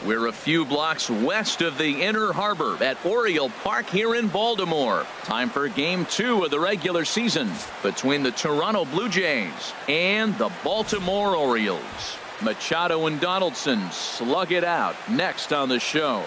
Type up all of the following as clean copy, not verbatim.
We're a few blocks west of the Inner Harbor at Oriole Park here in Baltimore. Time for Game 2 of the regular season between the Toronto Blue Jays and the Baltimore Orioles. Machado and Donaldson slug it out next on the show.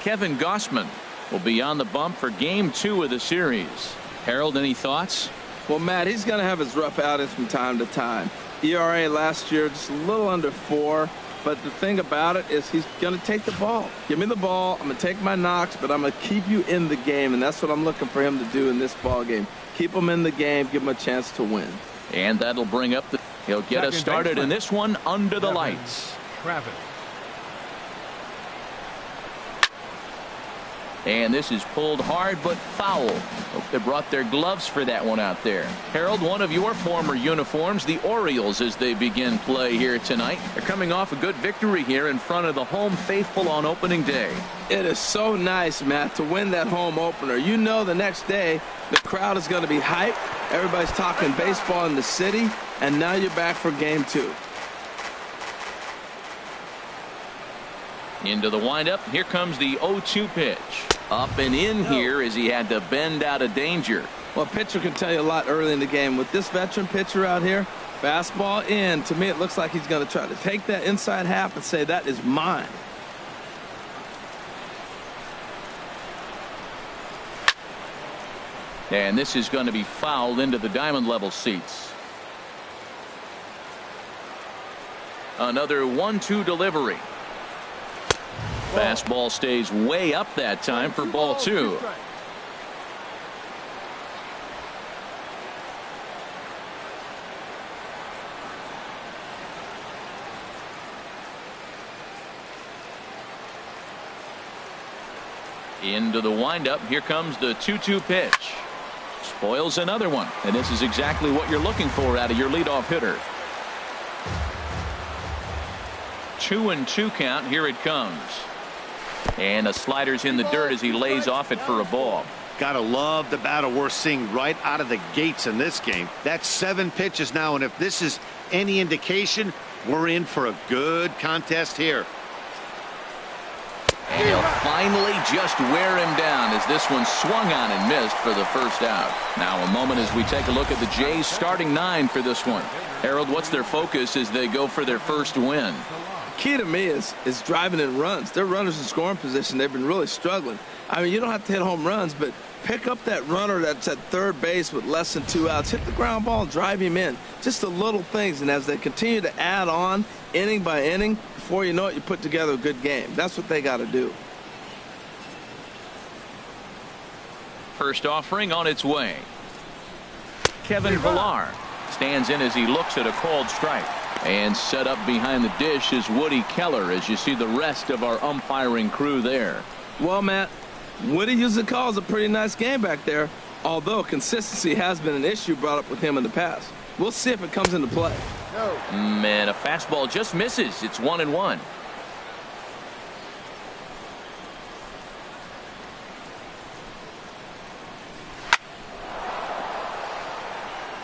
Kevin Gausman will be on the bump for Game 2 of the series. Harold, any thoughts? Well, Matt, he's going to have his rough outings from time to time. ERA last year just a little under 4. But the thing about it is he's going to take the ball. Give me the ball. I'm going to take my knocks, but I'm going to keep you in the game. And that's what I'm looking for him to do in this ball game. Keep him in the game. Give him a chance to win. And that'll bring up the... He'll get us started in this one under the lights. Travis. And this is pulled hard but foul. Hope they brought their gloves for that one out there. Harold, one of your former uniforms, the Orioles, as they begin play here tonight. They're coming off a good victory here in front of the home faithful on opening day. It is so nice, Matt, to win that home opener. You know the next day the crowd is going to be hyped. Everybody's talking baseball in the city, and now you're back for Game 2. Into the windup. Here comes the 0-2 pitch. Up and in here as he had to bend out of danger. Well, a pitcher can tell you a lot early in the game. With this veteran pitcher out here, fastball in. To me, it looks like he's going to try to take that inside half and say, that is mine. And this is going to be fouled into the diamond level seats. Another 1-2 delivery. Fastball stays way up that time for ball 2. Into the windup. Here comes the 2-2 pitch. Spoils another one. And this is exactly what you're looking for out of your leadoff hitter. 2-2 count. Here it comes. And a slider's in the dirt as he lays off it for a ball. Gotta love the battle we're seeing right out of the gates in this game. That's 7 pitches now, and if this is any indication, we're in for a good contest here. And he'll finally just wear him down as this one swung on and missed for the first out. Now a moment as we take a look at the Jays starting 9 for this one. Harold, what's their focus as they go for their first win? Key to me is driving in runs. Their runners in scoring position, they've been really struggling. I mean, you don't have to hit home runs, but pick up that runner that's at third base with less than 2 outs. Hit the ground ball, drive him in. Just the little things. And as they continue to add on inning by inning, before you know it, you put together a good game. That's what they got to do. First offering on its way. Kevin Villar stands in as he looks at a called strike. And set up behind the dish is Woody Keller as you see the rest of our umpiring crew there. Well, Matt, Woody usually calls a pretty nice game back there, although consistency has been an issue brought up with him in the past. We'll see if it comes into play. Man, a fastball just misses. It's 1-1.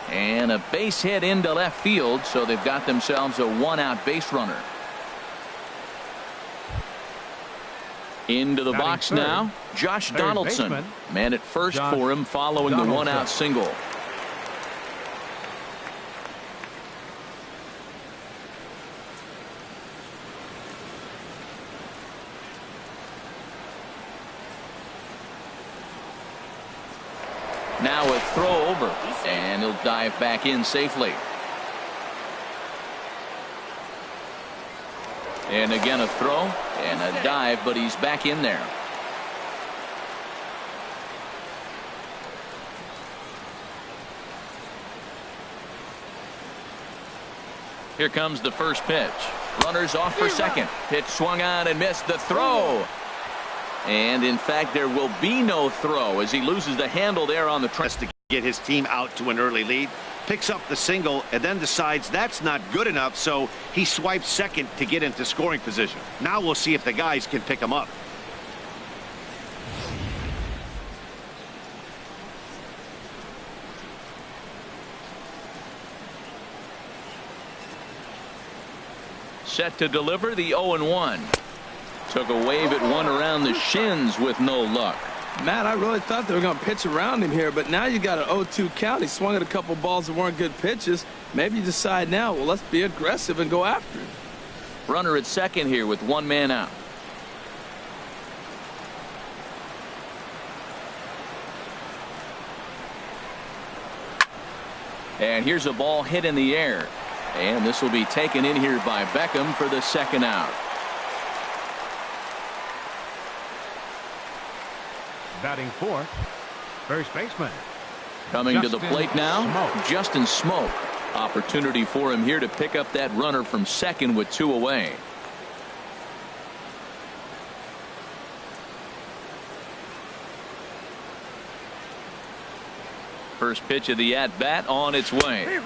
And a base hit into left field, so they've got themselves a 1-out base runner. Into the box now, Josh Donaldson. Man at first for him following the 1-out single. Now a throw over, and he'll dive back in safely. And again a throw and a dive, but he's back in there. Here comes the first pitch. Runners off for second. Pitch swung on and missed. The throw. And in fact, there will be no throw as he loses the handle there on the track to get his team out to an early lead. Picks up the single and then decides that's not good enough, so he swipes second to get into scoring position. Now we'll see if the guys can pick him up. set to deliver the 0-1. Took a wave at one around the shins with no luck. Matt, I really thought they were going to pitch around him here, but now you got an 0-2 count. He swung at a couple balls that weren't good pitches. Maybe you decide now, well, let's be aggressive and go after him. Runner at second here with one man out. And here's a ball hit in the air. And this will be taken in here by Beckham for the second out. Batting fourth, first baseman. Coming to the Justin plate now, Smoak. Justin Smoak. Opportunity for him here to pick up that runner from second with two away. First pitch of the at-bat on its way.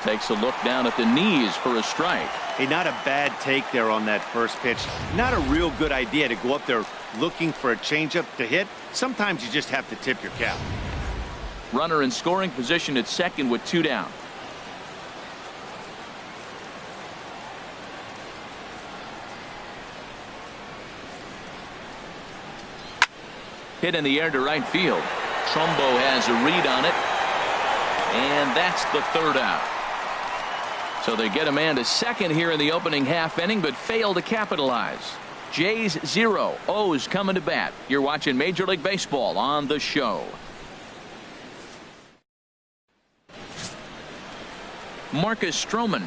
Takes a look down at the knees for a strike. Hey, not a bad take there on that first pitch. Not a real good idea to go up there looking for a changeup to hit. Sometimes you just have to tip your cap. Runner in scoring position at second with two down. Hit in the air to right field. Trumbo has a read on it. And that's the third out. So they get a man to second here in the opening half inning, but fail to capitalize. Jays 0, O's coming to bat. You're watching Major League Baseball on The Show. Marcus Stroman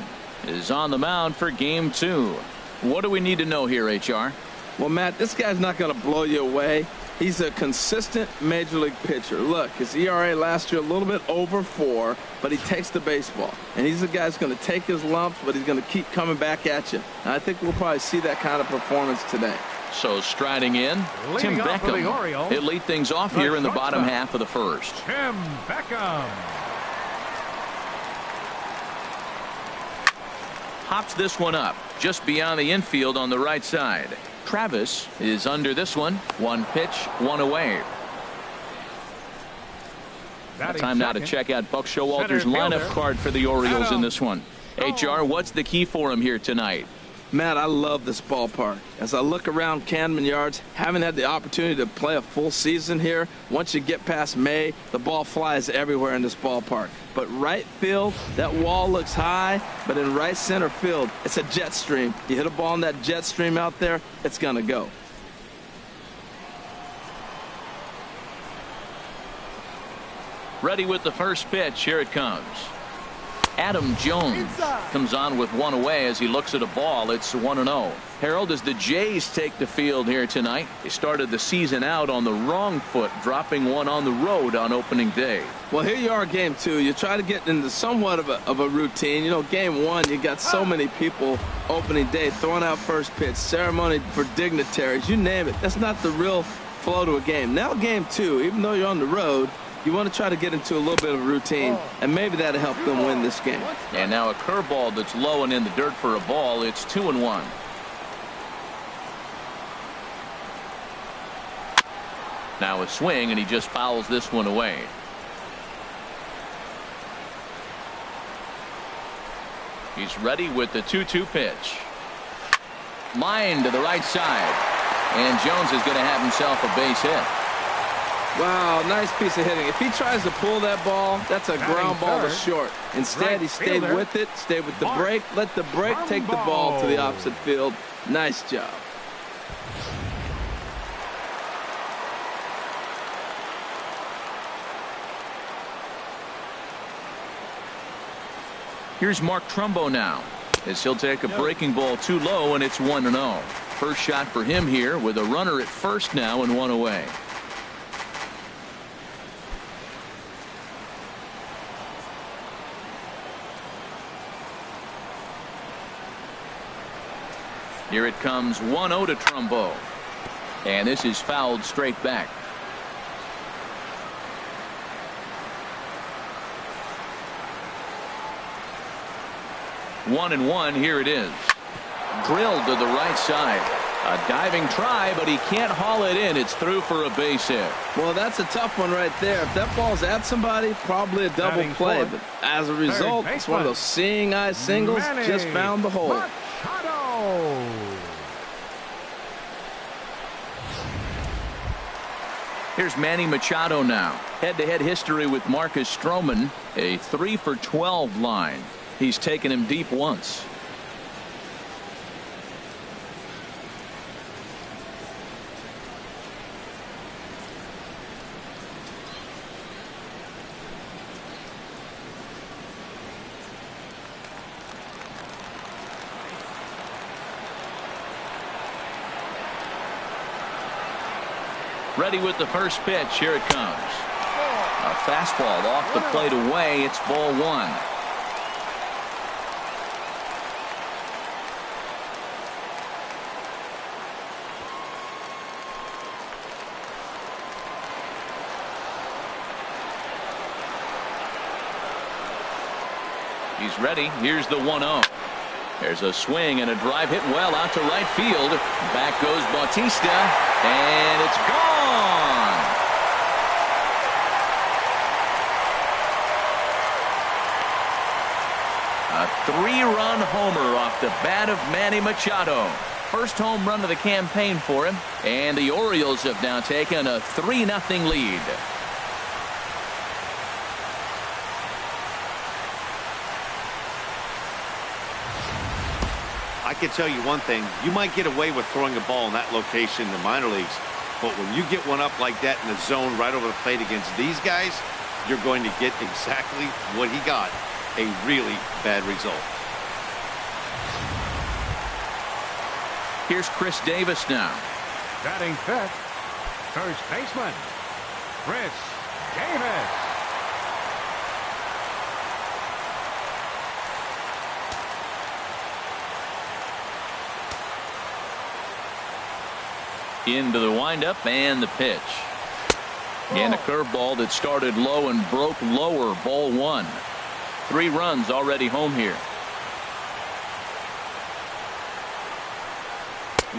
is on the mound for game 2. What do we need to know here, HR? Well, Matt, this guy's not going to blow you away. He's a consistent major league pitcher. Look, his ERA last year a little bit over 4, but he takes the baseball. And he's the guy that's going to take his lumps, but he's going to keep coming back at you. And I think we'll probably see that kind of performance today. So striding in, Tim Leading off for the Beckham. Orioles, He'll lead things off here in the bottom half of the first. Tim Beckham. Hops this one up just beyond the infield on the right side. Travis is under this one. One pitch, one away. Time now to check out Buck Showalter's lineup card for the Orioles in this one. HR, what's the key for him here tonight? Matt, I love this ballpark. As I look around Camden Yards, haven't had the opportunity to play a full season here. Once you get past May, the ball flies everywhere in this ballpark. But right field, that wall looks high, but in right center field, it's a jet stream. You hit a ball in that jet stream out there, it's going to go. Ready with the first pitch. Here it comes. Adam Jones comes on with one away as he looks at a ball. It's 1-0. Harold, as the Jays take the field here tonight, they started the season out on the wrong foot, dropping one on the road on opening day. Well, here you are, game 2. You try to get into somewhat of a routine. You know, game 1, you got so many people opening day throwing out first pitch, ceremony for dignitaries, you name it. That's not the real flow to a game. Now game 2, even though you're on the road, you want to try to get into a little bit of a routine, and maybe that'll help them win this game. And now a curveball that's low and in the dirt for a ball. It's 2-1. Now a swing, and he just fouls this one away. He's ready with the 2-2 pitch. Line to the right side. And Jones is going to have himself a base hit. Wow, nice piece of hitting. If he tries to pull that ball, that's a ground ball to short. Instead, he stayed with it, stayed with the break, let the break take the ball to the opposite field. Nice job. Here's Mark Trumbo now, as he'll take a breaking ball too low, and it's 1-0. First shot for him here with a runner at first now and one away. Here it comes, 1-0 to Trumbo. And this is fouled straight back. One and one, here it is. Drilled to the right side. A diving try, but he can't haul it in. It's through for a base hit. Well, that's a tough one right there. If that ball's at somebody, probably a double play. But as a result, it's one of those seeing eye singles. Just found the hole. Machado. Ball. Here's Manny Machado now. Head-to-head history with Marcus Stroman, a 3 for 12 line. He's taken him deep once. Ready with the first pitch. Here it comes. A fastball off the plate away. It's ball one. He's ready. Here's the 1-0. There's a swing and a drive hit well out to right field. Back goes Bautista, and it's gone. A 3-run homer off the bat of Manny Machado. First home run of the campaign for him, and the Orioles have now taken a 3-0 lead. I can tell you one thing. You might get away with throwing a ball in that location in the minor leagues, but when you get one up like that in the zone right over the plate against these guys, you're going to get exactly what he got, a really bad result. Here's Chris Davis now. Batting fifth, first baseman, Chris Davis. Into the windup and the pitch. And a curveball that started low and broke lower. Ball one. 3 runs already home here.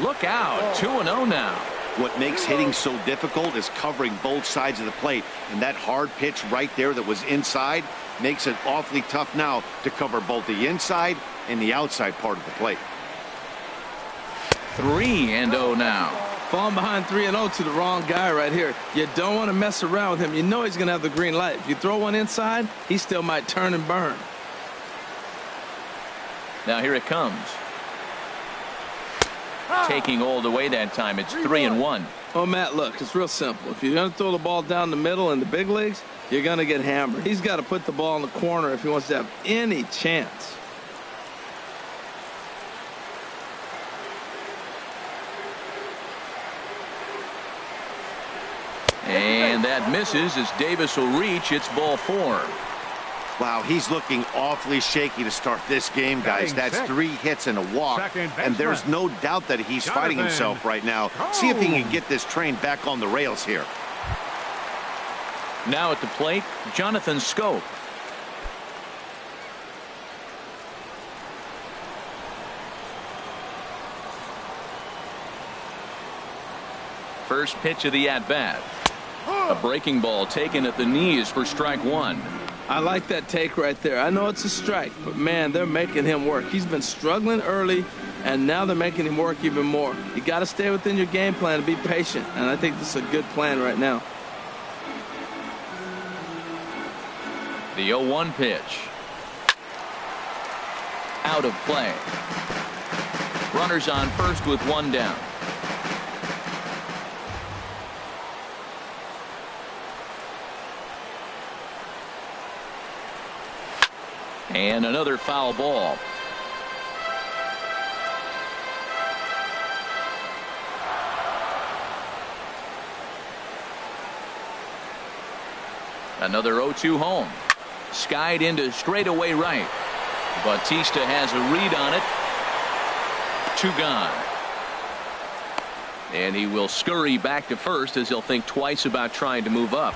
Look out. 2-0 now. What makes hitting so difficult is covering both sides of the plate, and that hard pitch right there that was inside makes it awfully tough now to cover both the inside and the outside part of the plate. 3-0 now. Falling behind 3-0 to the wrong guy right here. You don't want to mess around with him. You know he's going to have the green light. If you throw one inside, he still might turn and burn. Now here it comes. Taking all the way that time. It's 3-1. Oh, Matt, look, it's real simple. If you're going to throw the ball down the middle in the big leagues, you're going to get hammered. He's got to put the ball in the corner if he wants to have any chance. And that misses as Davis will reach. It's ball 4. Wow, he's looking awfully shaky to start this game, guys. That's 3 hits and a walk, and there's no doubt that he's fighting himself right now. See if he can get this train back on the rails here. Now at the plate, Jonathan Schoop. First pitch of the at-bat. A breaking ball taken at the knees for strike 1. I like that take right there. I know it's a strike, but man, they're making him work. He's been struggling early, and now they're making him work even more. You got to stay within your game plan and be patient, and I think this is a good plan right now. The 0-1 pitch. Out of play. Runners on first with 1 down. And another foul ball. Another 0-2 home. Skied into straightaway right. Bautista has a read on it. 2 gone. And he will scurry back to first as he'll think twice about trying to move up.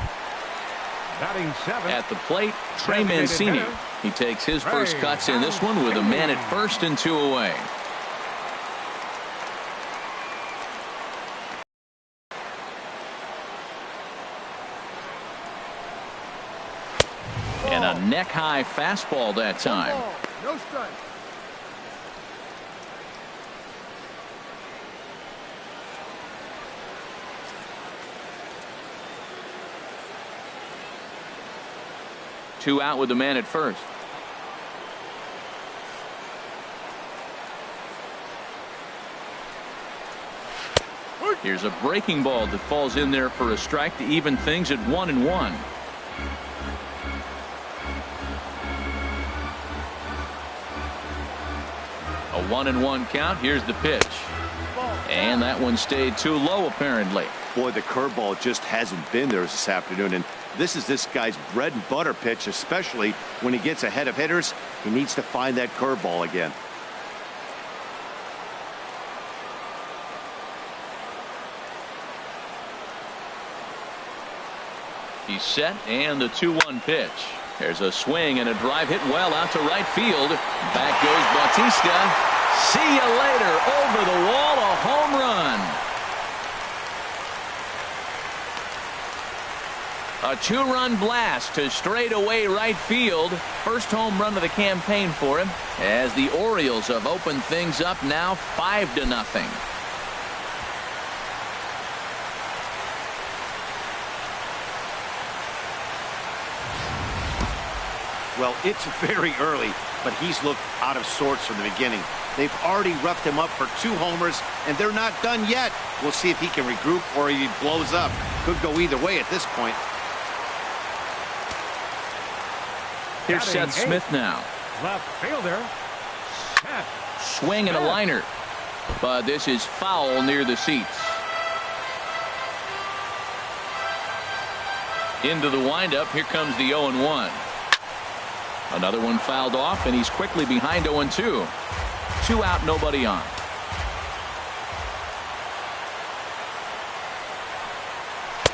Batting 7th. At the plate, Trey Mancini. He takes his first cuts in this one with a man at first and 2 away. And a neck-high fastball that time. No strike. 2 out with the man at first. Here's a breaking ball that falls in there for a strike to even things at 1-1. A 1-1 count. Here's the pitch. And that one stayed too low, apparently. Boy, the curveball just hasn't been there this afternoon, and this is this guy's bread and butter pitch, especially when he gets ahead of hitters. He needs to find that curveball again. He's set, and the 2-1 pitch. There's a swing and a drive hit well out to right field. Back goes Bautista. See you later. Over the wall, a home run. A 2-run blast to straightaway right field. First home run of the campaign for him, as the Orioles have opened things up now 5-0. Well, it's very early, but he's looked out of sorts from the beginning. They've already roughed him up for 2 homers, and they're not done yet. We'll see if he can regroup or he blows up. Could go either way at this point. Here's Seth Smith now. Left fielder, Seth. Swing and a liner, but this is foul near the seats. Into the windup. Here comes the 0-1. Another one fouled off, and he's quickly behind 0-2. 2 out, nobody on.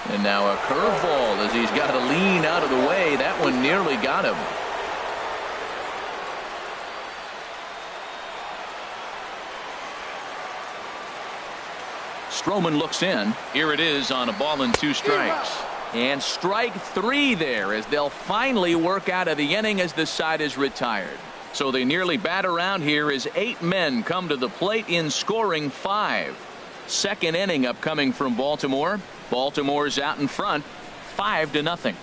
And now a curveball as he's got to lean out of the way. That one nearly got him. Stroman looks in. Here it is on a ball and 2 strikes. And strike 3 there as they'll finally work out of the inning as the side is retired. So they nearly bat around here as 8 men come to the plate in scoring 5. Second inning upcoming from Baltimore. Baltimore's out in front 5-0.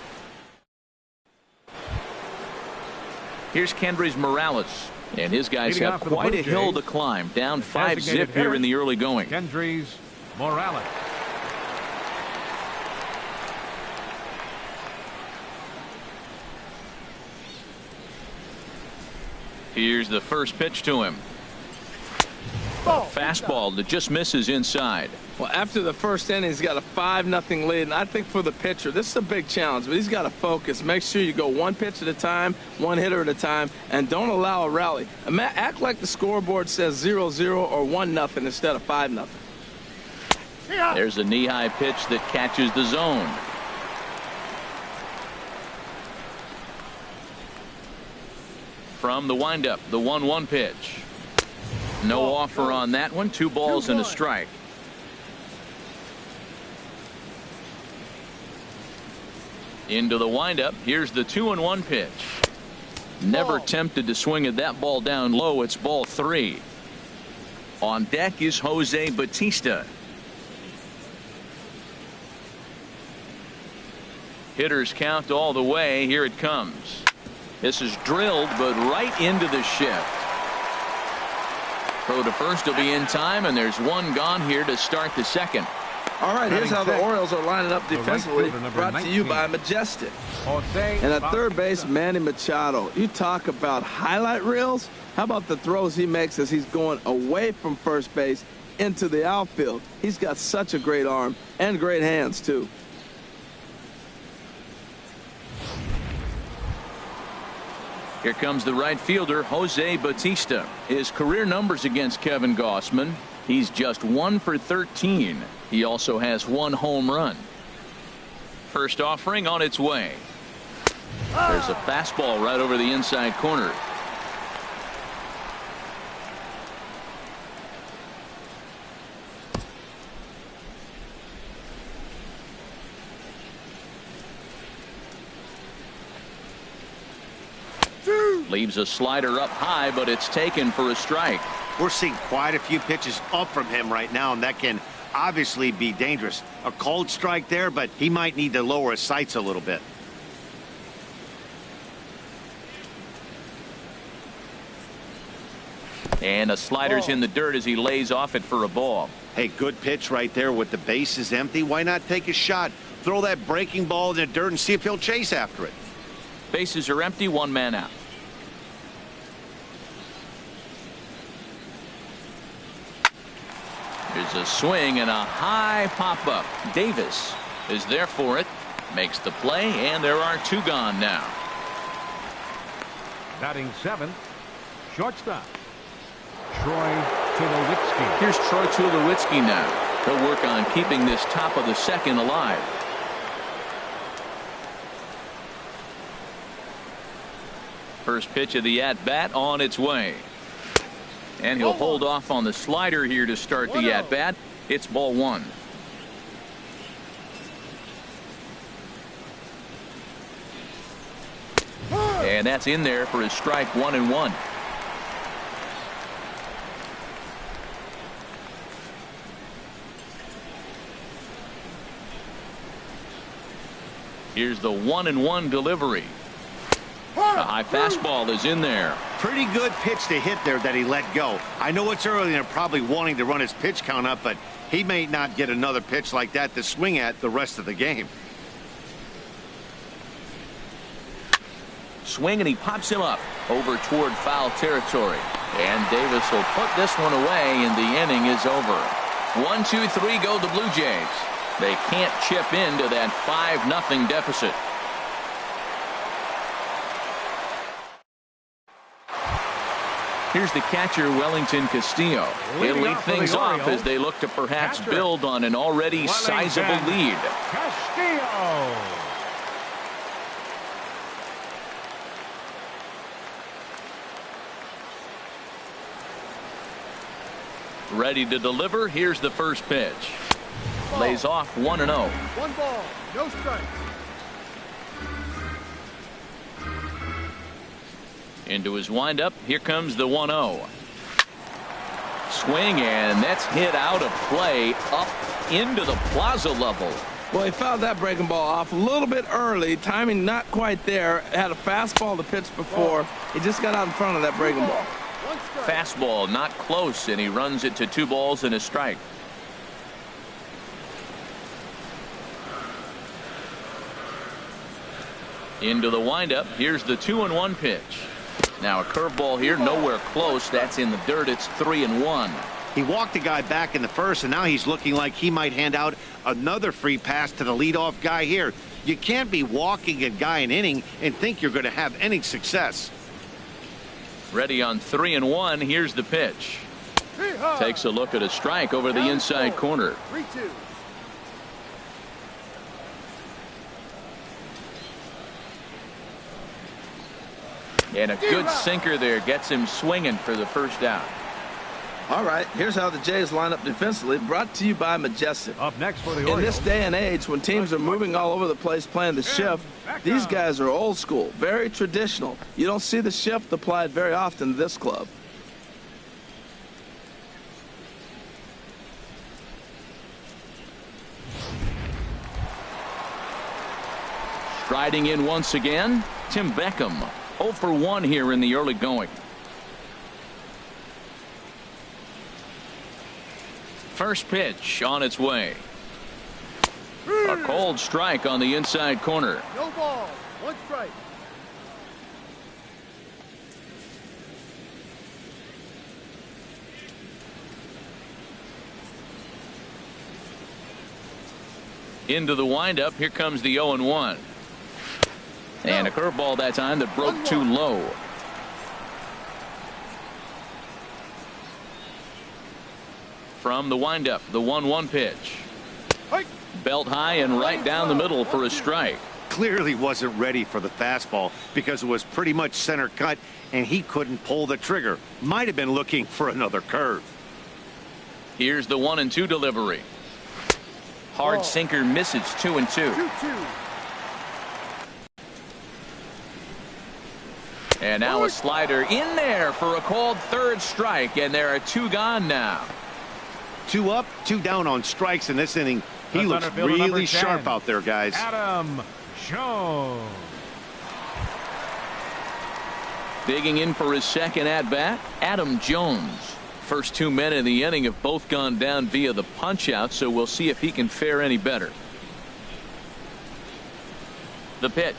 Here's Kendrys Morales, and his guys have quite a hill to climb, down 5-zip here in the early going. Kendrys Morales. Here's the first pitch to him. A fastball that just misses inside. Well, after the first inning, he's got a 5-0 lead, and I think for the pitcher, this is a big challenge, but he's got to focus. Make sure you go 1 pitch at a time, 1 hitter at a time, and don't allow a rally. Act like the scoreboard says 0-0 or 1-0 instead of 5-0. There's a knee-high pitch that catches the zone. From the windup, the 1-1 pitch. No offer on that one. 2 balls and a strike. Into the windup. Here's the 2-1 pitch. Never tempted to swing at that ball down low. It's ball 3. On deck is Jose Bautista. Hitters count all the way. Here it comes. This is drilled, but right into the shift. Throw to first will be in time, and there's 1 gone here to start the second. All right, here's how the Orioles are lining up defensively, brought to you by Majestic. And at third base, Manny Machado. You talk about highlight reels. How about the throws he makes as he's going away from first base into the outfield? He's got such a great arm and great hands, too. Here comes the right fielder, Jose Bautista. His career numbers against Kevin Gausman, he's just 1 for 13. He also has 1 home run. First offering on its way. There's a fastball right over the inside corner. Leaves a slider up high, but it's taken for a strike. We're seeing quite a few pitches up from him right now, and that can obviously be dangerous. A cold strike there, but he might need to lower his sights a little bit. And a slider's in the dirt as he lays off it for a ball. Hey, good pitch right there with the bases empty. Why not take a shot? Throw that breaking ball in the dirt and see if he'll chase after it. Bases are empty, one man out. There's a swing and a high pop-up. Davis is there for it. Makes the play, and there are two gone now. Batting seventh, shortstop, Troy Tulowitzki. Here's Troy Tulowitzki now. He'll work on keeping this top of the second alive. First pitch of the at-bat on its way. And he'll hold off on the slider here to start the at-bat. It's ball one. And that's in there for his strike, 1-1. Here's the 1-1 delivery. A high fastball is in there. Pretty good pitch to hit there that he let go. I know it's early and they're probably wanting to run his pitch count up, but he may not get another pitch like that to swing at the rest of the game. Swing, and he pops him up over toward foul territory. And Davis will put this one away, and the inning is over. 1-2-3 go the Blue Jays. They can't chip into that 5-0 deficit. Here's the catcher, Wellington Castillo. He'll lead things off as they look to perhaps build on an already sizable lead. Castillo. Ready to deliver. Here's the first pitch. Lays off 1-0. 1 ball, no strikes. Into his windup. Here comes the 1-0. Swing, and that's hit out of play up into the plaza level. Well, he fouled that breaking ball off a little bit early. Timing not quite there. Had a fastball to pitch before. He just got out in front of that breaking ball. Fastball not close, and he runs it to 2 balls and a strike. Into the windup. Here's the 2-1 pitch. Now a curveball here, nowhere close. That's in the dirt. It's 3-1. He walked the guy back in the first, and now he's looking like he might hand out another free pass to the leadoff guy here. You can't be walking a guy an inning and think you're going to have any success. Ready on 3-1. Here's the pitch. Takes a look at a strike over the inside corner. 3-2. And a good sinker there gets him swinging for the first out. All right, here's how the Jays line up defensively. Brought to you by Majestic. Up next for the In Orioles. this day and age, when teams are moving all over the place playing the shift, these guys are old school, very traditional. You don't see the shift applied very often to this club. Striding in once again, Tim Beckham. 0 for 1 here in the early going. First pitch on its way. A cold strike on the inside corner. No ball, 1 strike. Into the windup. Here comes the 0-1. And a curveball that time that broke too low. From the windup, the 1-1 pitch. Belt high and right down the middle for a strike. Clearly wasn't ready for the fastball because it was pretty much center cut and he couldn't pull the trigger. Might have been looking for another curve. Here's the 1-2 delivery. Hard sinker misses. 2-2. 2-2. And now a slider in there for a called third strike, and there are 2 gone now. 2 up, 2 down on strikes in this inning. He The looks center fielder, number really 10, sharp out there, guys. Adam Jones. Digging in for his second at-bat, Adam Jones. First 2 men in the inning have both gone down via the punch-out, so we'll see if he can fare any better. The pitch.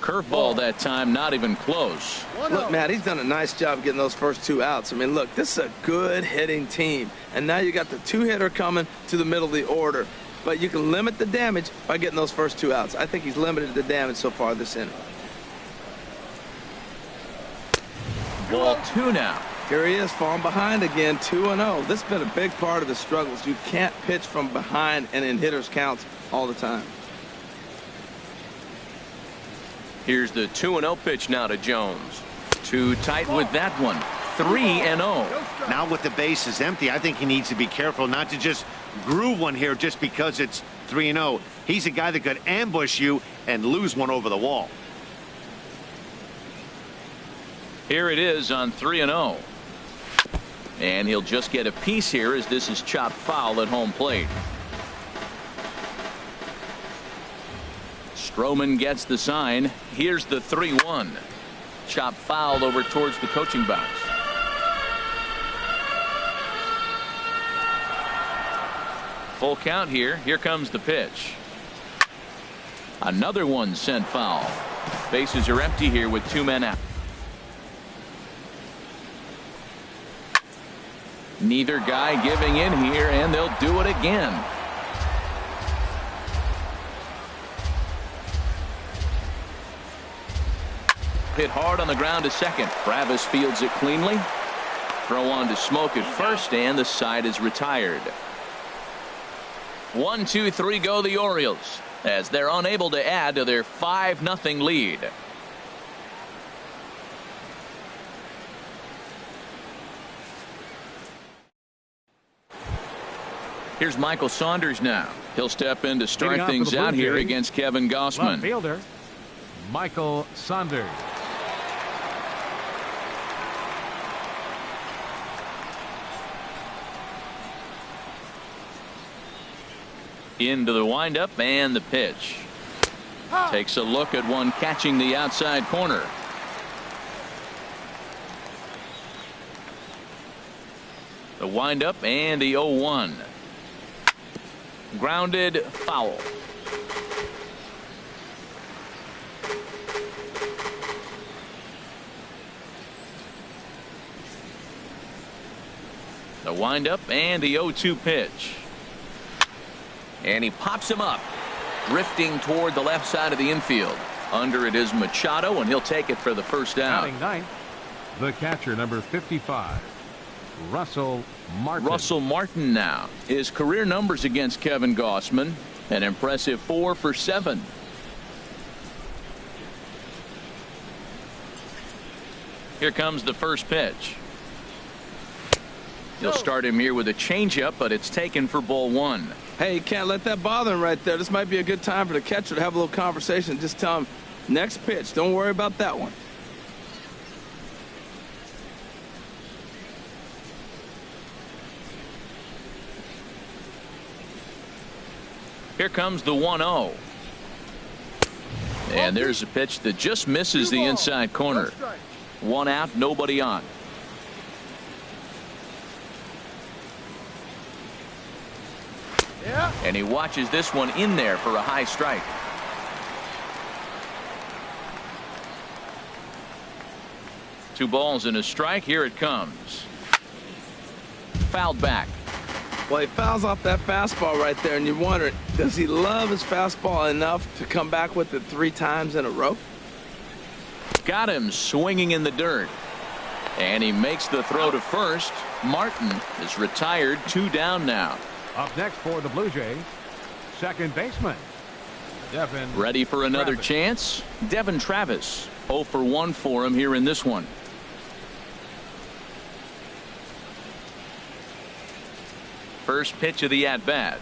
Curveball that time, not even close. Look, Matt, he's done a nice job getting those first 2 outs. I mean, look, this is a good hitting team. And now you got the 2-hitter coming to the middle of the order. But you can limit the damage by getting those first 2 outs. I think he's limited the damage so far this inning. Ball 2 now. Here he is, falling behind again, 2-0. This has been a big part of the struggles. You can't pitch from behind and in hitters' counts all the time. Here's the 2-0 pitch now to Jones. Too tight with that one. 3-0. Now with the bases empty, I think he needs to be careful not to just groove one here just because it's 3-0. He's a guy that could ambush you and lose one over the wall. Here it is on 3-0. And he'll just get a piece here as this is chopped foul at home plate. Stroman gets the sign. Here's the 3-1. Chop foul over towards the coaching box. Full count here. Here comes the pitch. Another one sent foul. Bases are empty here with 2 men out. Neither guy giving in here, and they'll do it again. Hit hard on the ground to second. Travis fields it cleanly. Throw on to Smoke at first, and the side is retired. 1-2-3 go the Orioles as they're unable to add to their 5-0 lead. Here's Michael Saunders now. He'll step in to start things out here against Kevin Gausman. Left fielder, Michael Saunders. Into the windup and the pitch. Takes a look at one catching the outside corner. The windup and the 0-1. Grounded foul. The windup and the 0-2 pitch. And he pops him up, drifting toward the left side of the infield. Under it is Machado, and he'll take it for the first out. Batting ninth, the catcher, number 55, Russell Martin. Russell Martin now. His career numbers against Kevin Gausman, an impressive 4 for 7. Here comes the first pitch. He'll start him here with a changeup, but it's taken for ball 1. Hey, you can't let that bother him right there. This might be a good time for the catcher to have a little conversation. Just tell him, next pitch, don't worry about that one. Here comes the 1-0. And there's a pitch that just misses the inside corner. 1 out, nobody on. And he watches this one in there for a high strike. Two balls and a strike. Here it comes. Fouled back. Well, he fouls off that fastball right there, and you wonder, does he love his fastball enough to come back with it 3 times in a row? Got him swinging in the dirt. And he makes the throw to first. Martin is retired, 2 down now. Up next for the Blue Jays, second baseman, Devin. Ready for another chance? Devin Travis. 0 for 1 for him here in this one. First pitch of the at-bat.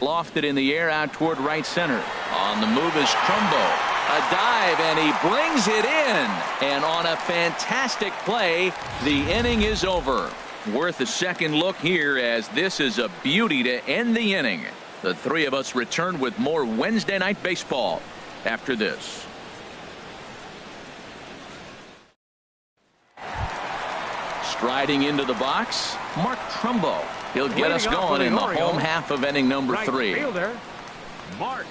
Lofted in the air out toward right center. On the move is Trumbo. A dive, and he brings it in. And on a fantastic play, the inning is over. Worth a second look here, as this is a beauty to end the inning. The 3 of us return with more Wednesday Night Baseball after this. Striding into the box, Mark Trumbo. He'll get us going in the home half of inning number 3. Fielder, Mark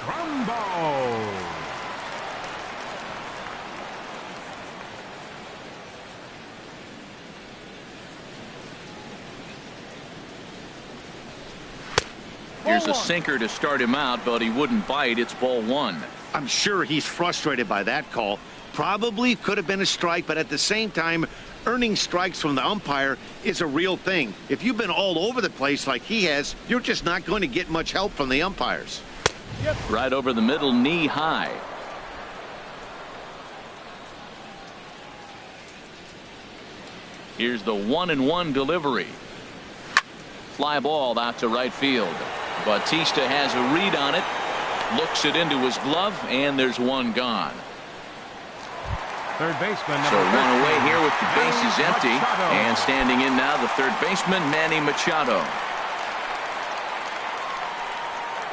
Trumbo. Here's a sinker to start him out, but he wouldn't bite. It's ball 1. I'm sure he's frustrated by that call. Probably could have been a strike, but at the same time, earning strikes from the umpire is a real thing. If you've been all over the place like he has, you're just not going to get much help from the umpires. Right over the middle, knee high. Here's the 1-1 delivery. Fly ball out to right field. Bautista has a read on it, looks it into his glove, and there's one gone. Third baseman. So one away here with the bases empty. And standing in now, the third baseman, Manny Machado.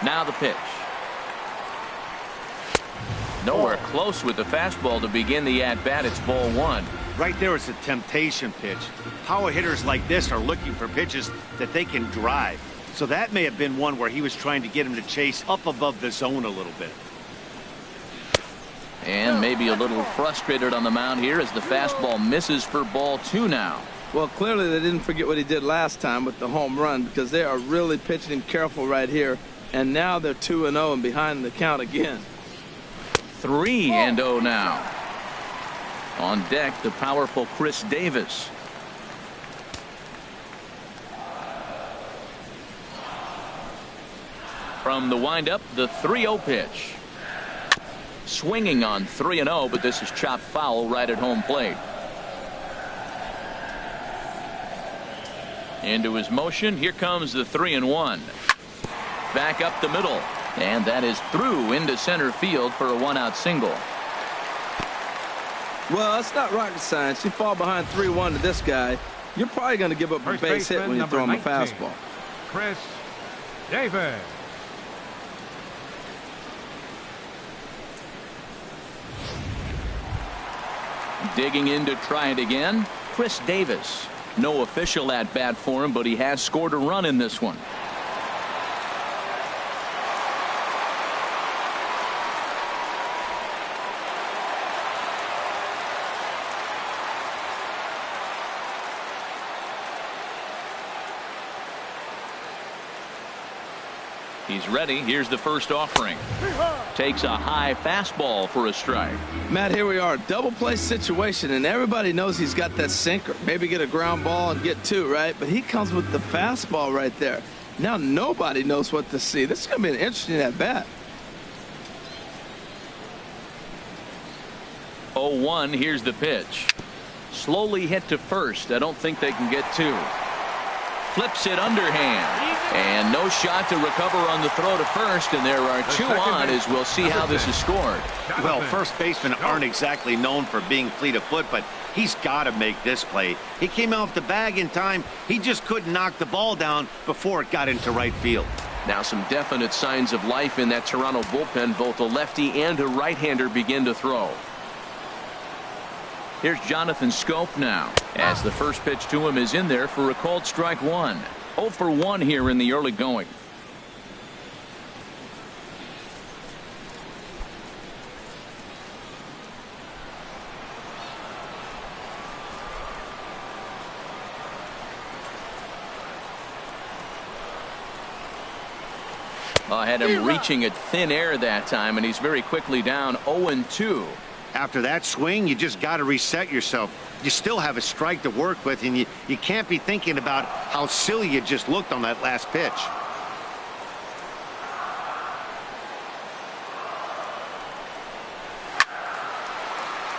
Now the pitch. Nowhere close with the fastball to begin the at-bat. It's ball 1. Right there is a temptation pitch. Power hitters like this are looking for pitches that they can drive. So that may have been one where he was trying to get him to chase up above the zone a little bit. And maybe a little frustrated on the mound here as the fastball misses for ball 2 now. Well, clearly they didn't forget what he did last time with the home run, because they are really pitching him careful right here. And now they're 2-0 and behind the count again. 3-0 now. On deck, the powerful Chris Davis. From the windup, the 3-0 pitch. Swinging on 3-0, but this is chopped foul right at home plate. Into his motion. Here comes the 3-1. Back up the middle. And that is through into center field for a 1-out single. Well, it's not rocket science. You fall behind 3-1 to this guy, you're probably going to give up a base hit when you throw him a fastball. Chris Davis. Digging in to try it again, Chris Davis. No official at bat for him, but he has scored a run in this one. He's ready. Here's the first offering. Takes a high fastball for a strike. Matt, here we are, double play situation, and everybody knows he's got that sinker. Maybe get a ground ball and get 2, right? But he comes with the fastball right there. Now nobody knows what to see. This is going to be an interesting at bat. 0-1. Here's the pitch. Slowly hit to first. I don't think they can get 2. Flips it underhand. And no shot to recover on the throw to first, and there are 2 on as we'll see how this is scored. Well, first basemen aren't exactly known for being fleet of foot, but he's got to make this play. He came off the bag in time. He just couldn't knock the ball down before it got into right field. Now some definite signs of life in that Toronto bullpen. Both a lefty and a right-hander begin to throw. Here's Jonathan Schoop now, as the first pitch to him is in there for a called strike 1. 0 for 1 here in the early going. I had him reaching at thin air that time, and he's very quickly down 0-2. After that swing, you just got to reset yourself. You still have a strike to work with, and you can't be thinking about how silly you just looked on that last pitch.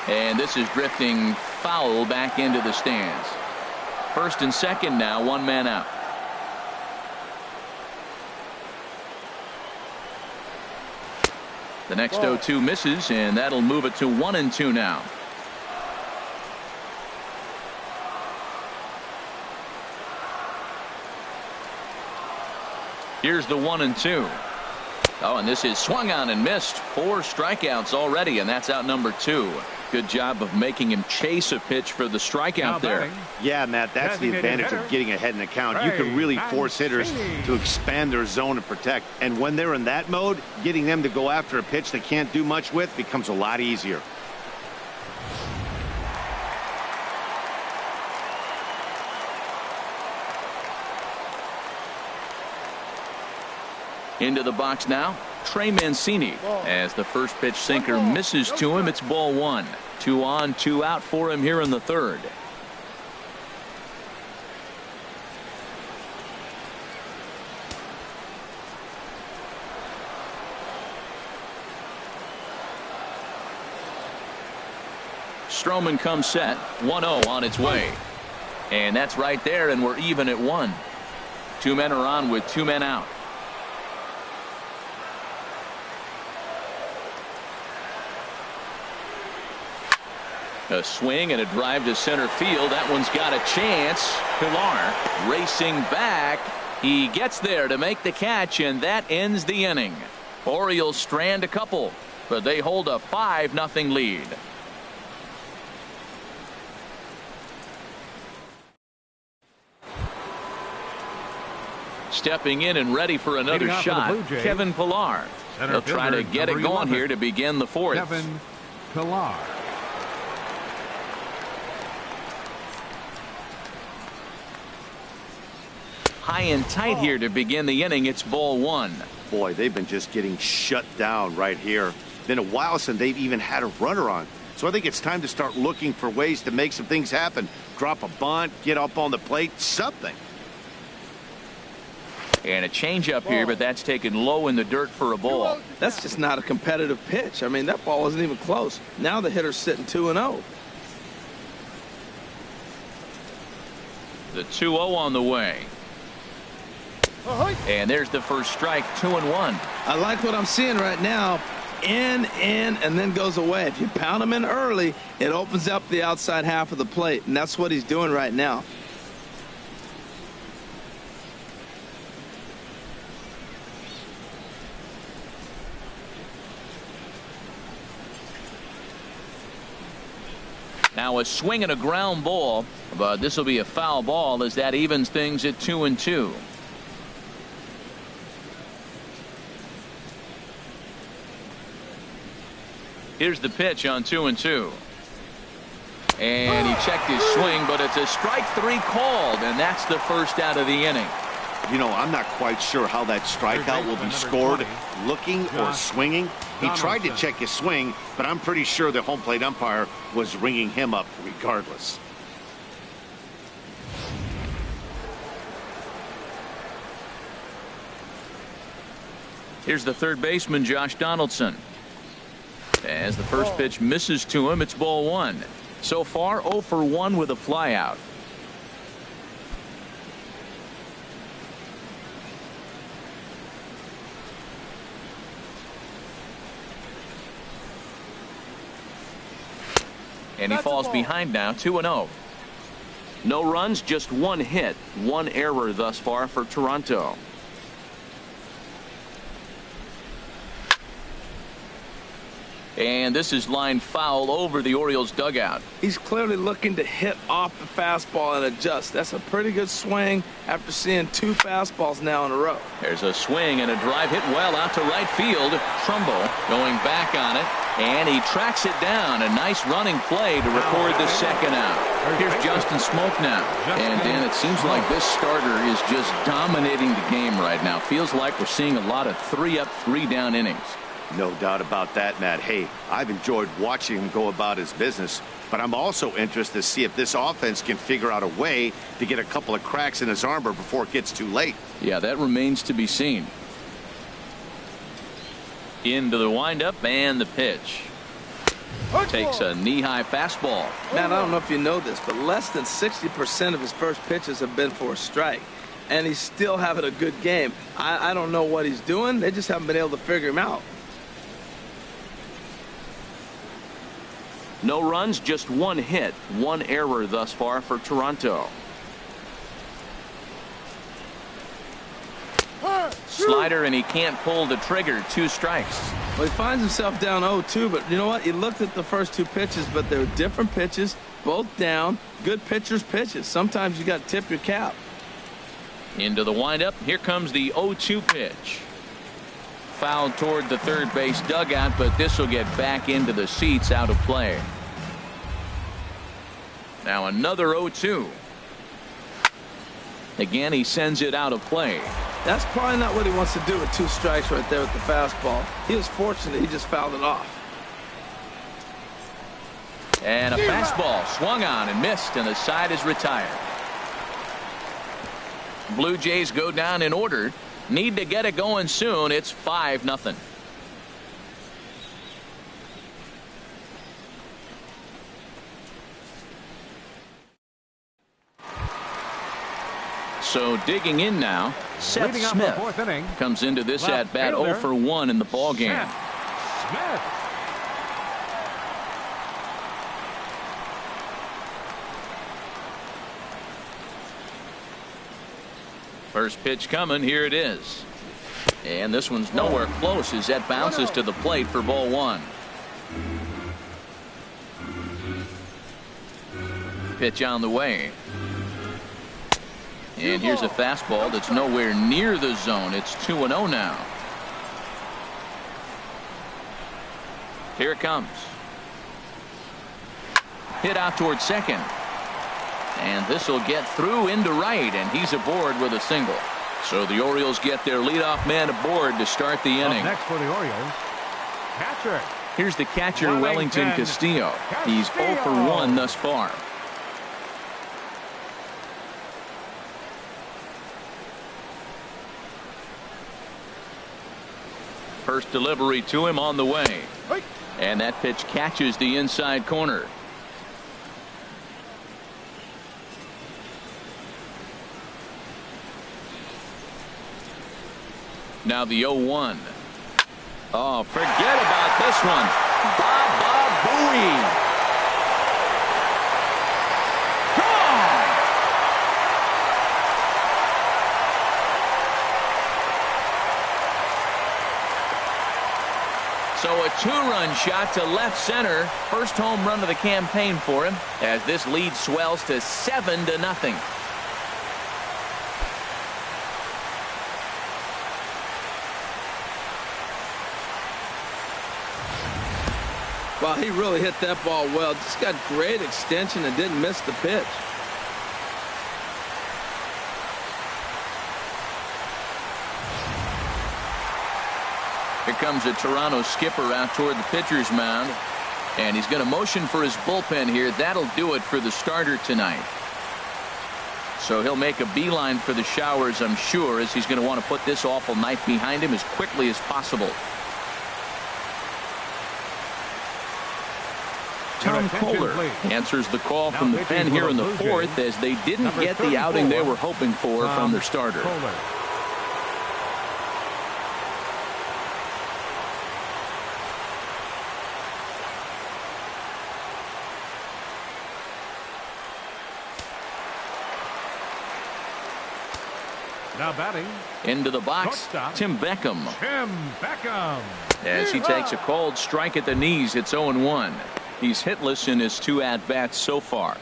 And this is drifting foul back into the stands. First and second now, 1 man out. The next 0-2 misses, and that'll move it to 1-2 now. Here's the 1-2. Oh, and this is swung on and missed. 4 strikeouts already, and that's out number 2. Good job of making him chase a pitch for the strikeout there. Yeah, Matt, that's the advantage of getting ahead in the count. You can really force hitters to expand their zone and protect. And when they're in that mode, getting them to go after a pitch they can't do much with becomes a lot easier. Into the box now, Trey Mancini. As the first pitch sinker misses to him, it's ball 1. 2 on, 2 out for him here in the 3rd. Stroman comes set. 1-0 on its way. And that's right there, and we're even at 1. 2 men are on with 2 men out. A swing and a drive to center field. That one's got a chance. Pilar racing back. He gets there to make the catch, and that ends the inning. Orioles strand a couple, but they hold a 5-0 lead. Stepping in and ready for another shot, Kevin Pilar. He'll try to get it going here to begin the 4th. Kevin Pilar. High and tight here to begin the inning. It's ball 1. Boy, they've been just getting shut down right here. Been a while since they've even had a runner on. So I think it's time to start looking for ways to make some things happen. Drop a bunt, get up on the plate, something. And a changeup here, but that's taken low in the dirt for a ball. That's just not a competitive pitch. I mean, that ball wasn't even close. Now the hitter's sitting 2-0. The 2-0 on the way. And there's the first strike. 2-1. I like what I'm seeing right now. In, and then goes away. If you pound him in early, it opens up the outside half of the plate, and that's what he's doing right now. Now a swing and a ground ball, but this will be a foul ball as that evens things at 2-2. Here's the pitch on 2-2. And he checked his swing, but it's a strike 3 called, and that's the first out of the inning. You know, I'm not quite sure how that strikeout will be scored, looking or swinging. He tried to check his swing, but I'm pretty sure the home plate umpire was ringing him up regardless. Here's the third baseman, Josh Donaldson. As the first pitch misses to him, it's ball 1. So far, 0 for 1 with a flyout. And he falls behind now, 2-0. No runs, just 1 hit, 1 error thus far for Toronto. And this is lined foul over the Orioles dugout. He's clearly looking to hit off the fastball and adjust. That's a pretty good swing after seeing 2 fastballs now in a row. There's a swing and a drive hit well out to right field. Trumbo going back on it, and he tracks it down. A nice running play to record the second out. Here's Justin Smoak now. And Dan, it seems like this starter is just dominating the game right now. Feels like we're seeing a lot of 3-up, 3-down innings. No doubt about that, Matt. Hey, I've enjoyed watching him go about his business, but I'm also interested to see if this offense can figure out a way to get a couple of cracks in his armor before it gets too late. Yeah, that remains to be seen. Into the windup and the pitch. Takes a knee-high fastball. Matt, I don't know if you know this, but less than 60% of his first pitches have been for a strike. And he's still having a good game. I don't know what he's doing. They just haven't been able to figure him out. No runs, just 1 hit, 1 error thus far for Toronto. Slider, and he can't pull the trigger. 2 strikes. Well, he finds himself down 0-2, but you know what? He looked at the first 2 pitches, but they were different pitches, both down. Good pitchers' pitches. Sometimes you got to tip your cap. Into the windup. Here comes the 0-2 pitch. Fouled toward the third base dugout, but this will get back into the seats, out of play. Now another 0-2. Again, he sends it out of play. That's probably not what he wants to do with 2 strikes right there with the fastball. He was fortunate he just fouled it off. And a fastball swung on and missed, and the side is retired. Blue Jays go down in order. Need to get it going soon. It's 5-0. So digging in now, Seth Smith comes into this at bat 0 for 1 in the ball game. Smith. First pitch coming. Here it is. And this one's nowhere close as that bounces to the plate for ball 1. Pitch on the way. And here's a fastball that's nowhere near the zone. It's 2-0 now. Here it comes. Hit out toward second. And this will get through into right, and he's aboard with a single. So the Orioles get their leadoff man aboard to start the inning. Up next for the Orioles, catcher. Here's the catcher, Wellington Castillo. He's 0 for 1 thus far. First delivery to him on the way. And that pitch catches the inside corner. Now the 0-1. Oh, forget about this one. Baba Booey. So a 2-run shot to left center. First home run of the campaign for him as this lead swells to 7-0. Well, he really hit that ball well. Just got great extension and didn't miss the pitch. Here comes a Toronto skipper out toward the pitcher's mound. And he's going to motion for his bullpen here. That'll do it for the starter tonight. So he'll make a beeline for the showers, I'm sure, as he's going to want to put this awful night behind him as quickly as possible. Tom Kohler answers the call from the pen here in the fourth as they didn't get the outing they were hoping for from their starter. Now batting. Into the box, Shortstop, Tim Beckham. Tim Beckham. As he takes a cold strike at the knees, it's 0-1. He's hitless in his 2 at-bats so far.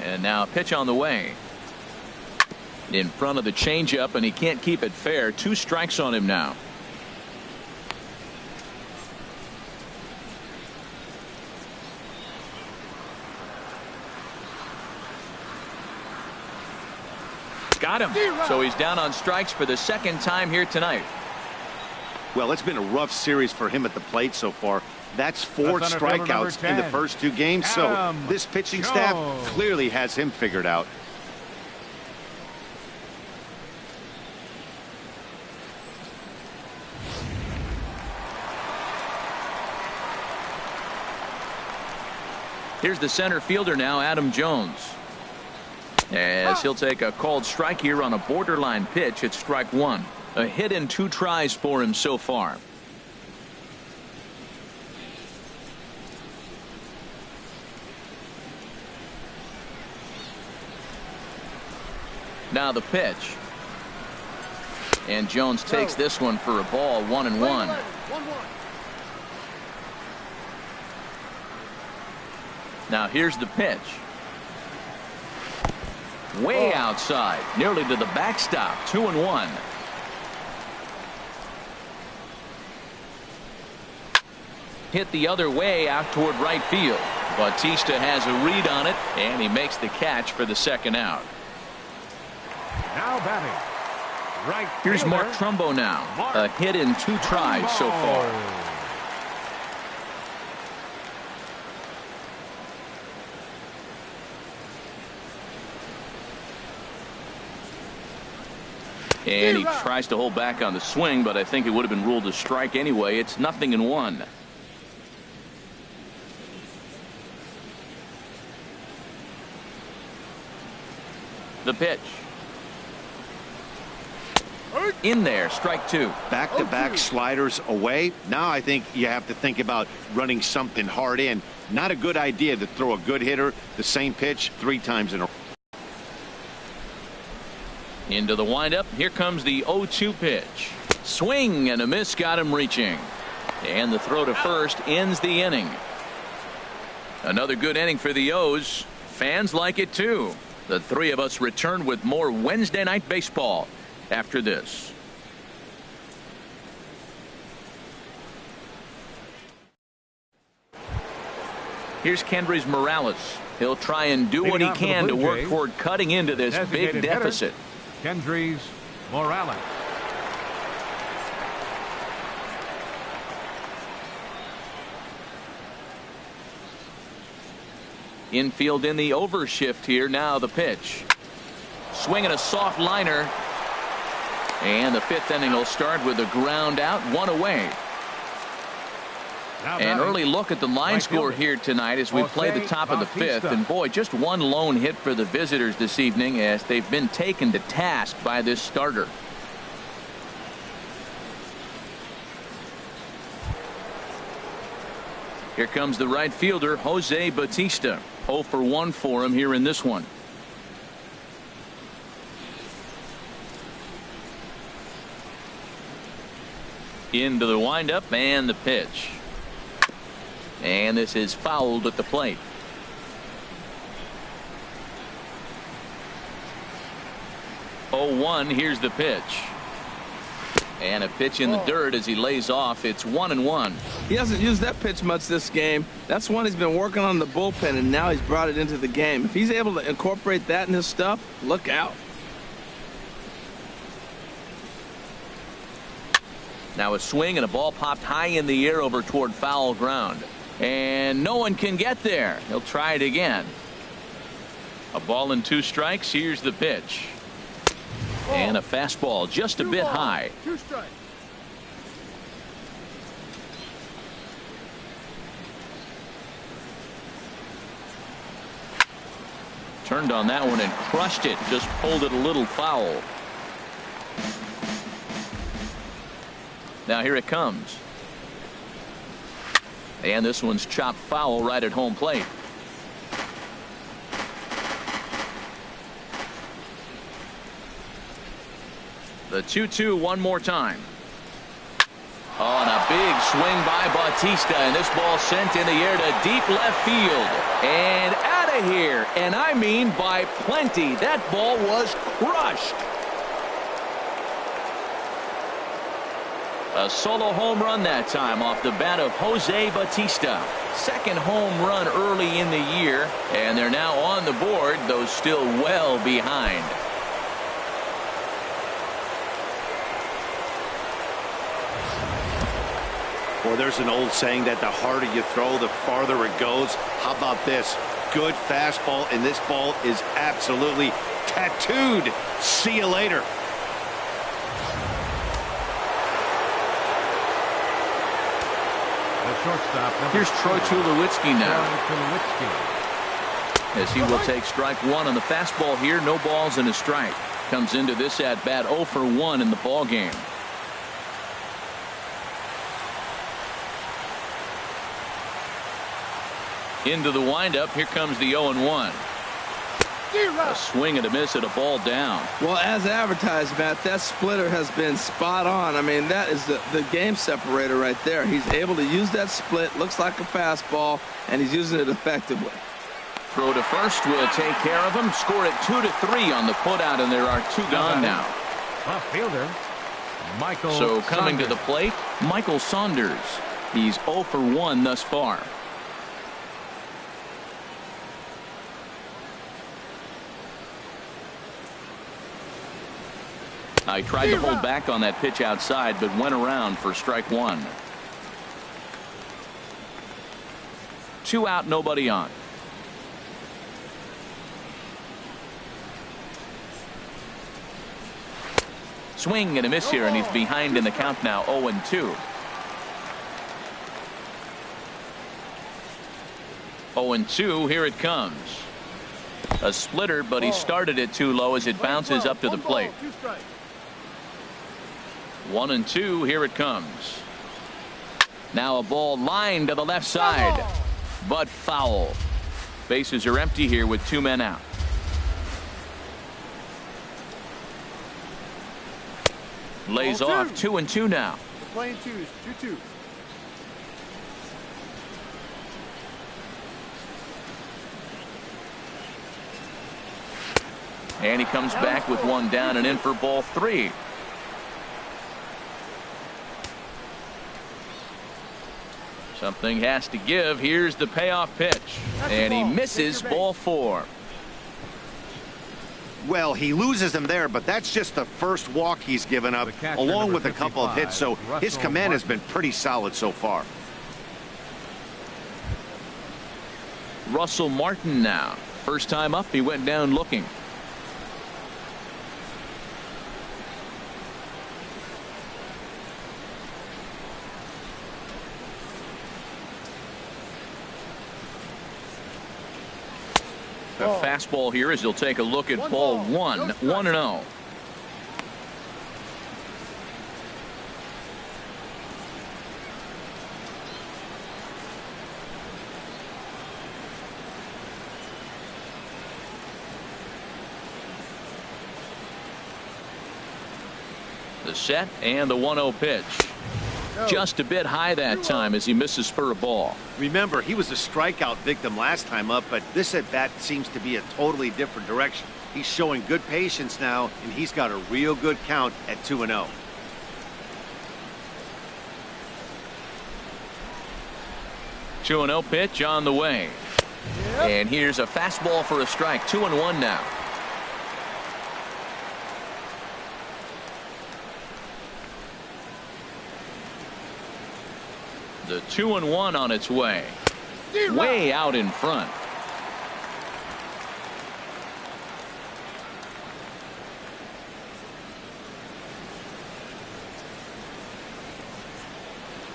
And now a pitch on the way. In front of the changeup, and he can't keep it fair. 2 strikes on him now. Got him. So he's down on strikes for the second time here tonight. Well, it's been a rough series for him at the plate so far. That's 4 strikeouts in the first 2 games. So this pitching staff clearly has him figured out. Here's the center fielder now, Adam Jones. As he'll take a called strike here on a borderline pitch at strike 1. A hit in 2 tries for him so far. Now the pitch. And Jones takes this one for a ball, 1-1. 1-1. Now here's the pitch. Way outside, nearly to the backstop, 2-1. Hit the other way out toward right field. Bautista has a read on it, and he makes the catch for the second out. Now batting. Right Here's fielder, Mark Trumbo now. Mark A hit in 2 tries so far. And he tries to hold back on the swing, but I think it would have been ruled a strike anyway. It's 0-1. The pitch. In there, strike 2. Back-to-back sliders away. Now I think you have to think about running something hard in. Not a good idea to throw a good hitter the same pitch 3 times in a row. Into the windup. Here comes the 0-2 pitch. Swing and a miss got him reaching. And the throw to first ends the inning. Another good inning for the O's. Fans like it too. The 3 of us return with more Wednesday Night Baseball after this. Here's Kendrys Morales. He'll try and do what he can to work toward cutting into this big deficit. Kendrys Morales. Infield in the overshift here. Now the pitch. Swinging a soft liner. And the 5th inning will start with a ground out, 1 away. An early look at the line score here tonight as we play the top of the 5th. And boy, just 1 lone hit for the visitors this evening as they've been taken to task by this starter. Here comes the right fielder, Jose Bautista. 0 for 1 for him here in this one. Into the windup and the pitch. And this is fouled at the plate. Oh, 1. Here's the pitch. And a pitch in the dirt as he lays off. It's 1-1. He hasn't used that pitch much this game. That's one he's been working on the bullpen, and now he's brought it into the game. If he's able to incorporate that in his stuff, look out. Now a swing and a ball popped high in the air over toward foul ground. And no one can get there. He'll try it again. A ball and 2 strikes. Here's the pitch. And a fastball just a bit high. 2 strikes. Turned on that one and crushed it. Just pulled it a little foul. Now here it comes. And this one's chopped foul right at home plate. The 2-2 one more time. Oh, and a big swing by Bautista, and this ball sent in the air to deep left field. And out of here. And I mean by plenty. That ball was crushed. A solo home run that time off the bat of Jose Bautista. 2nd home run early in the year, and they're now on the board, though still well behind. Well, there's an old saying that the harder you throw, the farther it goes. How about this? Good fastball, and this ball is absolutely tattooed. See you later. Shortstop. Here's Troy Tulowitzki now. Tulowitzki. As he will take strike 1 on the fastball here. No balls and a strike. Comes into this at bat 0 for 1 in the ball game. Into the windup. Here comes the 0-1. A swing and a miss at a ball down. Well, as advertised, Matt, that splitter has been spot on. I mean, that is the game separator right there. He's able to use that split, looks like a fastball, and he's using it effectively. Throw to first will take care of him. Score it 2-3 on the putout, and there are 2 gone now. Left fielder, Michael So coming Saunders. to the plate, Michael Saunders. He's 0 for 1 thus far. I tried to hold back on that pitch outside, but went around for strike 1. 2 out, nobody on. Swing and a miss here, and he's behind in the count now, 0-2. 0-2, here it comes. A splitter, but he started it too low as it bounces up to the plate. 1-2, here it comes. Now a ball lined to the left side, but foul. Bases are empty here with 2 men out. Lays off 2-2 now. The playing 2s, 2-2. And he comes back with 1 down and in for ball 3. Something has to give. Here's the payoff pitch. And he misses ball 4. Well, he loses them there, but that's just the first walk he's given up, along with a couple of hits, so his command has been pretty solid so far. Russell Martin now. First time up, he went down looking. A fastball here as he'll take a look at ball 1. 1-0. The set and the 1-0 pitch. Just a bit high that time as he misses for a ball. Remember, he was a strikeout victim last time up, but this at bat seems to be a totally different direction. He's showing good patience now, and he's got a real good count at 2-0. Two 2-0 pitch on the way. And here's a fastball for a strike. 2-1 now. The 2-1 on its way. Way out in front.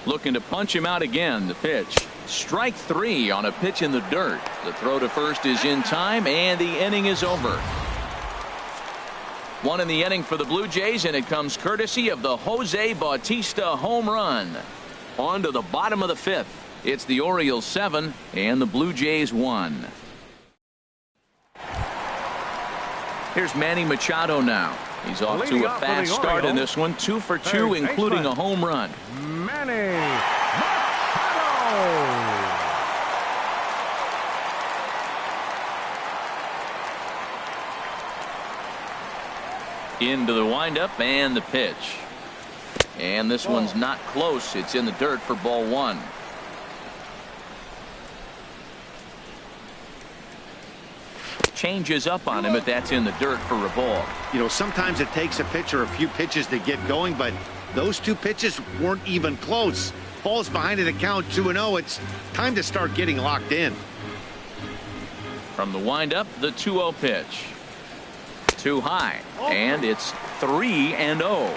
Looking to punch him out again. The pitch. Strike 3 on a pitch in the dirt. The throw to first is in time, and the inning is over. 1 in the inning for the Blue Jays, and it comes courtesy of the Jose Bautista home run. On to the bottom of the 5th. It's the Orioles 7 and the Blue Jays 1. Here's Manny Machado now. He's off to a fast start in this one. 2 for 2, including a home run. Manny Machado. Into the windup and the pitch. And this one's not close. It's in the dirt for ball 1. Changes up on him, but that's in the dirt for a ball. You know, sometimes it takes a pitcher a few pitches to get going, but those 2 pitches weren't even close. Ball's behind in the count, 2-0. It's time to start getting locked in. From the windup, the 2-0 pitch. Too high, and it's 3-0.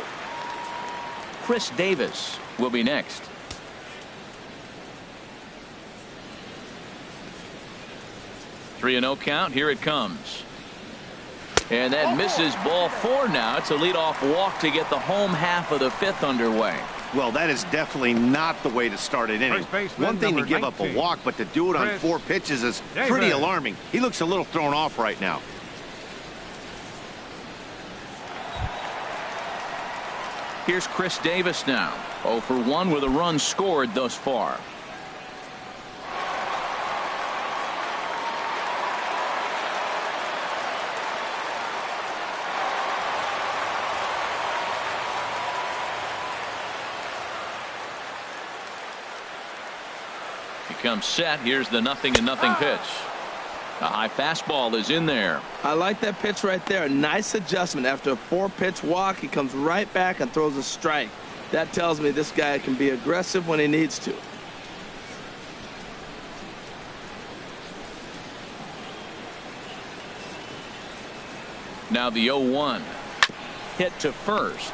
Chris Davis will be next. Three 3-0 count. Here it comes. And that misses ball 4 now. It's a leadoff walk to get the home half of the 5th underway. Well, that is definitely not the way to start an inning. One thing to give up a walk, but to do it on 4 pitches is pretty alarming. He looks a little thrown off right now. Here's Chris Davis now. 0 for 1 with a run scored thus far. He comes set. Here's the 0-0 pitch. A high fastball is in there. I like that pitch right there. A nice adjustment. After a 4-pitch walk, he comes right back and throws a strike. That tells me this guy can be aggressive when he needs to. Now the 0-1. Hit to first.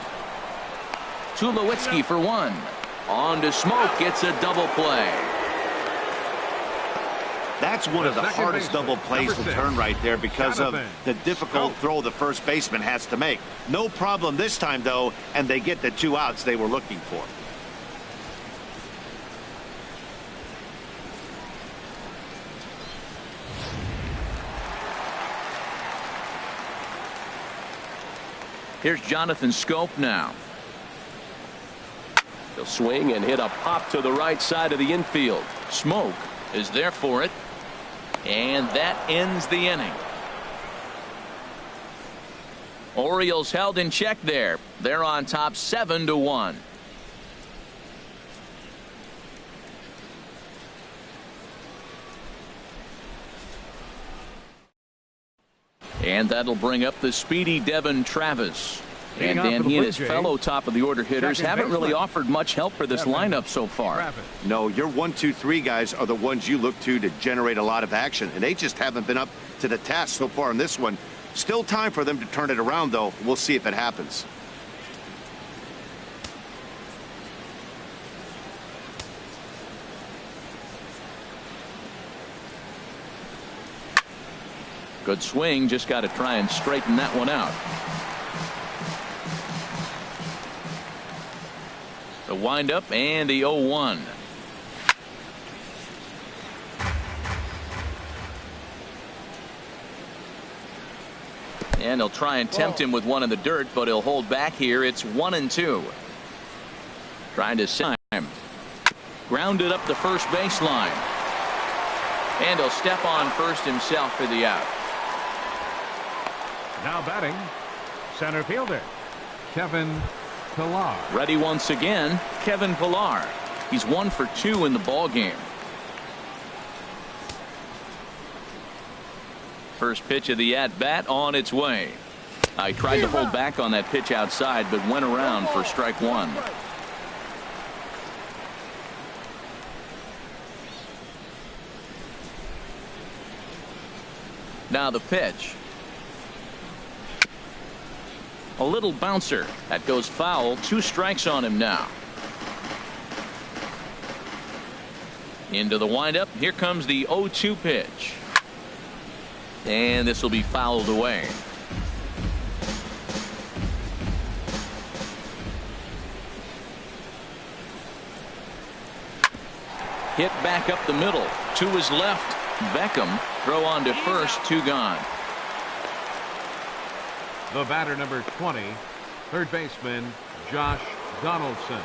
Tulowitzki for 1. On to Smoak. It's a double play. That's one of the hardest double plays to turn right there because of the difficult throw the first baseman has to make. No problem this time, though, and they get the 2 outs they were looking for. Here's Jonathan Schoop now. He'll swing and hit a pop to the right side of the infield. Smoak is there for it. And that ends the inning. Orioles held in check there. They're on top 7-1. And that'll bring up the speedy Devin Travis. And Dan, he and his fellow top of the order hitters haven't really offered much help for this lineup so far. No, your 1, 2, 3 guys are the ones you look to generate a lot of action, and they just haven't been up to the task so far in this one. Still time for them to turn it around, though. We'll see if it happens. Good swing, just got to try and straighten that one out. The windup and the 0-1. And he'll try and tempt him with one in the dirt, but he'll hold back here. It's 1-2. Trying to time. Grounded up the first baseline. And he'll step on first himself for the out. Now batting, center fielder, Kevin Pillar. Ready once again, Kevin Pillar. He's 1 for 2 in the ball game. First pitch of the at-bat on its way. I tried to hold back on that pitch outside, but went around for strike 1. Now the pitch. A little bouncer. That goes foul. 2 strikes on him now. Into the windup. Here comes the 0-2 pitch. And this will be fouled away. Hit back up the middle. To his left. Beckham. Throw on to first. 2 gone. The batter, number 20, third baseman Josh Donaldson.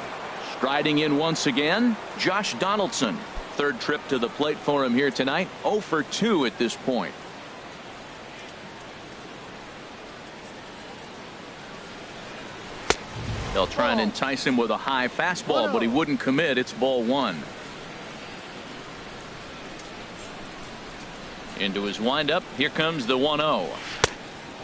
Striding in once again, Josh Donaldson. Third trip to the plate for him here tonight. 0 for 2 at this point. They'll try and entice him with a high fastball, but he wouldn't commit. It's ball 1. Into his windup. Here comes the 1-0.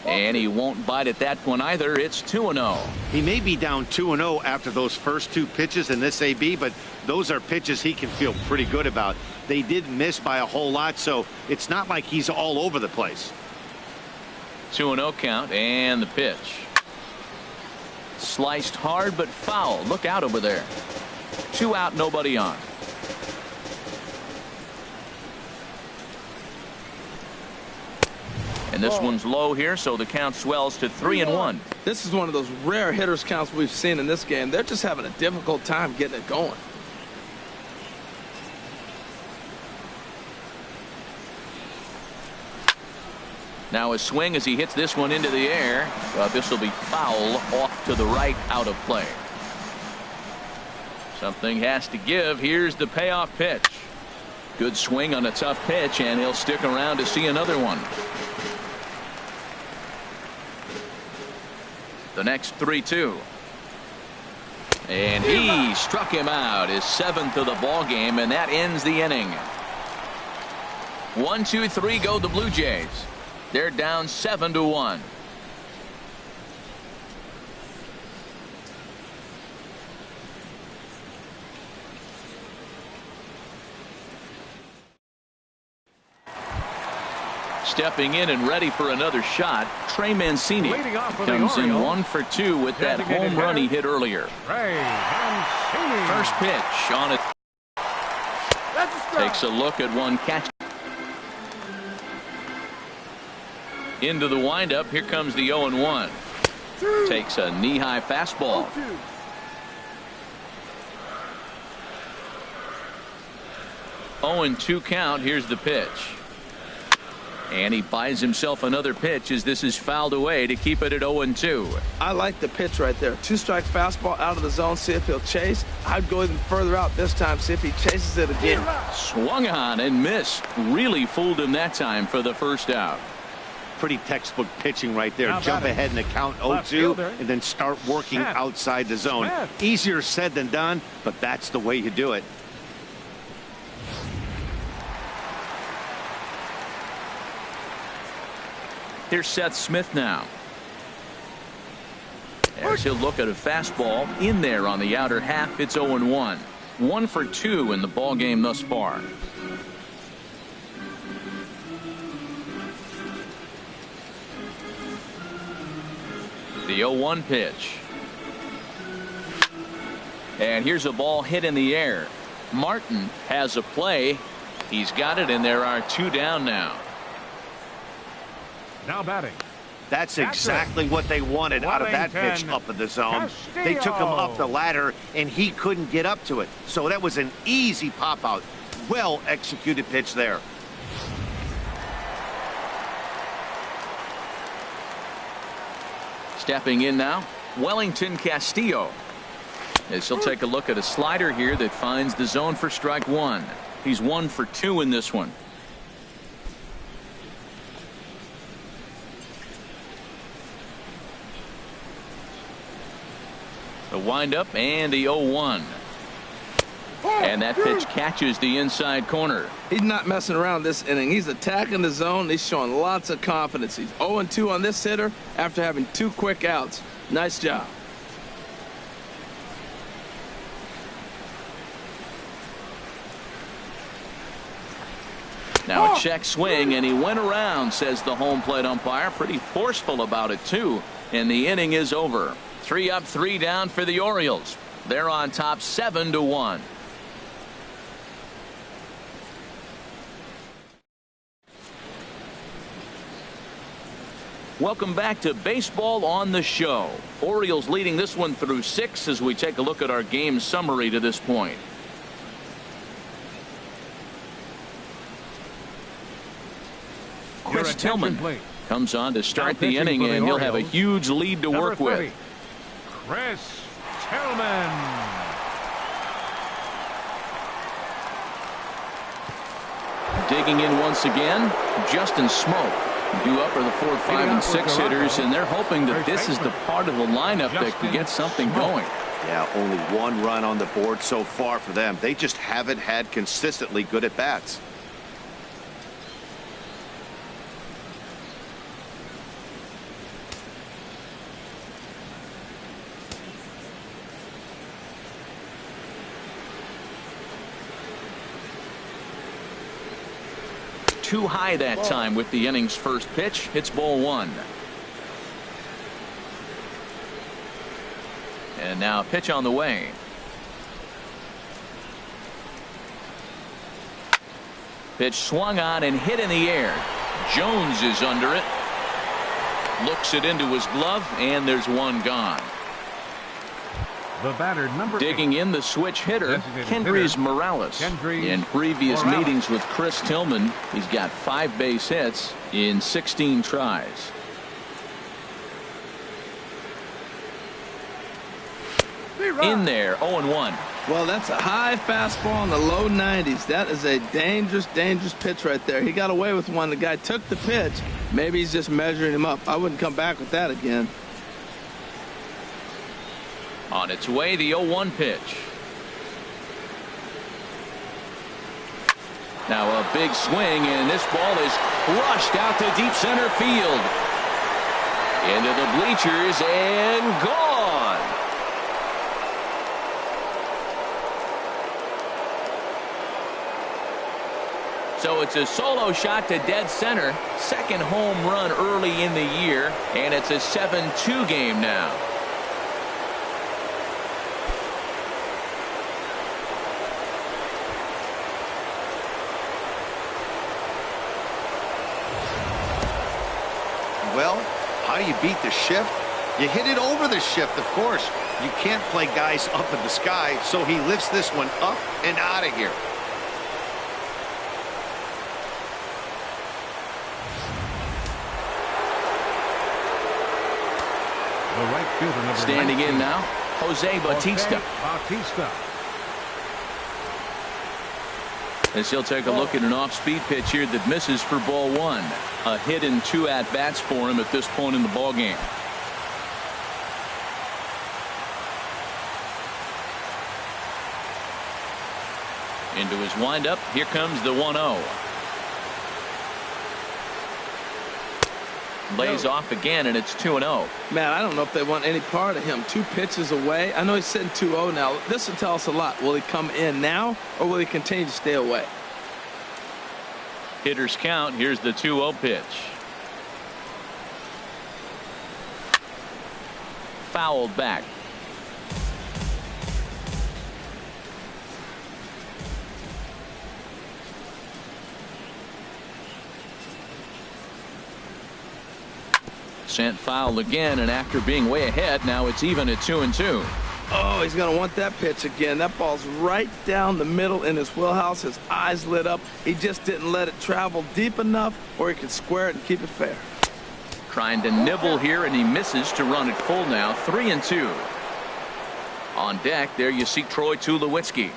And he won't bite at that one either. It's 2-0. He may be down 2-0 after those first 2 pitches in this AB, but those are pitches he can feel pretty good about. They did miss by a whole lot, so it's not like he's all over the place. 2-0 count, and the pitch. Sliced hard but foul. Look out over there. 2 out, nobody on. And this one's low here, so the count swells to 3-1. This is one of those rare hitters counts we've seen in this game. They're just having a difficult time getting it going. Now a swing as he hits this one into the air. This will be foul off to the right, out of play. Something has to give. Here's the payoff pitch. Good swing on a tough pitch, and he'll stick around to see another one. The next 3-2. And he struck him out, his 7th of the ball game, and that ends the inning. 1-2-3 go the Blue Jays. They're down 7-1. Stepping in and ready for another shot, Trey Mancini comes in 1 for 2 with that home run he hit earlier. First pitch on it. Takes a look at one catch. Into the windup. Here comes the 0-1. Takes a knee-high fastball. 0-2 count. Here's the pitch. And he buys himself another pitch as this is fouled away to keep it at 0-2. I like the pitch right there. 2-strike fastball out of the zone. See if he'll chase. I'd go even further out this time. See if he chases it again. Swung on and missed. Really fooled him that time for the first out. Pretty textbook pitching right there. Jump ahead in the count 0-2 and then start working outside the zone. Easier said than done, but that's the way you do it. Here's Seth Smith now. As he'll look at a fastball in there on the outer half. It's 0-1. 1 for 2 in the ball game thus far. The 0-1 pitch. And here's a ball hit in the air. Martin has a play. He's got it, and there are 2 down now. Now batting. That's exactly what they wanted out of that pitch up in the zone. They took him up the ladder, and he couldn't get up to it. So that was an easy pop-out. Well-executed pitch there. Stepping in now, Wellington Castillo. As he'll take a look at a slider here that finds the zone for strike 1. He's 1 for 2 in this one. The windup and the 0-1. And that pitch catches the inside corner. He's not messing around this inning. He's attacking the zone. He's showing lots of confidence. He's 0-2 on this hitter after having 2 quick outs. Nice job. Now a check swing, and he went around, says the home plate umpire. Pretty forceful about it, too. And the inning is over. 3 up, 3 down for the Orioles. They're on top 7-1. Welcome back to Baseball on the Show. Orioles leading this one through 6 as we take a look at our game summary to this point. Chris Tillman comes on to start the inning, and he'll have a huge lead to work with. Chris Tillman. Digging in once again, Justin Smoke. Due up are the 4, 5, and 6 hitters, and they're hoping that this is the part of the lineup that can get something going. Yeah, only 1 run on the board so far for them. They just haven't had consistently good at bats. Too high that time with the inning's first pitch. It's ball 1. And now pitch on the way. Pitch swung on and hit in the air. Jones is under it. Looks it into his glove, and there's 1 gone. The batter, number Digging 8. in the switch hitter, Kendrys Morales. Kendrys In previous Morales. meetings with Chris Tillman, he's got 5 base hits in 16 tries. In there, 0-1. Well, that's a high fastball in the low 90s. That is a dangerous, dangerous pitch right there. He got away with one. The guy took the pitch. Maybe he's just measuring him up. I wouldn't come back with that again. On its way, the 0-1 pitch. Now a big swing, and this ball is crushed out to deep center field. Into the bleachers and gone. So it's a solo shot to dead center. Second home run early in the year, and it's a 7-2 game now. Well, how do you beat the shift? You hit it over the shift, of course. You can't play guys up in the sky, so he lifts this one up and out of here. The right fielder, number Standing 19, in now, Jose Bautista. As he'll take a look at an off-speed pitch here that misses for ball one. A hit and 2 at-bats for him at this point in the ballgame. Into his windup. Here comes the 1-0. Lays off again, and it's 2-0. Man, I don't know if they want any part of him. 2 pitches away. I know he's sitting 2-0 now. This will tell us a lot. Will he come in now, or will he continue to stay away? Hitters count. Here's the 2-0 pitch. Fouled back. Sent foul again, and after being way ahead, now it's even at 2-2. Oh, he's going to want that pitch again. That ball's right down the middle in his wheelhouse. His eyes lit up. He just didn't let it travel deep enough, or he could square it and keep it fair. Trying to nibble here, and he misses to run it full now. 3-2. On deck, there you see Troy Tulowitzki.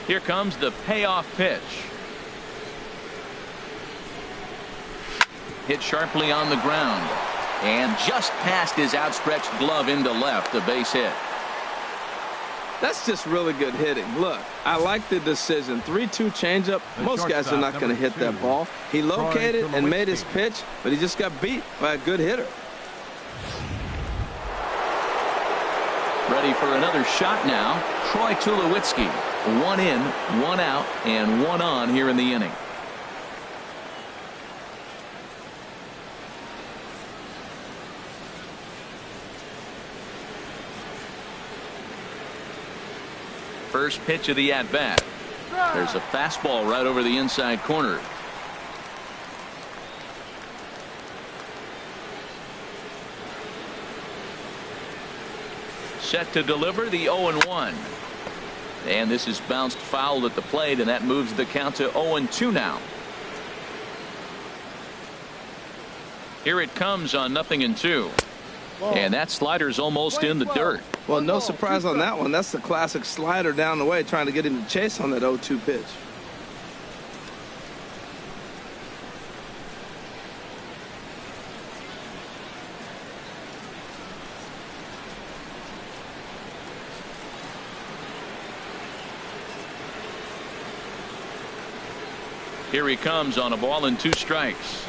Here comes the payoff pitch. Hit sharply on the ground, and just past his outstretched glove into left, a base hit. That's just really good hitting. Look, I like the decision. 3-2 changeup. Most guys are not going to hit that ball. He located and made his pitch, but he just got beat by a good hitter. Ready for another shot now. Troy Tulowitzki. 1 in, 1 out, and 1 on here in the inning. First pitch of the at-bat. There's a fastball right over the inside corner. Set to deliver the 0-1. And this is bounced foul at the plate, and that moves the count to 0-2 now. Here it comes on 0-2. And that slider's almost in the dirt. Well, no surprise on that one. That's the classic slider down the way, trying to get him to chase on that 0-2 pitch. Here he comes on a ball and 2 strikes.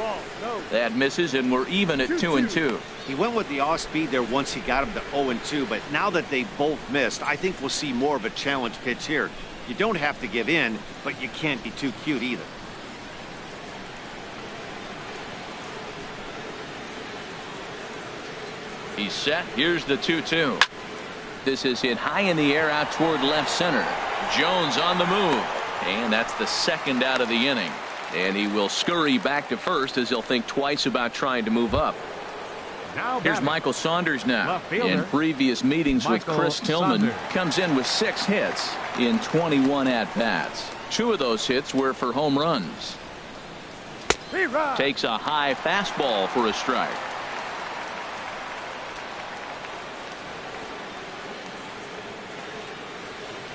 That misses, and we're even at 2-2. He went with the off speed there once he got him to 0-2, but now that they both missed, I think we'll see more of a challenge pitch here. You don't have to give in, but you can't be too cute either. He's set. Here's the 2-2. This is hit high in the air out toward left center. Jones on the move. And that's the second out of the inning. And he will scurry back to first as he'll think twice about trying to move up. Here's Michael Saunders now. In previous meetings with Chris Tillman, comes in with 6 hits in 21 at-bats. 2 of those hits were for home runs. Takes a high fastball for a strike.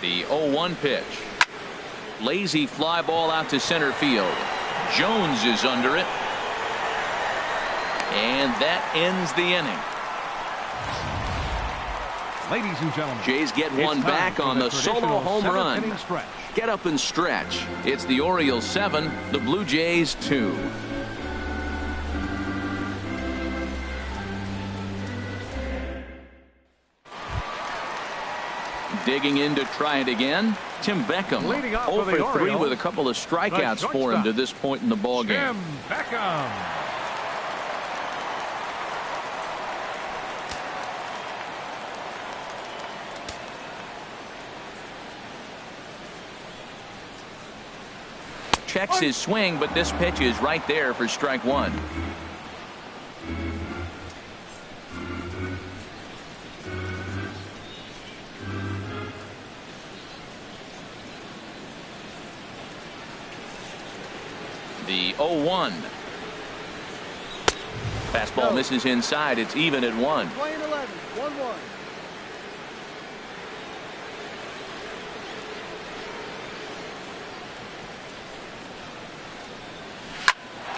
The 0-1 pitch. Lazy fly ball out to center field. Jones is under it. And that ends the inning. Ladies and gentlemen, Jays get one back on the solo home run. Get up and stretch. It's the Orioles 7, the Blue Jays 2. Digging in to try it again. Tim Beckham, 0 for 3 with a couple of strikeouts for him to this point in the ballgame. Tim Beckham. Checks his swing, but this pitch is right there for strike one. The 0-1. Fastball misses inside. It's even at 1. Playing 11, 1-1.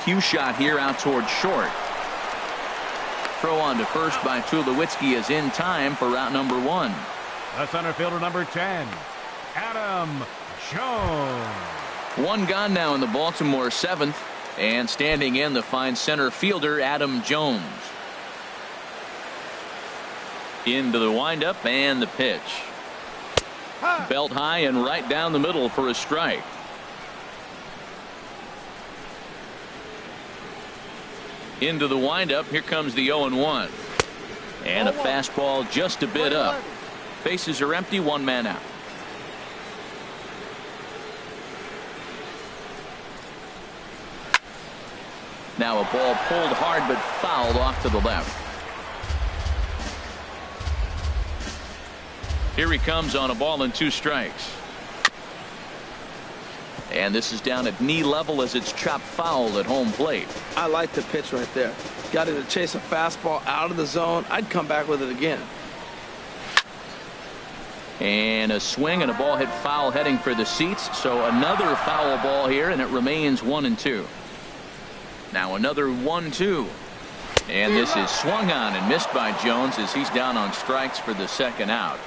Cue shot here out towards short. Throw on to first by Tulowitzki is in time for route number 1. The center fielder number 10, Adam Jones. One gone now in the Baltimore 7th, and standing in the fine center fielder Adam Jones. Into the windup and the pitch. Belt high and right down the middle for a strike. Into the windup. Here comes the 0-1. And a fastball just a bit up. Bases are empty. One man out. Now a ball pulled hard but fouled off to the left. Here he comes on a ball and 2 strikes. And this is down at knee level as it's chopped foul at home plate. I like the pitch right there. Got it to chase a fastball out of the zone. I'd come back with it again. And a swing and a ball hit foul heading for the seats. So another foul ball here, and it remains 1-2. Now another 1-2. And this is swung on and missed by Jones as he's down on strikes for the second out.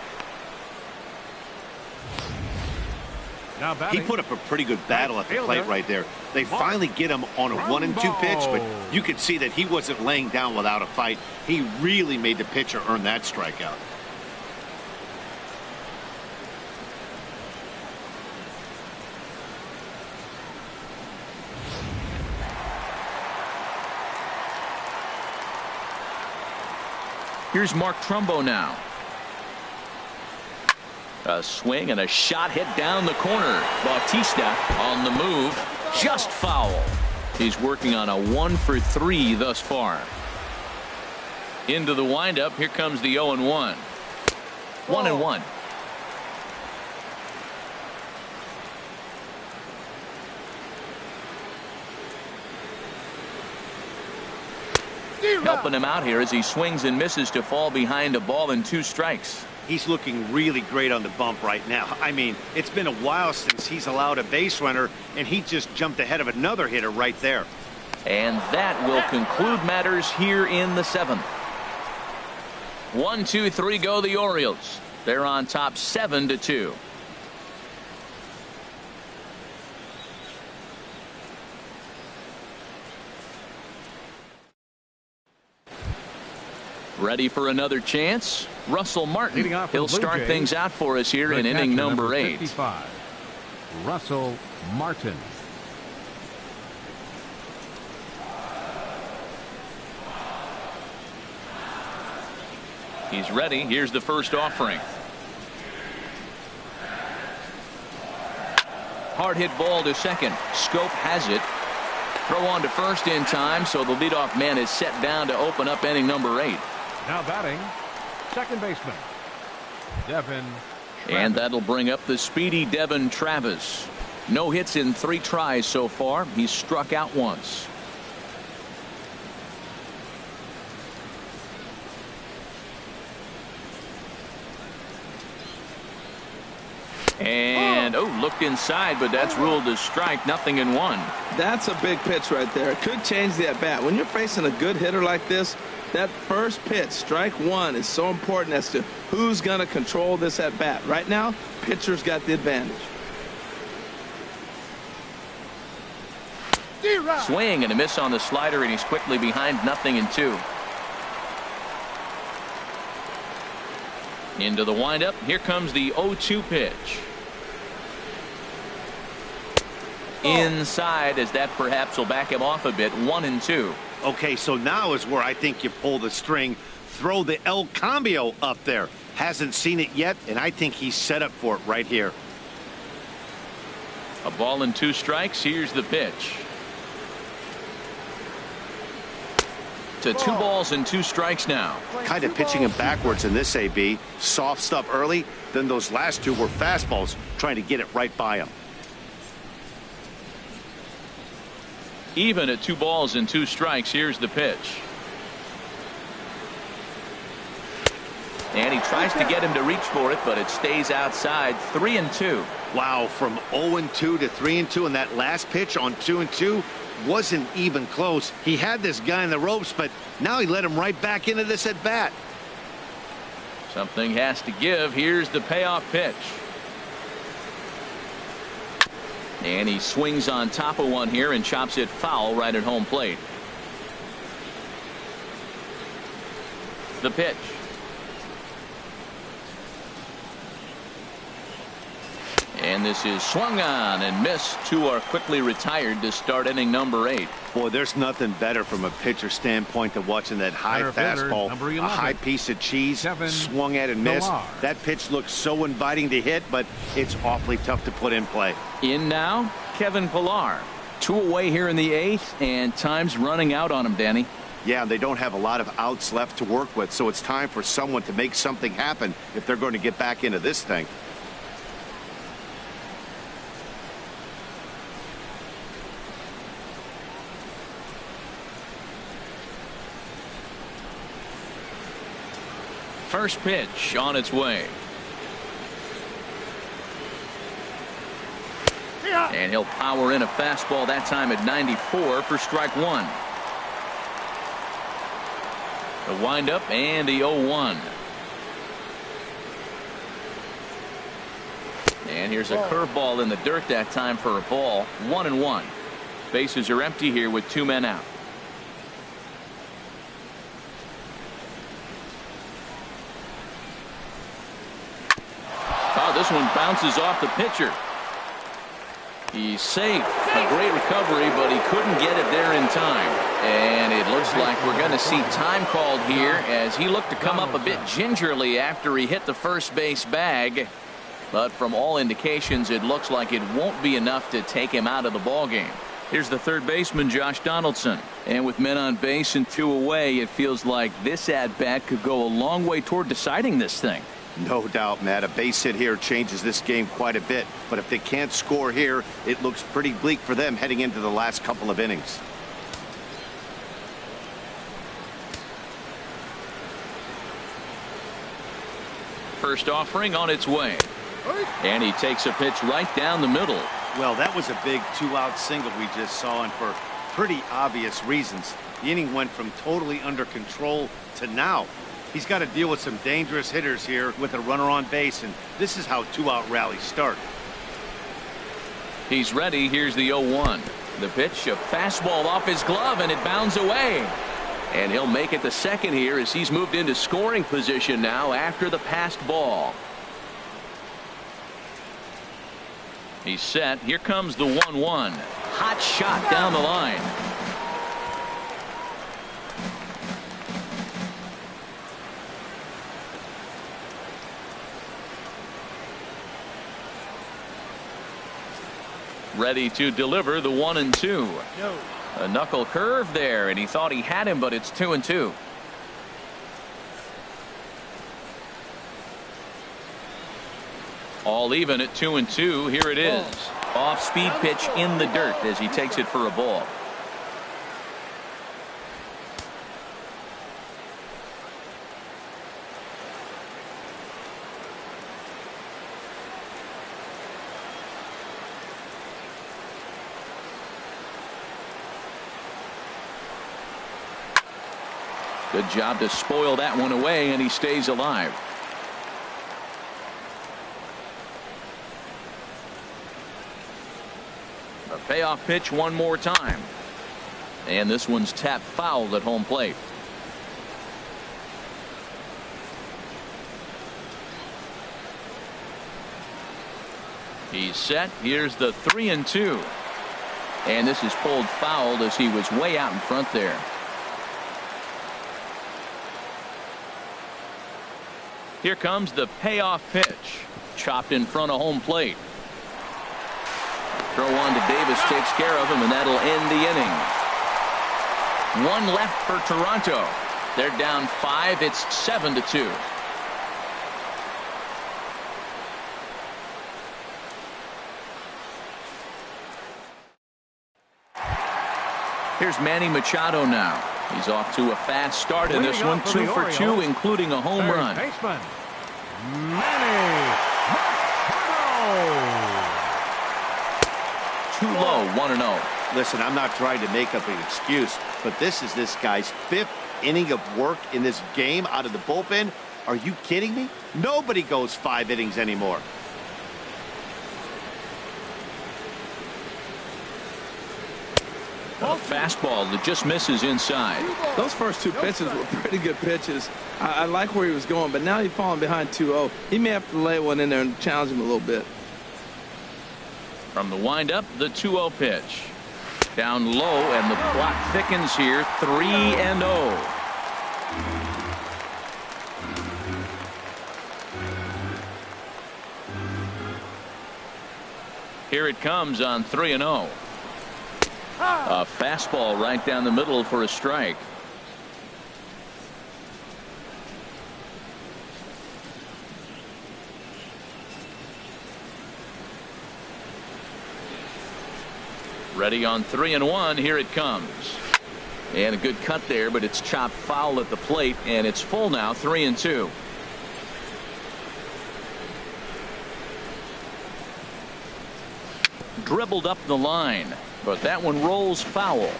He put up a pretty good battle at the plate right there. They finally get him on a 1-2 pitch, but you could see that he wasn't laying down without a fight. He really made the pitcher earn that strikeout. Here's Mark Trumbo now. A swing and a shot hit down the corner. Bautista on the move. Just foul. He's working on a 1 for 3 thus far. Into the windup. Here comes the 0-1. 1-1. Helping him out here as he swings and misses to fall behind a ball and 2 strikes. He's looking really great on the bump right now. I mean, it's been a while since he's allowed a base runner, and he just jumped ahead of another hitter right there. And that will conclude matters here in the 7th. 1, 2, 3 go the Orioles. They're on top 7-2. Ready for another chance? Russell Martin. He'll start things out for us here in inning number 8. 55, Russell Martin. He's ready. Here's the first offering. Hard hit ball to second. Schoop has it. Throw on to first in time, so the leadoff man is set down to open up inning number 8. Now batting, second baseman, Devin Travis. And that'll bring up the speedy Devin Travis. No hits in 3 tries so far. He's struck out once. And, oh, looked inside, but that's ruled as strike, 0-1. That's a big pitch right there. It could change the at-bat. When you're facing a good hitter like this, that first pitch, strike one, is so important as to who's going to control this at-bat. Right now, pitcher's got the advantage. Swing and a miss on the slider, and he's quickly behind 0-2. Into the windup. Here comes the 0-2 pitch. Inside, as that perhaps will back him off a bit. 1-2. Okay, so now is where I think you pull the string. Throw the El Cambio up there. Hasn't seen it yet, and I think he's set up for it right here. A ball and 2 strikes. Here's the pitch. To 2 balls and 2 strikes now. Kind of pitching him backwards in this AB. Soft stuff early, then those last 2 were fastballs, trying to get it right by him. Even at 2 balls and 2 strikes. Here's the pitch. And he tries to get him to reach for it, but it stays outside. 3-2. Wow, from 0-2 to 3-2, and that last pitch on 2-2 wasn't even close. He had this guy in the ropes, but now he let him right back into this at bat. Something has to give. Here's the payoff pitch. And he swings on top of one here and chops it foul right at home plate. The pitch. And this is swung on and missed. 2 are quickly retired to start inning number 8. Boy, there's nothing better from a pitcher standpoint than watching that high fastball, a high piece of cheese, swung at and missed. That pitch looks so inviting to hit, but it's awfully tough to put in play. In now, Kevin Pillar. 2 away here in the 8th, and time's running out on him, Danny. Yeah, they don't have a lot of outs left to work with, so it's time for someone to make something happen if they're going to get back into this thing. First pitch on its way. And he'll power in a fastball that time at 94 for strike 1. The windup and the 0-1. And here's a curveball in the dirt that time for a ball. 1-1. Bases are empty here with 2 men out. This one bounces off the pitcher. He's safe. A great recovery, but he couldn't get it there in time. And it looks like we're going to see time called here as he looked to come up a bit gingerly after he hit the first base bag. But from all indications, it looks like it won't be enough to take him out of the ballgame. Here's the third baseman, Josh Donaldson. And with men on base and 2 away, it feels like this at-bat could go a long way toward deciding this thing. No doubt, Matt. A base hit here changes this game quite a bit. But if they can't score here, it looks pretty bleak for them heading into the last couple of innings. First offering on its way. And he takes a pitch right down the middle. Well, that was a big 2-out single we just saw, and for pretty obvious reasons. The inning went from totally under control to now. He's got to deal with some dangerous hitters here with a runner on base, and this is how 2-out rallies start. He's ready. Here's the 0-1. The pitch, a fastball off his glove, and it bounds away. And he'll make it to second here as he's moved into scoring position now after the passed ball. He's set. Here comes the 1-1. Hot shot down the line. Ready to deliver the 1-2. No. A knuckle curve there, and he thought he had him, but it's 2-2. All even at 2-2. Here it is. Off-speed pitch in the dirt as he takes it for a ball. Good job to spoil that one away, and he stays alive. A payoff pitch one more time. And this one's tapped foul at home plate. He's set. Here's the 3-2. And this is pulled foul as he was way out in front there. Here comes the payoff pitch. Chopped in front of home plate. Throw on to Davis takes care of him, and that'll end the inning. One left for Toronto. They're down 5. It's 7-2. Here's Manny Machado now. He's off to a fast start in this one. 2 for 2, including a home run. Baseman, Manny Machado. Too low, 1-0. Listen, I'm not trying to make up an excuse, but this is this guy's 5th inning of work in this game out of the bullpen. Are you kidding me? Nobody goes 5 innings anymore. A fastball that just misses inside. Those first 2 pitches were pretty good pitches. I like where he was going, but now he's falling behind 2-0. He may have to lay one in there and challenge him a little bit. From the windup, the 2-0 pitch. Down low, and the clock thickens here. 3-0. Here it comes on 3-0. A fastball right down the middle for a strike. Ready on 3-1. Here it comes. And a good cut there, but it's chopped foul at the plate, and it's full now. 3-2. Dribbled up the line, but that one rolls foul.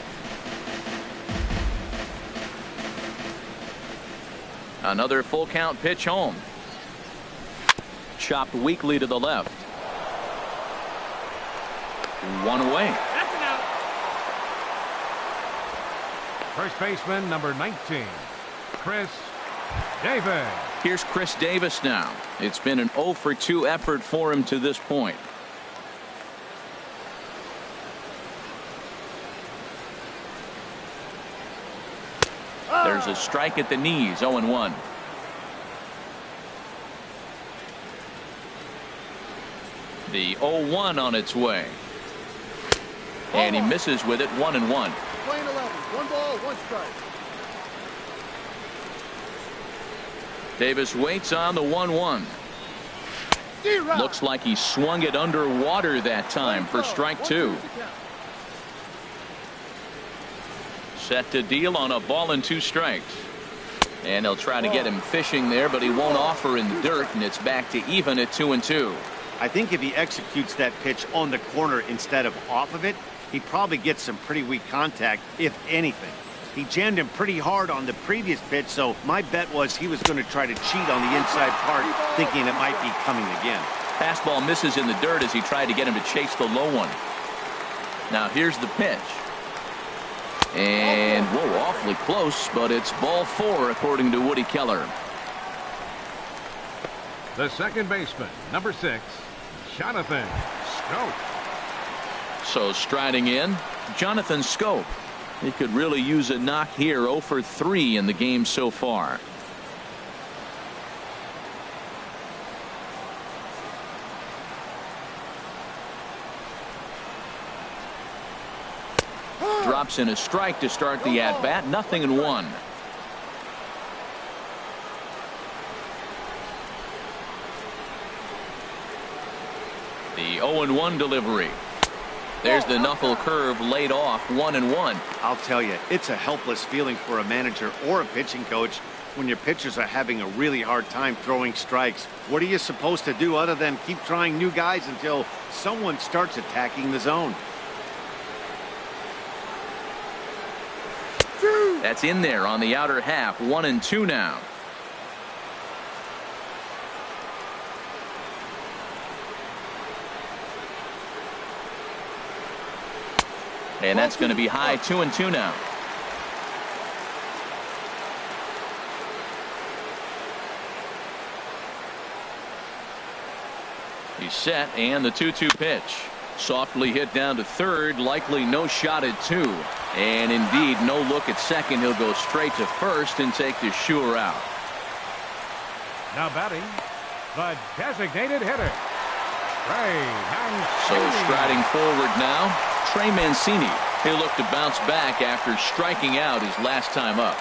Another full count pitch home. Chopped weakly to the left. One away. That's an out. First baseman, number 19, Chris Davis. Here's Chris Davis now. It's been an 0 for 2 effort for him to this point. There's a strike at the knees. 0-1. The 0-1 on its way. And he misses with it. 1-1. Playing 11. 1 ball, 1 strike. Davis waits on the 1-1. Looks like he swung it underwater that time for strike 2. Set to deal on a ball and 2 strikes. And they'll try to get him fishing there, but he won't offer in the dirt, and it's back to even at 2-2. I think if he executes that pitch on the corner instead of off of it, he probably gets some pretty weak contact, if anything. He jammed him pretty hard on the previous pitch, so my bet was he was going to try to cheat on the inside part, thinking it might be coming again. Fastball misses in the dirt as he tried to get him to chase the low one. Now here's the pitch. And, whoa, awfully close, but it's ball 4 according to Woody Keller. The second baseman, number 6, Jonathan Schoop. So striding in, Jonathan Schoop. He could really use a knock here. 0 for 3 in the game so far. Drops in a strike to start the at-bat. 0-1. The 0-1 delivery. There's the knuckle curve laid off. 1-1. I'll tell you, it's a helpless feeling for a manager or a pitching coach when your pitchers are having a really hard time throwing strikes. What are you supposed to do other than keep trying new guys until someone starts attacking the zone? That's in there on the outer half. 1-2 now. And that's going to be high. 2-2 now. He's set, and the 2-2 pitch. Softly hit down to third, likely no shot at 2. And indeed, no look at second. He'll go straight to first and take the sure out. Now batting, the designated hitter, Trey Mancini. So striding forward now, Trey Mancini. He'll look to bounce back after striking out his last time up.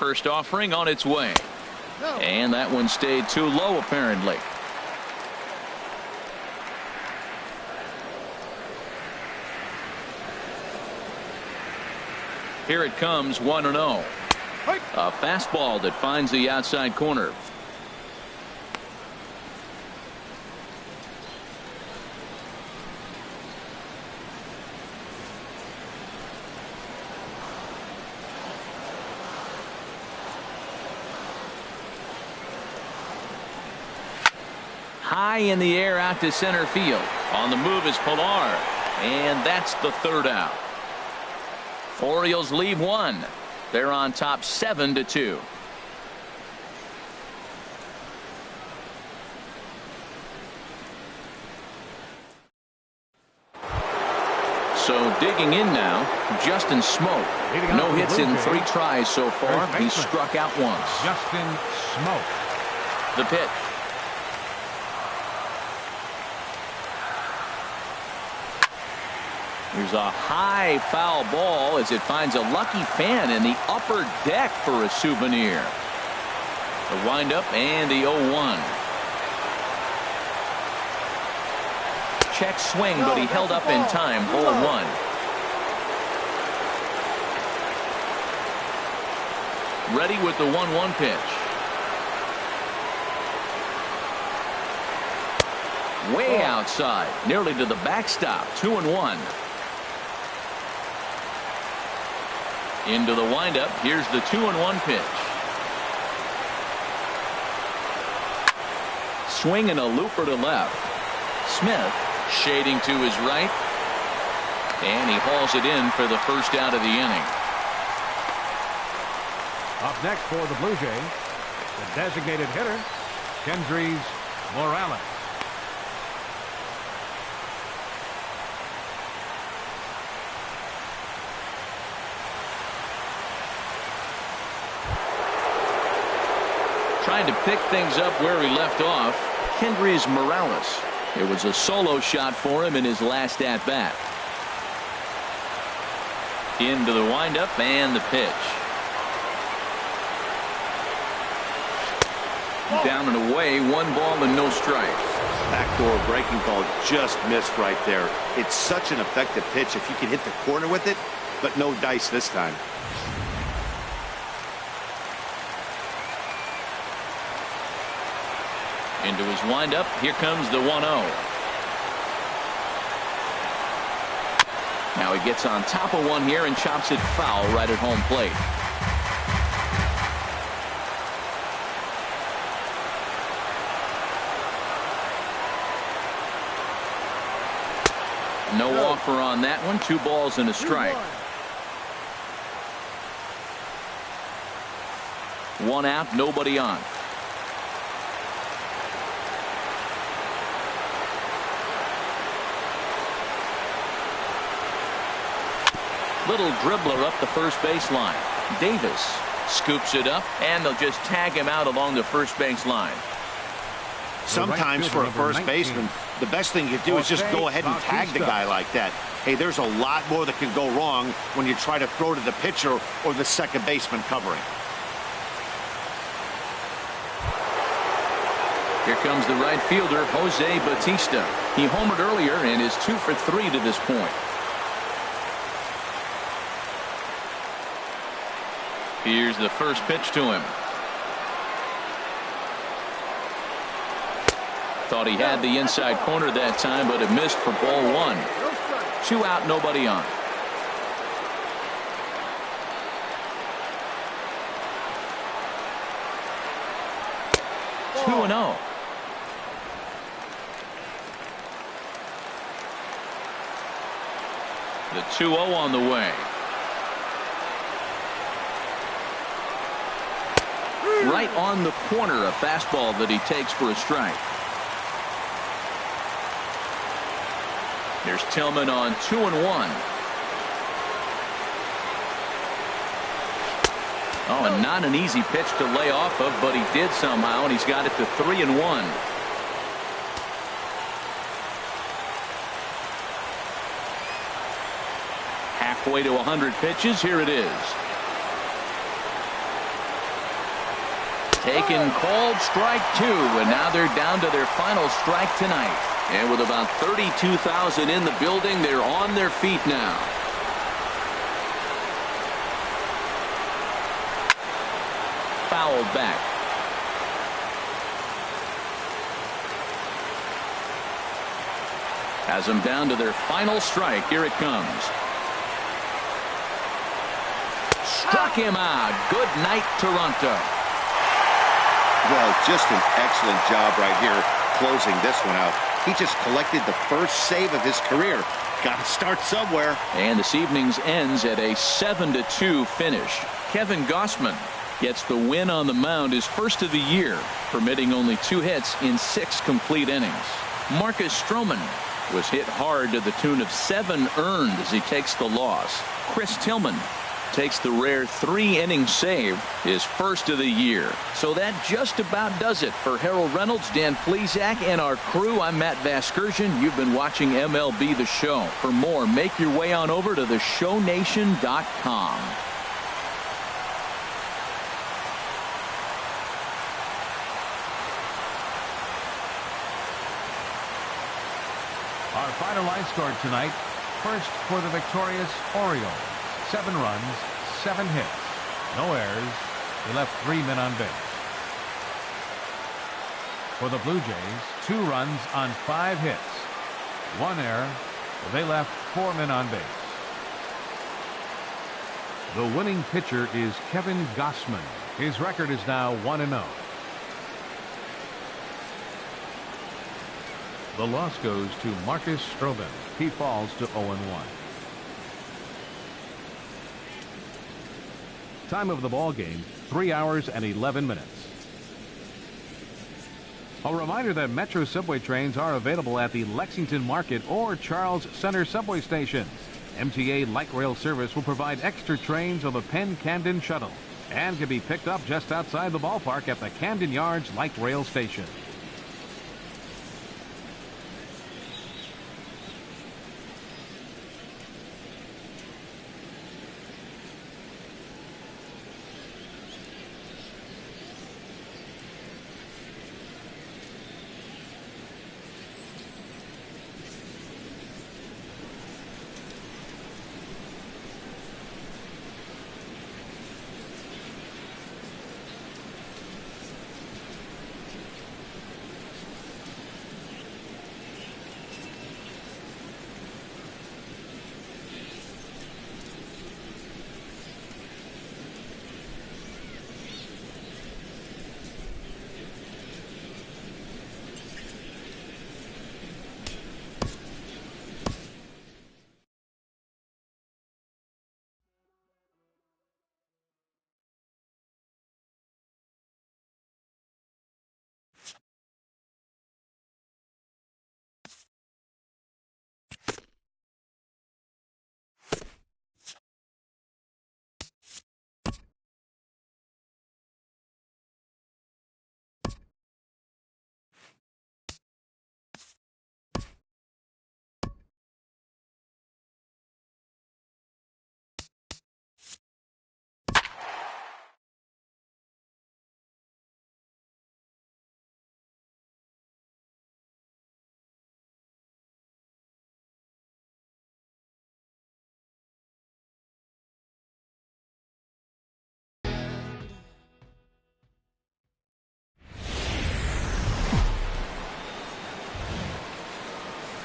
First offering on its way. And that one stayed too low, apparently. Here it comes, 1-0. A fastball that finds the outside corner. High in the air out to center field. On the move is Pilar. And that's the third out. Orioles leave one. They're on top 7-2. So digging in now, Justin Smoak. No hits in 3 tries so far. He struck out once. Justin Smoak. The pitch. Here's a high foul ball as it finds a lucky fan in the upper deck for a souvenir. The windup and the 0-1. Check swing, but he held up in time. Ball 1. Ready with the 1-1 pitch. Way outside, nearly to the backstop. 2-1. Into the windup. Here's the 2-1 pitch. Swing and a looper to left. Smith shading to his right. And he hauls it in for the first out of the inning. Up next for the Blue Jays, the designated hitter, Kendrys Morales. Trying to pick things up where he left off, Kendrys Morales. It was a solo shot for him in his last at-bat. Into the windup and the pitch. Down and away, 1 ball and no strikes. Backdoor breaking ball just missed right there. It's such an effective pitch if you can hit the corner with it, but no dice this time. Into his windup. Here comes the 1-0. Now he gets on top of one here and chops it foul right at home plate. No offer on that one. 2 balls and a strike. 1 out, nobody on. Little dribbler up the first baseline. Davis scoops it up, and they'll just tag him out along the first base line. Sometimes for a first baseman, the best thing you do is just go ahead and tag the guy like that. Hey, there's a lot more that can go wrong when you try to throw to the pitcher or the second baseman covering. Here comes the right fielder, Jose Bautista. He homered earlier and is 2 for 3 to this point. Here's the first pitch to him. Thought he had the inside corner that time, but it missed for ball one. No strike. 2 out, nobody on. Ball. 2-0. The 2-0 on the way. Right on the corner, a fastball that he takes for a strike. Here's Tillman on 2-1. Oh, and not an easy pitch to lay off of, but he did somehow, and he's got it to 3-1. Halfway to 100 pitches. Here it is. Taken, called, strike 2, and now they're down to their final strike tonight. And with about 32,000 in the building, they're on their feet now. Fouled back. Has them down to their final strike. Here it comes. Struck him out. Good night, Toronto. Well, just an excellent job right here closing this one out. He just collected the first save of his career. Got to start somewhere. And this evening's ends at a 7-2 finish. Kevin Gausman gets the win on the mound, his first of the year, permitting only 2 hits in 6 complete innings. Marcus Stroman was hit hard to the tune of 7 earned as he takes the loss. Chris Tillman takes the rare 3-inning save, his first of the year. So that just about does it for Harold Reynolds, Dan Plesac, and our crew. I'm Matt Vasgersian. You've been watching MLB The Show. For more, make your way on over to theshownation.com. Our final line score tonight. First for the victorious Orioles. 7 runs, 7 hits, no errors. They left 3 men on base. For the Blue Jays, 2 runs on 5 hits, 1 error. They left 4 men on base. The winning pitcher is Kevin Gausman. His record is now 1-0. The loss goes to Marcus Stroman. He falls to 0-1. Time of the ball game, 3 hours and 11 minutes. A reminder that Metro subway trains are available at the Lexington Market or Charles Center subway stations. MTA Light Rail service will provide extra trains on the Penn Camden Shuttle and can be picked up just outside the ballpark at the Camden Yards Light Rail station.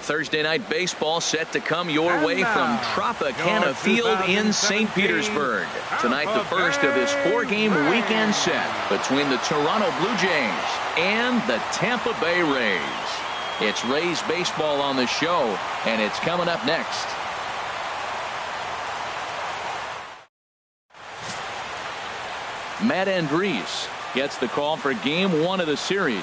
Thursday night baseball set to come your way from Tropicana Field in St. Petersburg. Tonight, the first of this 4-game weekend set between the Toronto Blue Jays and the Tampa Bay Rays. It's Rays baseball on the show, and it's coming up next. Matt Andriese gets the call for game 1 of the series.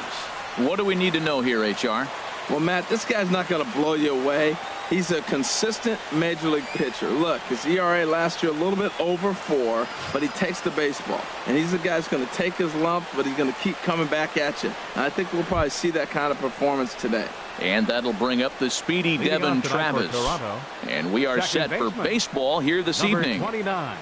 What do we need to know here, HR? Well, Matt, this guy's not going to blow you away. He's a consistent major league pitcher. Look, his ERA last year a little bit over 4, but he takes the baseball. And he's a guy that's going to take his lumps, but he's going to keep coming back at you. And I think we'll probably see that kind of performance today. And that'll bring up the speedy Devin Travis. And we are set for baseball here this evening. 29.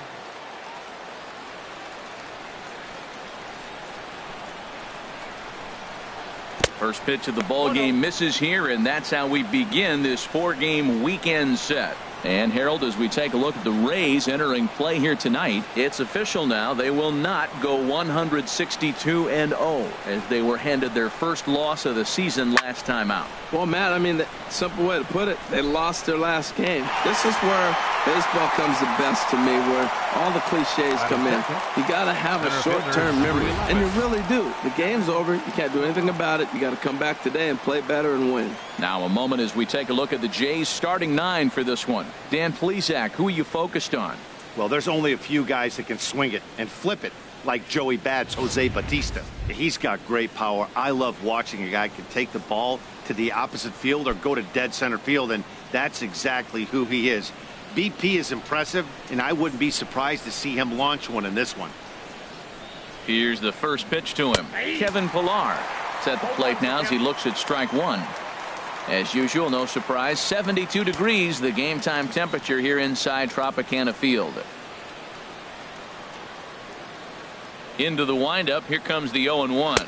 First pitch of the ball game misses here, and that's how we begin this 4-game weekend set. And Harold, as we take a look at the Rays entering play here tonight, it's official now. They will not go 162-0 as they were handed their first loss of the season last time out. Well, Matt, I mean, the simple way to put it, they lost their last game. This is where baseball comes the best to me, where all the cliches come in. You got to have a short-term memory, and you really do. The game's over. You can't do anything about it. You got to come back today and play better and win. Now a moment as we take a look at the Jays starting 9 for this one. Dan Plesac, who are you focused on? Well, there's only a few guys that can swing it and flip it, like Joey Bats, Jose Bautista. He's got great power. I love watching a guy can take the ball to the opposite field or go to dead center field, and that's exactly who he is. BP is impressive, and I wouldn't be surprised to see him launch one in this one. Here's the first pitch to him. Kevin Pillar is at the plate now as he looks at strike 1. As usual, no surprise, 72 degrees, the game time temperature here inside Tropicana Field. Into the windup, here comes the 0-1.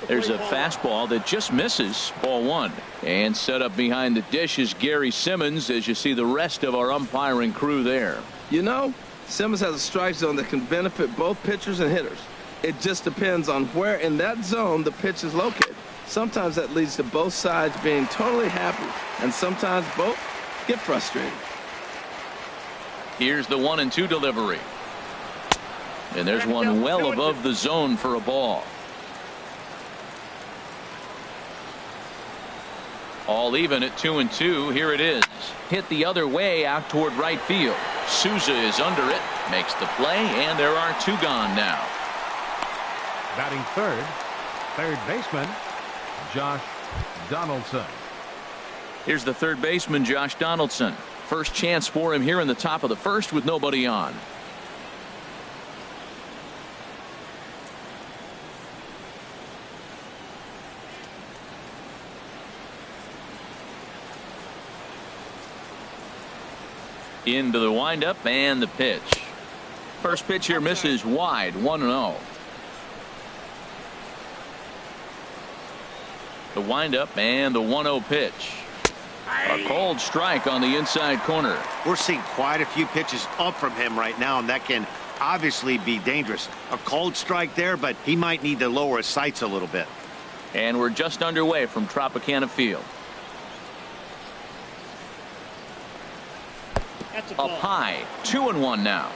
There's a fastball that just misses, ball 1. And set up behind the dish is Gary Simmons, as you see the rest of our umpiring crew there. You know, Simmons has a strike zone that can benefit both pitchers and hitters. It just depends on where in that zone the pitch is located. Sometimes that leads to both sides being totally happy, and sometimes both get frustrated. Here's the 1-2 delivery. And there's one well above the zone for a ball. All even at 2-2. Here it is. Hit the other way out toward right field. Souza is under it, makes the play, and there are 2 gone now. Batting third baseman, Josh Donaldson. Here's the third baseman, Josh Donaldson. First chance for him here in the top of the first with nobody on. Into the windup and the pitch. First pitch here misses wide, 1-0. The windup and the 1-0 pitch. A cold strike on the inside corner. We're seeing quite a few pitches up from him right now, and that can obviously be dangerous. A cold strike there, but he might need to lower his sights a little bit. And we're just underway from Tropicana Field. Up high, 2-1 now.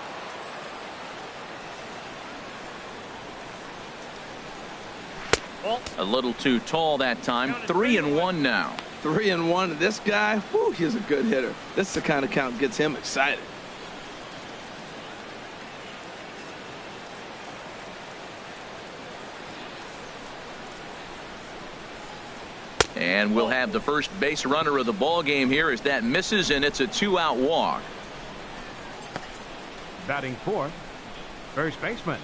A little too tall that time. 3-1 now. 3-1. This guy, whew, he's a good hitter. This is the kind of count that gets him excited. And we'll have the first base runner of the ball game here as that misses, and it's a 2-out walk. Batting fourth, first baseman,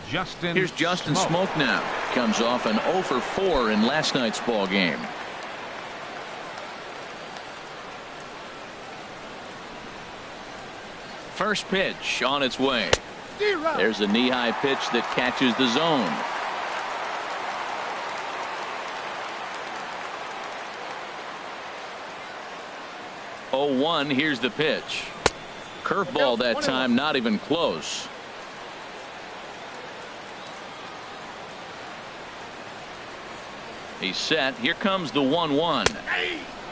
Justin. Here's Justin Smoak now. Comes off an 0 for 4 in last night's ball game. First pitch on its way. There's a knee-high pitch that catches the zone. Here's the pitch. Curveball that time, not even close. He's set. Here comes the 1-1.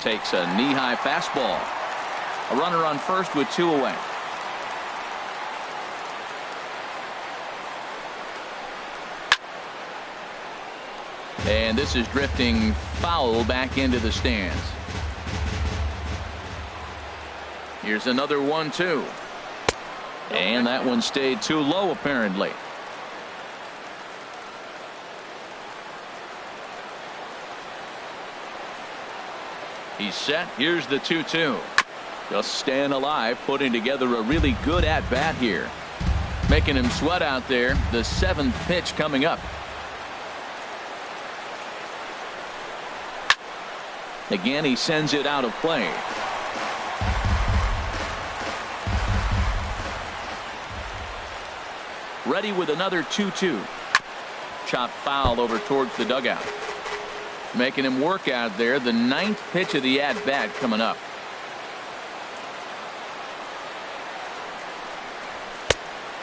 Takes a knee-high fastball. A runner on first with 2 away. And this is drifting foul back into the stands. Here's another 1-2. And that one stayed too low apparently. He's set. Here's the 2-2. Just staying alive, putting together a really good at-bat here. Making him sweat out there. The 7th pitch coming up. Again, he sends it out of play. Ready with another 2-2. Chopped foul over towards the dugout. Making him work out there. The 9th pitch of the at-bat coming up.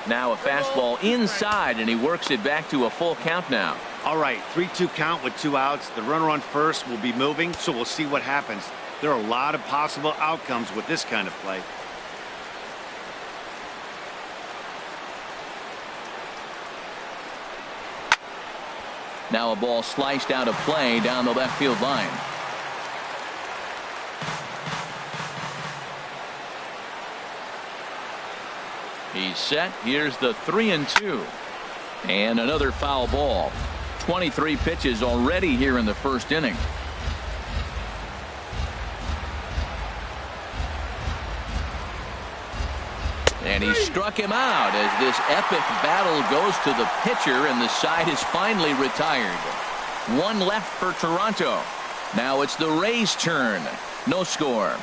Now a fastball inside, and he works it back to a full count now. All right, 3-2 count with 2 outs. The runner on first will be moving, so we'll see what happens. There are a lot of possible outcomes with this kind of play. Now a ball sliced out of play down the left field line. He's set. Here's the 3-2. And another foul ball. 23 pitches already here in the first inning. And he struck him out as this epic battle goes to the pitcher, and the side is finally retired. 1 left for Toronto. Now it's the Rays' turn. No score.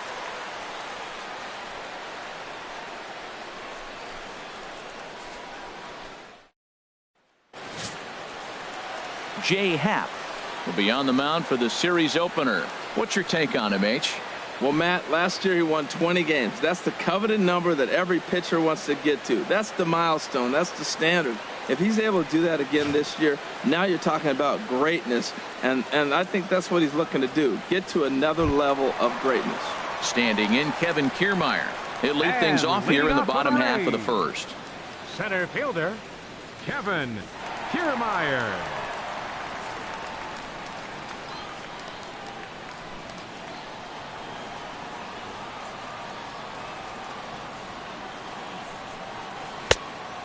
Jay Happ will be on the mound for the series opener. What's your take on him, H? Well, Matt, last year he won 20 games. That's the coveted number that every pitcher wants to get to. That's the milestone. That's the standard. If he's able to do that again this year, now you're talking about greatness. And I think that's what he's looking to do. Get to another level of greatness. Standing in, Kevin Kiermaier. He'll lead things off here in the bottom half of the first. Center fielder, Kevin Kiermaier.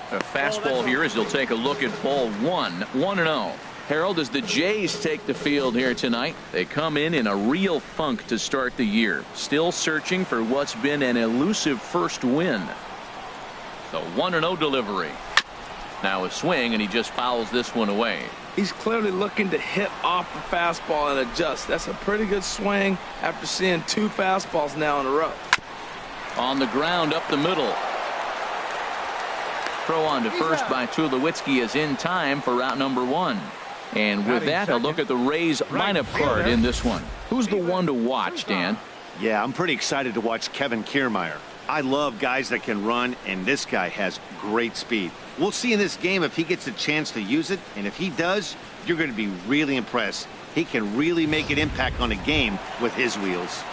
A fastball here as he'll take a look at ball 1. 1-0. Harold, as the Jays take the field here tonight, they come in a real funk to start the year. Still searching for what's been an elusive first win. The 1-0 delivery. Now a swing, and he just fouls this one away. He's clearly looking to hit off the fastball and adjust. That's a pretty good swing after seeing 2 fastballs now in a row. On the ground up the middle. Throw on to first by Tulowitzki is in time for route number 1. And with that, a look at the Rays lineup card in this one. Who's the one to watch, Dan? Yeah, I'm pretty excited to watch Kevin Kiermaier. I love guys that can run, and this guy has great speed. We'll see in this game if he gets a chance to use it, and if he does, you're going to be really impressed. He can really make an impact on a game with his wheels.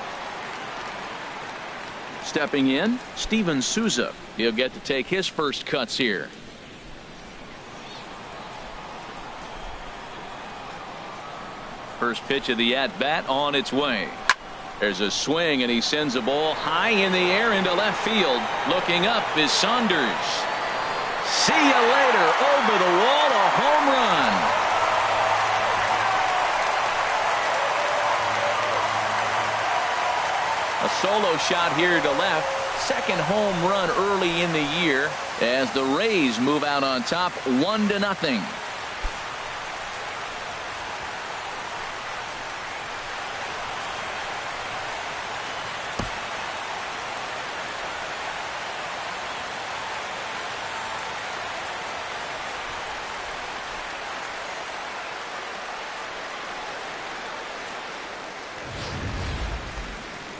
Stepping in, Steven Souza. He'll get to take his first cuts here. First pitch of the at-bat on its way. There's a swing, and he sends a ball high in the air into left field. Looking up is Saunders. See you later. Over the wall, a home run. A solo shot here to left. Second home run early in the year as the Rays move out on top 1-0.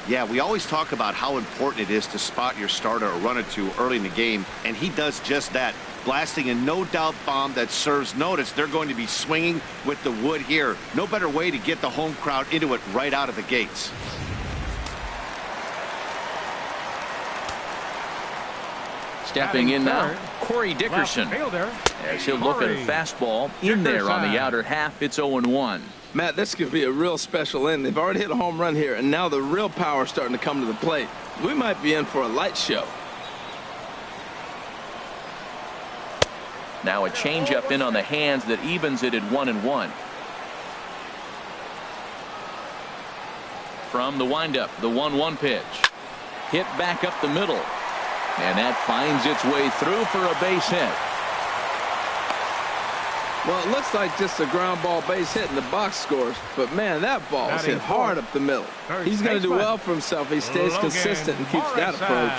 Yeah, we always talk about how important it is to spot your starter or run it to early in the game, and he does just that, blasting a no-doubt bomb that serves notice. They're going to be swinging with the wood here. No better way to get the home crowd into it right out of the gates. Stepping in now, Corey Dickerson. As he'll look at a fastball in there on the outer half. It's 0-1. Matt, this could be a real special inning. They've already hit a home run here, and now the real power is starting to come to the plate. We might be in for a light show. Now a changeup in on the hands that evens it at 1-1. From the windup, the 1-1 pitch. Hit back up the middle. And that finds its way through for a base hit. Well, it looks like just a ground ball base hit and the box scores. But, man, that ball is hit hard up the middle. He's going to do well for himself if he stays consistent and keeps that approach.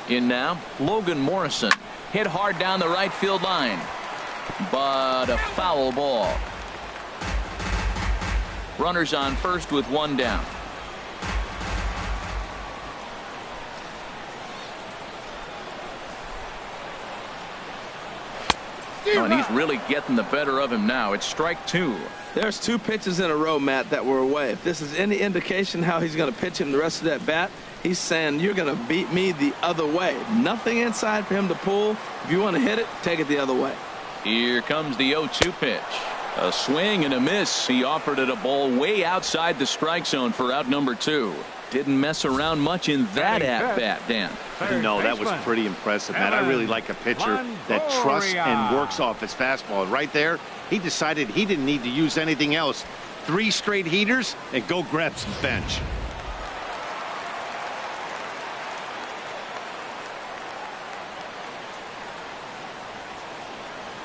In now, Logan Morrison. Hit hard down the right field line. But a foul ball. Runners on first with one down. Oh, and he's really getting the better of him now. It's strike two. There's two pitches in a row, Matt, that were away. If this is any indication how he's going to pitch him the rest of that bat, he's saying you're going to beat me the other way. Nothing inside for him to pull. If you want to hit it, take it the other way. Here comes the 0-2 pitch. A swing and a miss. He offered it a ball way outside the strike zone for out number 2. Didn't mess around much in that at-bat, Dan. No, that was pretty impressive, man. I really like a pitcher that trusts and works off his fastball. Right there, he decided he didn't need to use anything else. 3 straight heaters and go grab some bench.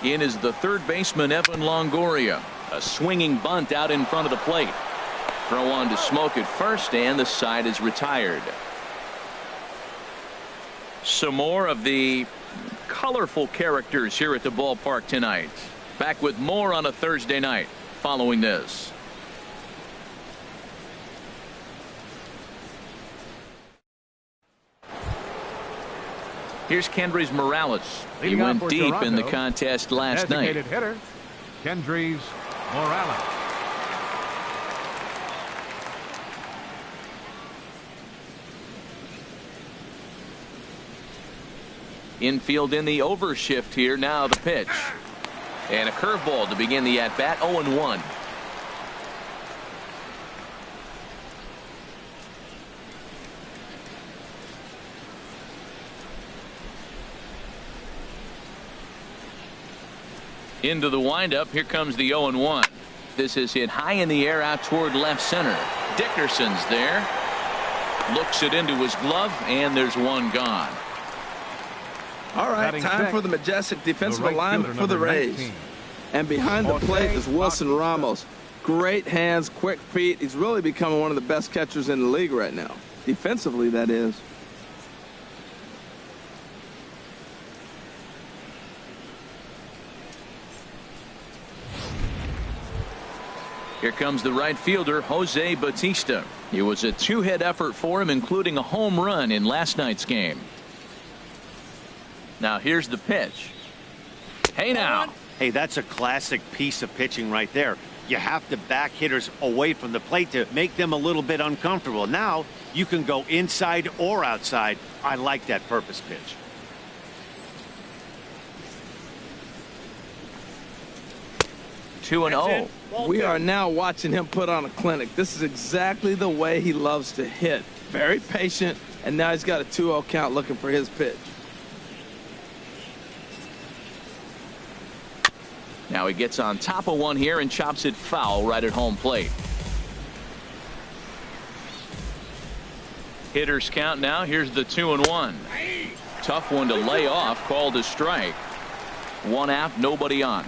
In is the third baseman, Evan Longoria. A swinging bunt out in front of the plate. Throw on to Smoke at first, and the side is retired. Some more of the colorful characters here at the ballpark tonight. Back with more on a Thursday night following this. Here's Kendrys Morales. He went deep in the contest last night. Hitter, Kendrys Morales. Infield in the overshift here. Now the pitch. And a curveball to begin the at-bat. 0-1. Into the windup. Here comes the 0-1. This is hit high in the air out toward left center. Dickerson's there. Looks it into his glove, and there's one gone. All right, time for the majestic defensive alignment for the Rays. And behind the plate is Wilson Ramos. Great hands, quick feet. He's really becoming one of the best catchers in the league right now. Defensively, that is. Here comes the right fielder, Jose Bautista. It was a 2-hit effort for him, including a home run in last night's game. Now here's the pitch. Hey now. Hey, that's a classic piece of pitching right there. You have to back hitters away from the plate to make them a little bit uncomfortable. Now you can go inside or outside. I like that purpose pitch. Two and 0. We are now watching him put on a clinic. This is exactly the way he loves to hit. Very patient, and now he's got a 2-0 count looking for his pitch. Now he gets on top of one here and chops it foul right at home plate. Hitters count now. Here's the 2-1. Tough one to lay off. Called a strike. 1 out, nobody on.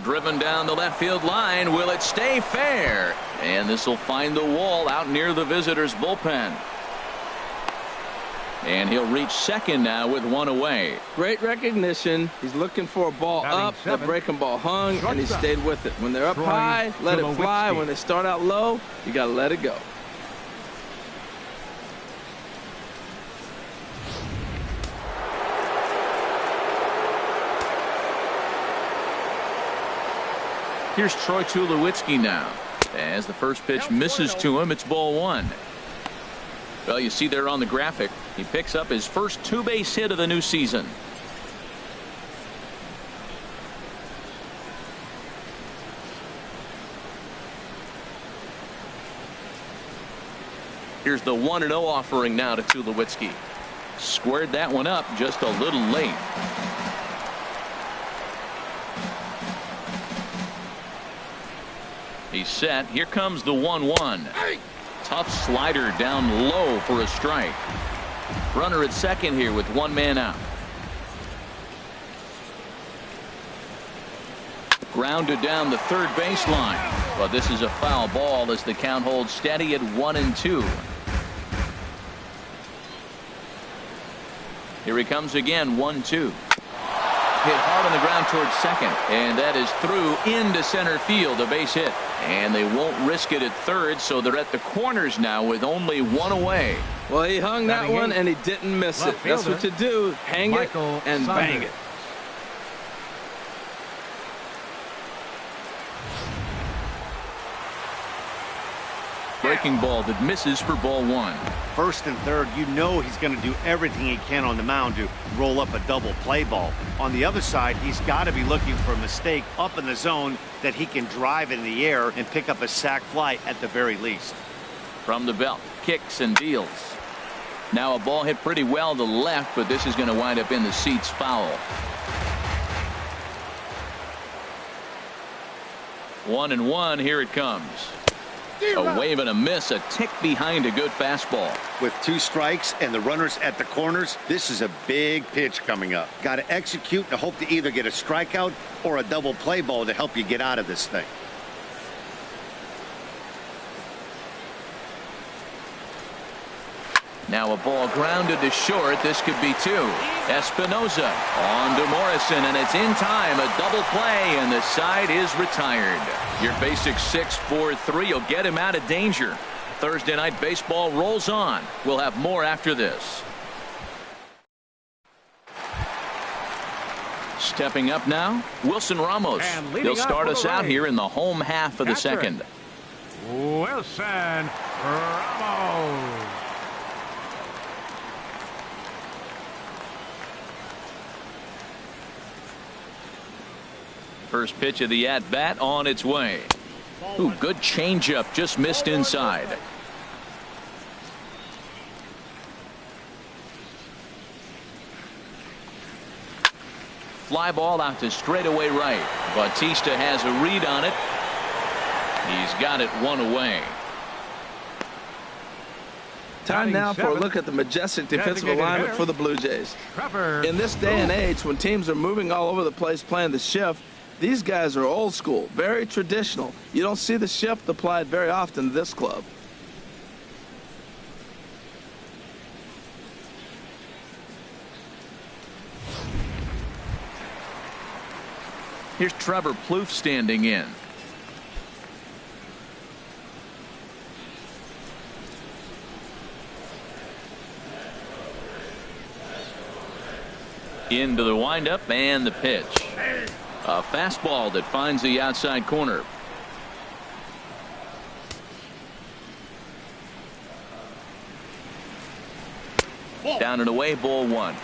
Driven down the left field line. Will it stay fair? And this will find the wall out near the visitors' bullpen. And he'll reach second now with one away. Great recognition. He's looking for a ball up. That breaking ball hung, and he stayed with it. When they're up high, let it fly. When they start out low, you got to let it go. Here's Troy Tulowitzki now. As the first pitch misses to him, it's ball one. Well, you see there on the graphic, he picks up his first two-base hit of the new season. Here's the 1-0 offering now to Tulowitzki. Squared that one up just a little late. He's set. Here comes the 1-1. Tough slider down low for a strike. Runner at second here with one man out. Grounded down the third baseline. But this is a foul ball as the count holds steady at 1-2. Here he comes again, 1-2. Hit hard on the ground towards second, and that is through into center field, a base hit. And they won't risk it at third, so they're at the corners now with only one away. Well, he hung that one, and he didn't miss it. That's what you do. Hang it and bang it. Breaking ball that misses for ball one. First and third, you know he's going to do everything he can on the mound to roll up a double play ball. On the other side, he's got to be looking for a mistake up in the zone that he can drive in the air and pick up a sac fly at the very least. From the belt, kicks and deals. Now a ball hit pretty well to left, but this is going to wind up in the seats foul. 1-1, here it comes. A wave and a miss, a tick behind a good fastball. With two strikes and the runners at the corners, this is a big pitch coming up. Got to execute and hope to either get a strikeout or a double play ball to help you get out of this thing. Now a ball grounded to short. This could be two. Espinosa on to Morrison, and it's in time. A double play, and the side is retired. Your basic 6-4-3 will get him out of danger. Thursday night baseball rolls on. We'll have more after this. Stepping up now, Wilson Ramos. He'll start us out here in the home half of the second. Wilson Ramos. First pitch of the at-bat on its way. Ooh, good changeup, just missed inside. Fly ball out to straightaway right. Bautista has a read on it. He's got it one away. Time now for a look at the majestic defensive alignment for the Blue Jays. In this day and age, when teams are moving all over the place playing the shift, these guys are old school, very traditional. You don't see the shift applied very often to this club. Here's Trevor Plouffe standing in. Into the windup and the pitch. A fastball that finds the outside corner. Down and away, ball one.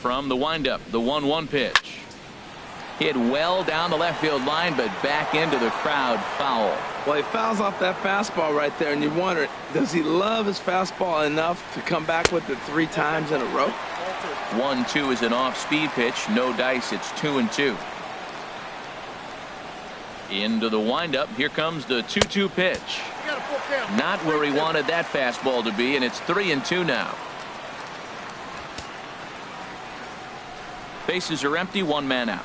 From the windup, the 1-1 pitch. Hit well down the left field line, but back into the crowd, foul. Well, he fouls off that fastball right there, and you wonder, does he love his fastball enough to come back with it 3 times in a row? 1-2 is an off-speed pitch. No dice. It's 2-2. Into the windup. Here comes the 2-2 pitch. You got a full count. Not where he wanted that fastball to be, and it's 3-2 now. Bases are empty, one man out.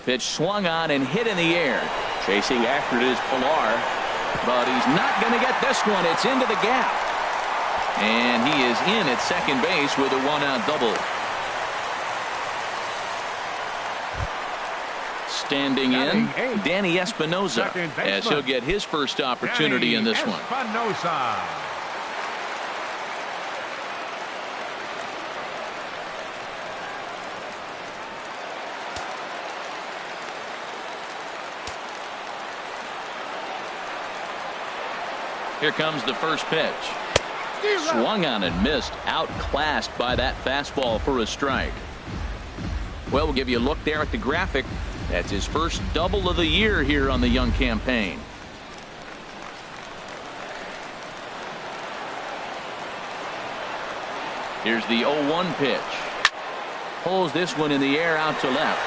Pitch swung on and hit in the air. Chasing after it is Pilar, but he's not going to get this one. It's into the gap. And he is in at second base with a one-out double. Standing in, Danny Espinosa, as he'll get his first opportunity in this one. Here comes the first pitch. Swung on and missed. Outclassed by that fastball for a strike. Well, we'll give you a look there at the graphic. That's his first double of the year here on the Young campaign. Here's the 0-1 pitch. Pulls this one in the air out to left.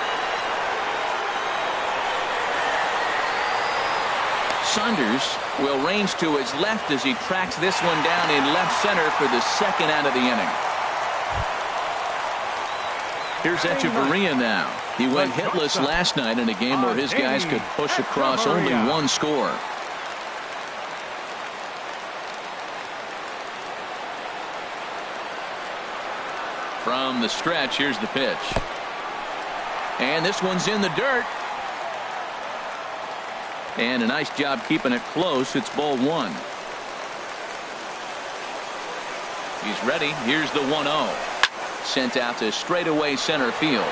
Saunders will range to his left as he tracks this one down in left center for the second out of the inning. Here's Echeverria now. He went hitless last night in a game where his guys could push across only one score. From the stretch, here's the pitch. And this one's in the dirt. And a nice job keeping it close. It's ball one. He's ready. Here's the 1-0. Sent out to straightaway center field.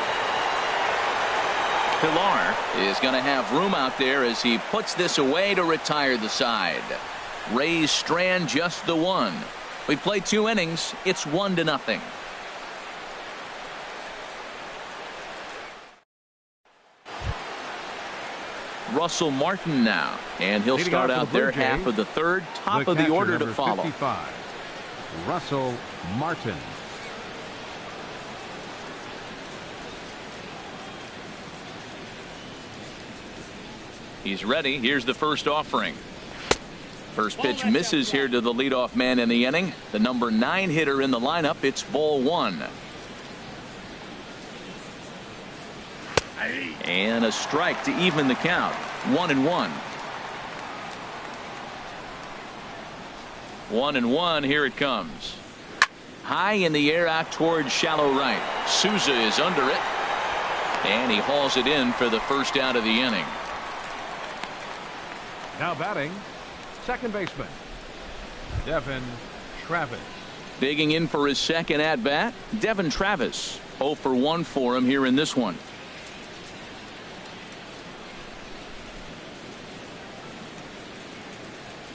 Pilar is going to have room out there as he puts this away to retire the side. Rays strand just the one. We played 2 innings. It's 1-0. Russell Martin now, and he'll start out their half of the third. Top of the order to follow. 55, Russell Martin. He's ready. Here's the first offering. First pitch misses here to the leadoff man in the inning. The number 9 hitter in the lineup. It's ball one. And a strike to even the count. 1-1. 1-1. Here it comes. High in the air out towards shallow right. Souza is under it. And he hauls it in for the first out of the inning. Now batting, second baseman, Devin Travis. Digging in for his second at bat, Devin Travis. 0 for 1 for him here in this one.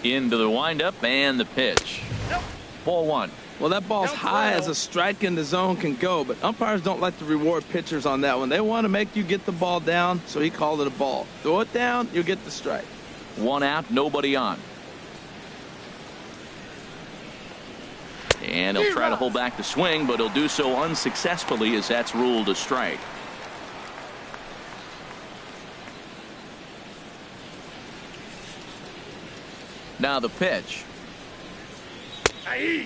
Into the windup and the pitch. Ball one. Well, that ball's high as a strike in the zone can go, but umpires don't like to reward pitchers on that one. They want to make you get the ball down, so he called it a ball. Throw it down, you'll get the strike. 1 out, nobody on. And he'll try to hold back the swing, but he'll do so unsuccessfully as that's ruled a strike. Now the pitch.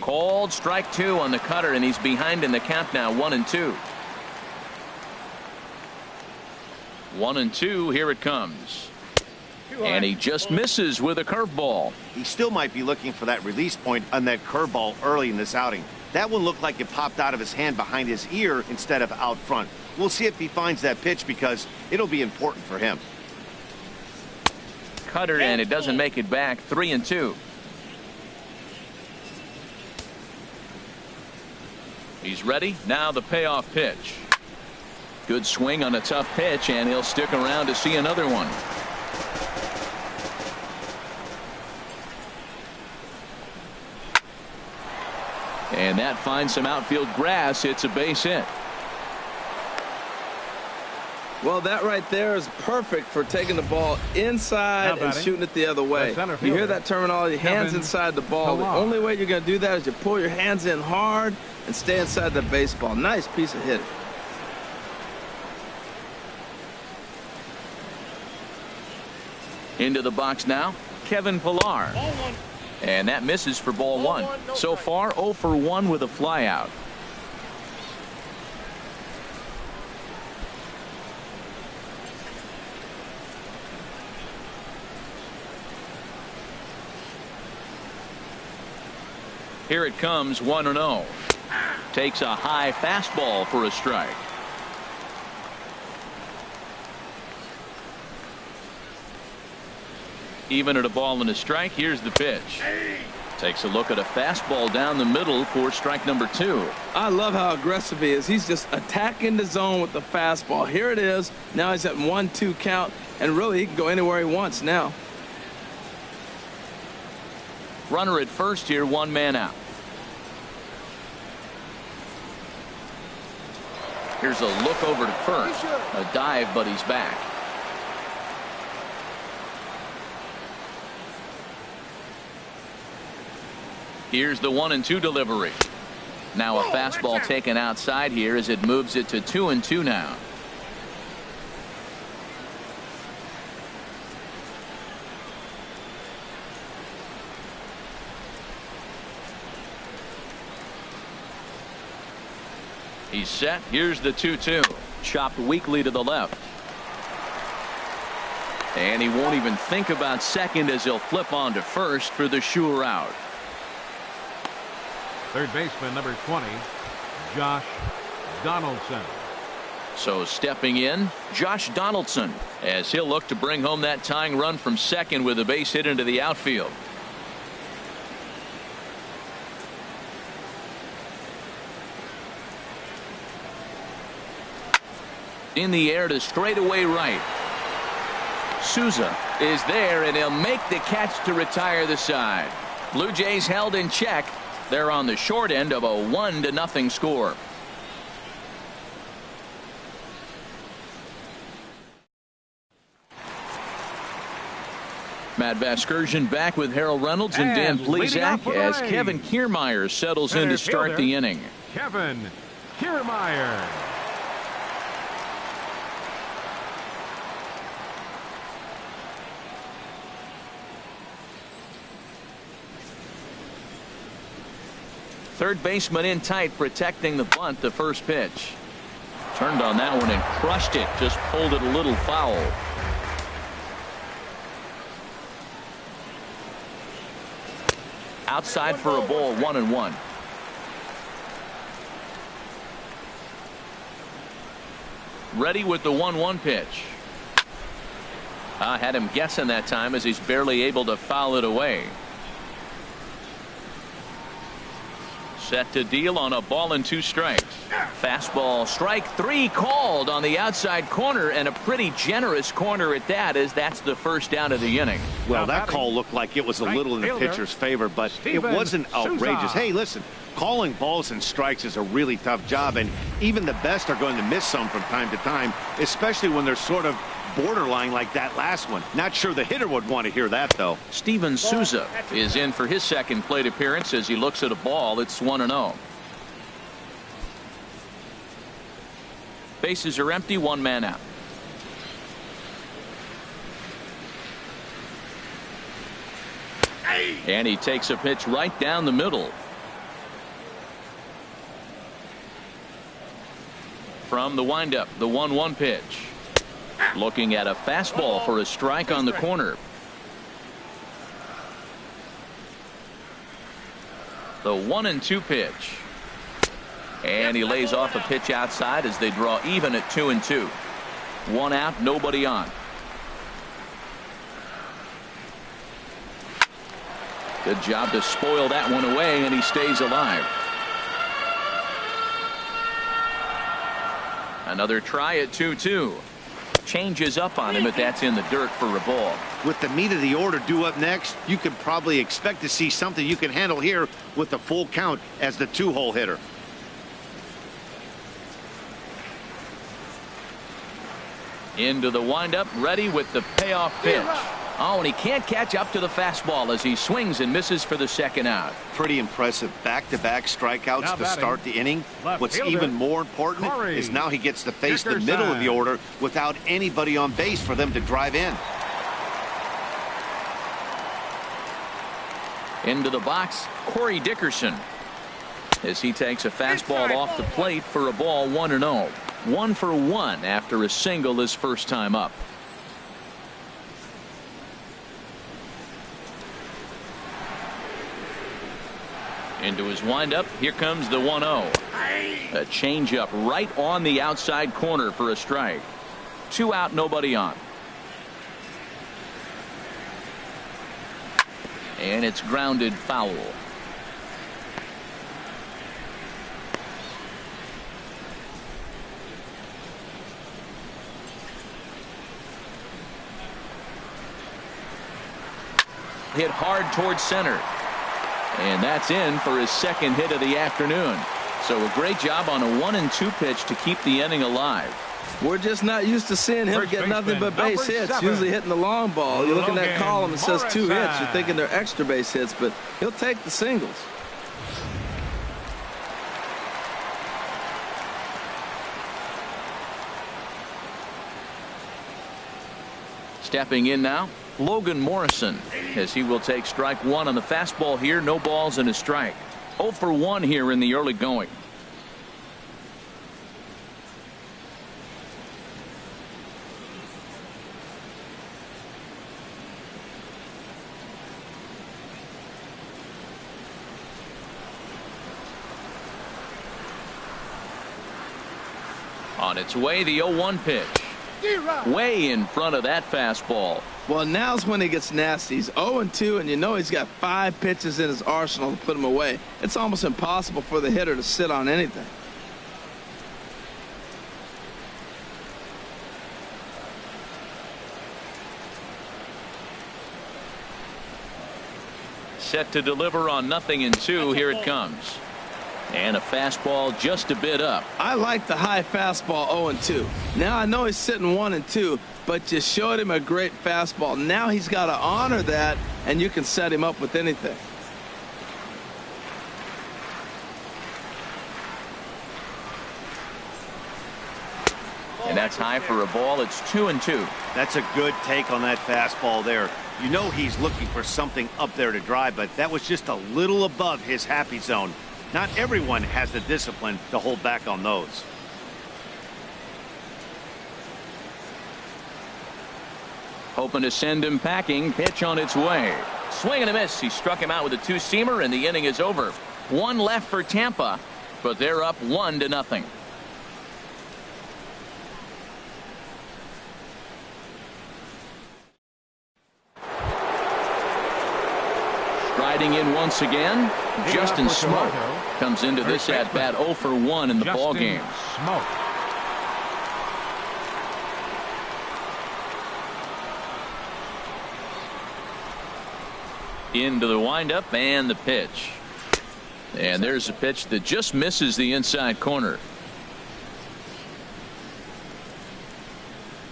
Called strike 2 on the cutter, and he's behind in the count now. 1-2. 1-2. Here it comes. And he just misses with a curveball. He still might be looking for that release point on that curveball early in this outing. That one looked like it popped out of his hand behind his ear instead of out front. We'll see if he finds that pitch because it'll be important for him. Cutter, and it doesn't make it back. 3-2. He's ready. Now the payoff pitch. Good swing on a tough pitch, and he'll stick around to see another one. And that finds some outfield grass. It's a base hit. Well, that right there is perfect for taking the ball inside and shooting it the other way. You hear that terminology, hands inside the ball. The only way you're going to do that is you pull your hands in hard and stay inside the baseball. Nice piece of hitting. Into the box now, Kevin Pillar. And that misses for ball one. So far, 0 for 1 with a flyout. Here it comes, 1-0. Takes a high fastball for a strike. Even at a ball and a strike, here's the pitch. Takes a look at a fastball down the middle for strike number 2. I love how aggressive he is. He's just attacking the zone with the fastball. Here it is. Now he's at 1-2 count, and really he can go anywhere he wants now. Runner at first here, 1 man out. Here's a look over to first. A dive, but he's back. Here's the 1-2 delivery. Now a fastball taken outside here as it moves it to 2-2 now. He's set. Here's the 2-2. Chopped weakly to the left. And he won't even think about second as he'll flip on to first for the sure out. Third baseman, number 20, Josh Donaldson. So stepping in, Josh Donaldson, as he'll look to bring home that tying run from second with a base hit into the outfield. In the air to straightaway right. Souza is there, and he'll make the catch to retire the side. Blue Jays held in check. They're on the short end of a 1-0 score. Matt Vasgersian back with Harold Reynolds and Dan Plesac as Kevin Kiermaier settles in to start the inning. Kevin Kiermaier. Third baseman in tight, protecting the bunt. The first pitch turned on that one and crushed it. Just pulled it a little foul. Outside for a ball, 1-1. Ready with the 1-1 pitch. Had him guessing that time as he's barely able to foul it away. Set to deal on a ball and 2 strikes. Fastball, strike 3 called on the outside corner, and a pretty generous corner at that, as that's the first down of the inning. Well, that call looked like it was a little in the pitcher's favor, but it wasn't outrageous. Hey, listen, calling balls and strikes is a really tough job, and even the best are going to miss some from time to time, especially when they're sort of borderline like that last one. Not sure the hitter would want to hear that, though. Steven Souza is in for his second plate appearance as he looks at a ball. It's 1-0. Bases are empty, 1 man out. And he takes a pitch right down the middle. From the windup, the 1-1 pitch. Looking at a fastball for a strike on the corner. The 1-2 pitch. And he lays off a pitch outside as they draw even at 2-2. 1 out, nobody on. Good job to spoil that one away, and he stays alive. Another try at 2-2. Changes up on him, but that's in the dirt for a ball. With the meat of the order due up next, you could probably expect to see something you can handle here with the full count as the 2-hole hitter. Into the windup, ready with the payoff pitch. Oh, and he can't catch up to the fastball as he swings and misses for the second out. Pretty impressive back-to-back strikeouts to start the inning. What's even more important is now he gets to face the middle of the order without anybody on base for them to drive in. Into the box, Corey Dickerson, as he takes a fastball off the plate for a ball 1-0. 1 for 1 after a single his first time up. Into his windup. Here comes the 1-0. A changeup right on the outside corner for a strike. 2 out, nobody on. And it's grounded foul. Hit hard towards center. And that's in for his second hit of the afternoon. So a great job on a 1-2 pitch to keep the inning alive. We're just not used to seeing him get nothing but base hits. Usually hitting the long ball. You look in that column, it says 2 hits. You're thinking they're extra base hits, but he'll take the singles. Stepping in now, Logan Morrison, as he will take strike 1 on the fastball here. No balls and a strike. 0 for 1 here in the early going. On its way, the 0-1 pitch. Way in front of that fastball. Well, now's when he gets nasty. He's 0-2, and you know he's got 5 pitches in his arsenal to put him away. It's almost impossible for the hitter to sit on anything. Set to deliver on 0-2. Here it comes. And a fastball just a bit up. I like the high fastball 0-2. Now I know he's sitting 1-2, but you showed him a great fastball. Now he's got to honor that, and you can set him up with anything. And that's high for a ball. It's 2-2. That's a good take on that fastball there. You know he's looking for something up there to drive, but that was just a little above his happy zone. Not everyone has the discipline to hold back on those. Hoping to send him packing. Pitch on its way. Swing and a miss. He struck him out with a 2-seamer, and the inning is over. 1 left for Tampa, but they're up 1-0. Striding in once again, Justin Smoak comes into this at bat 0 for 1 in the ball game. Into the windup and the pitch. And there's a pitch that just misses the inside corner.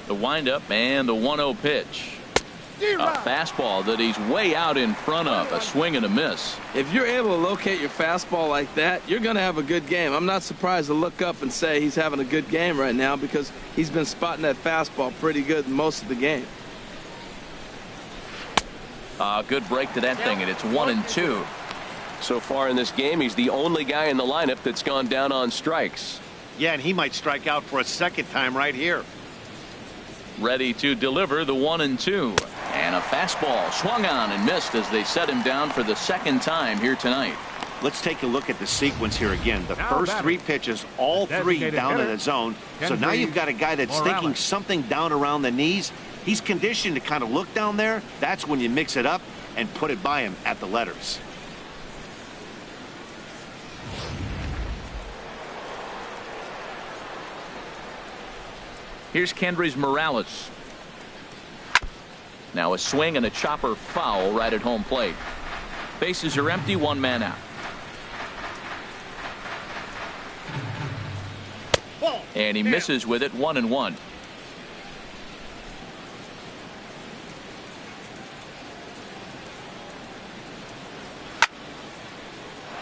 The windup and the 1-0 pitch. A fastball that he's way out in front of. A swing and a miss. If you're able to locate your fastball like that, you're going to have a good game. I'm not surprised to look up and say he's having a good game right now because he's been spotting that fastball pretty good most of the game. Good break to that thing, and it's 1-2. So far in this game, he's the only guy in the lineup that's gone down on strikes. Yeah, and he might strike out for a second time right here. Ready to deliver the 1-2. And a fastball swung on and missed as they set him down for the second time here tonight. Let's take a look at the sequence here again. The first 3 pitches, all 3 down in the zone. So now you've got a guy that's thinking something down around the knees. He's conditioned to kind of look down there. That's when you mix it up and put it by him at the letters. Here's Kendrys Morales. Now a swing and a chopper foul right at home plate. Bases are empty, 1 man out. And he misses with it, 1-1.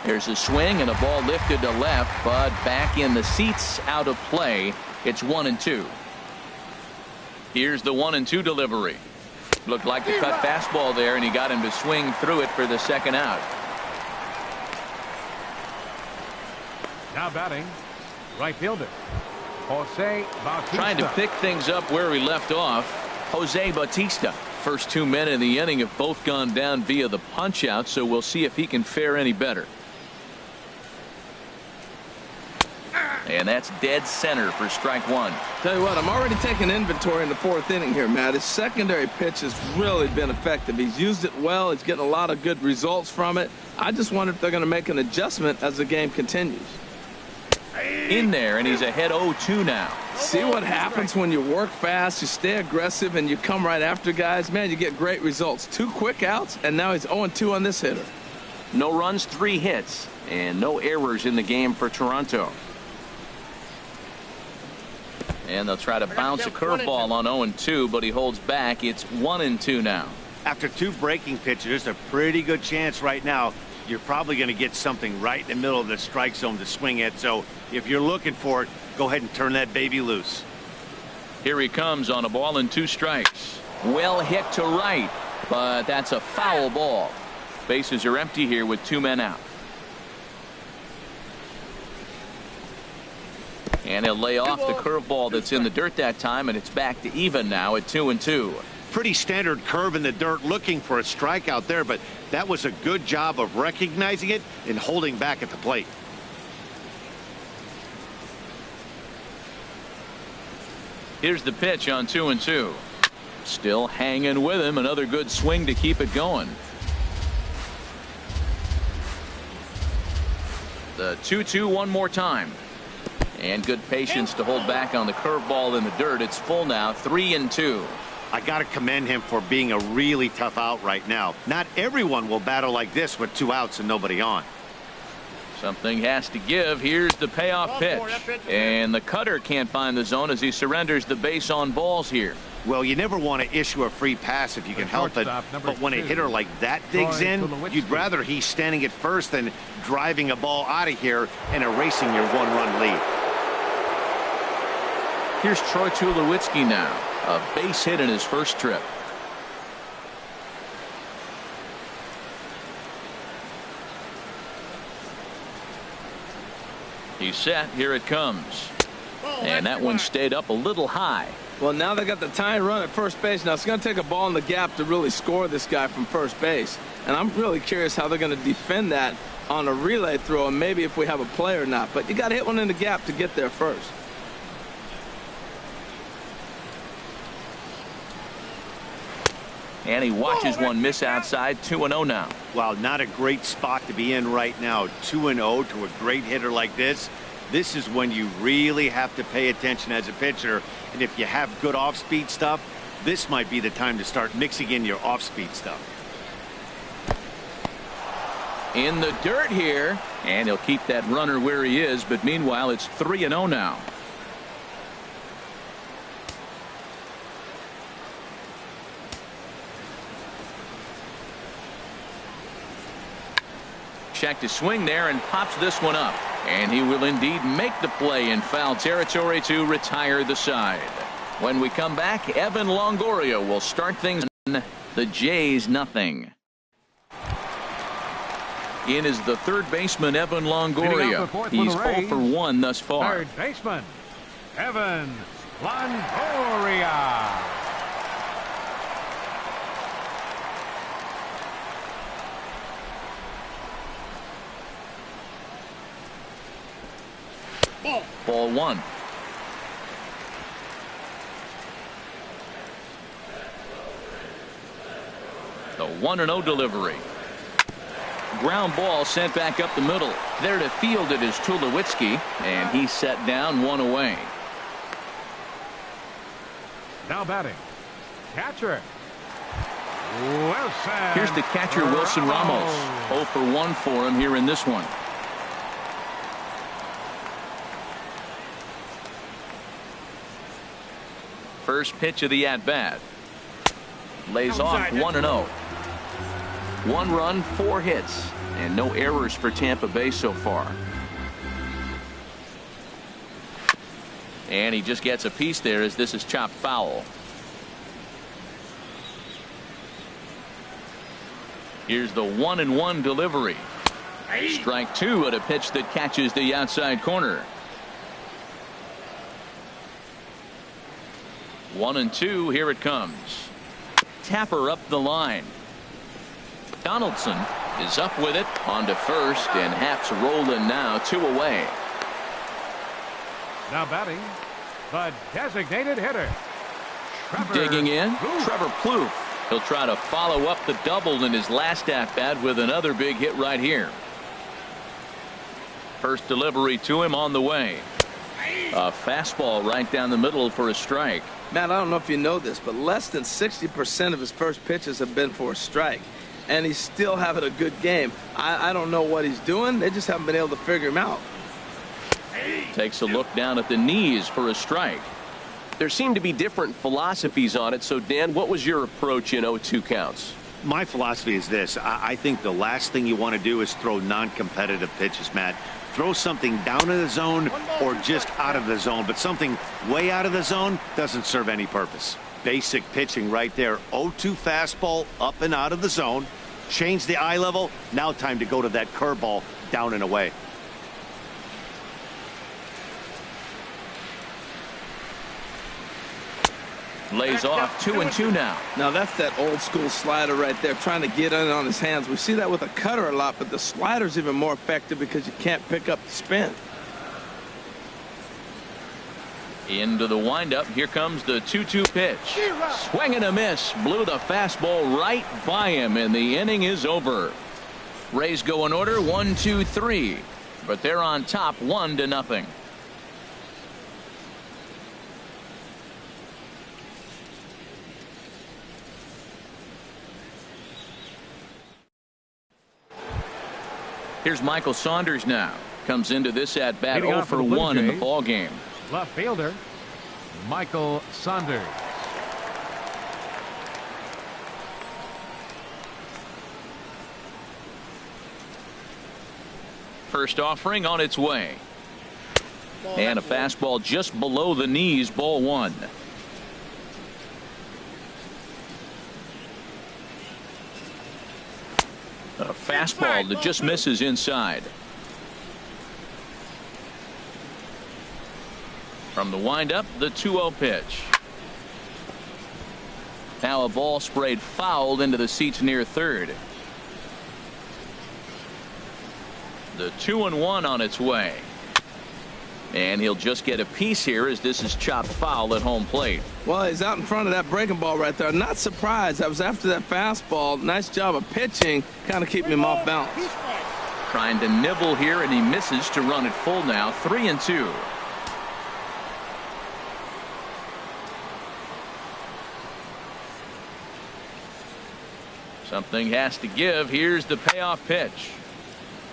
Here's a swing and a ball lifted to left, but back in the seats, out of play. It's 1-2. Here's the 1-2 delivery. Looked like the cut fastball there, and he got him to swing through it for the second out. Now batting, right fielder, Jose Bautista. Trying to pick things up where he left off, Jose Bautista. First 2 men in the inning have both gone down via the punch out, so we'll see if he can fare any better. And that's dead center for strike one. Tell you what, I'm already taking inventory in the 4th inning here, Matt. His secondary pitch has really been effective. He's used it well. He's getting a lot of good results from it. I just wonder if they're going to make an adjustment as the game continues. In there, and he's ahead 0-2 now. See what happens when you work fast, you stay aggressive, and you come right after guys? Man, you get great results. 2 quick outs, and now he's 0-2 on this hitter. No runs, 3 hits, and no errors in the game for Toronto. And they'll try to bounce a curveball on 0-2, but he holds back. It's 1-2 now. After 2 breaking pitches, there's a pretty good chance right now you're probably going to get something right in the middle of the strike zone to swing at. So if you're looking for it, go ahead and turn that baby loose. Here he comes on a ball and 2 strikes. Well hit to right, but that's a foul ball. Bases are empty here with 2 men out. And he'll lay off the curveball that's in the dirt that time, and it's back to even now at 2-2. Pretty standard curve in the dirt, looking for a strikeout there, but that was a good job of recognizing it and holding back at the plate. Here's the pitch on 2-2. Still hanging with him. Another good swing to keep it going. The 2-2 one more time. And good patience to hold back on the curveball in the dirt. It's full now, 3-2. I got to commend him for being a really tough out right now. Not everyone will battle like this with 2 outs and nobody on. Something has to give. Here's the payoff pitch. And the cutter can't find the zone as he surrenders the base on balls here. Well, you never want to issue a free pass if you can help it. But when a hitter like that digs in, you'd rather he's standing at first than driving a ball out of here and erasing your 1-run lead. Here's Troy Tulowitzki now. A base hit in his first trip. He's set. Here it comes. And that one stayed up a little high. Well, now they got the tying run at first base. Now it's going to take a ball in the gap to really score this guy from first base. And I'm really curious how they're going to defend that on a relay throw, and maybe if we have a play or not. But you got to hit one in the gap to get there first. And he watches one miss outside. 2-0 now. Wow, not a great spot to be in right now. 2-0 to a great hitter like this. This is when you really have to pay attention as a pitcher. And if you have good off-speed stuff, this might be the time to start mixing in your off-speed stuff. In the dirt here. And he'll keep that runner where he is. But meanwhile, it's 3-0 now. Check to swing there and pops this one up. And he will indeed make the play in foul territory to retire the side. When we come back, Evan Longoria will start things. The Jays nothing. In is the third baseman, Evan Longoria. He's 0 for 1 thus far. Third baseman, Evan Longoria. Ball 1. The 1-0 delivery. Ground ball sent back up the middle. There to field it is Tulowitzki, and he's set down 1 away. Now batting, catcher Wilson. Here's the catcher, Wilson Ramos. 0 for 1 for him here in this one. First pitch of the at-bat. Lays off 1-0. 1 run, 4 hits, and no errors for Tampa Bay so far. And he just gets a piece there as this is chopped foul. Here's the 1-1 delivery. Strike two at a pitch that catches the outside corner. 1-2. Here it comes. Tapper up the line. Donaldson is up with it on to first, and Haps rolling now, 2 away. Now batting, the designated hitter. Digging in, Plouffe. Trevor Plouffe. He'll try to follow up the double in his last at-bat with another big hit right here. First delivery to him on the way. A fastball right down the middle for a strike. Matt, I don't know if you know this, but less than 60% of his first pitches have been for a strike. And he's still having a good game. I don't know what he's doing. They just haven't been able to figure him out. Takes a look down at the knees for a strike. There seem to be different philosophies on it. So, Dan, what was your approach in 0-2 counts? My philosophy is this. I think the last thing you want to do is throw non-competitive pitches, Matt. Throw something down in the zone or just out of the zone, but something way out of the zone doesn't serve any purpose. Basic pitching right there. 0-2 fastball up and out of the zone. Change the eye level. Now time to go to that curveball down and away. Lays off 2-2 now. Now that's that old school slider right there, trying to get in on his hands. We see that with a cutter a lot, but the slider's even more effective because you can't pick up the spin. Into the windup. Here comes the 2-2 pitch. Swing and a miss. Blew the fastball right by him, and the inning is over. Rays go in order 1-2-3, but they're on top 1-0. Here's Michael Saunders now. Comes into this at bat 0 for 1 in the ball game. Left fielder, Michael Saunders. First offering on its way. And a fastball just below the knees, ball 1. A fastball that just misses inside. From the windup, the 2-0 pitch. Now a ball sprayed foul into the seats near third. The 2-1 on its way. And he'll just get a piece here as this is chopped foul at home plate. Well, he's out in front of that breaking ball right there. I'm not surprised. I was after that fastball. Nice job of pitching, kind of keeping him off balance. Trying to nibble here, and he misses to run it full now. 3-2. Something has to give. Here's the payoff pitch.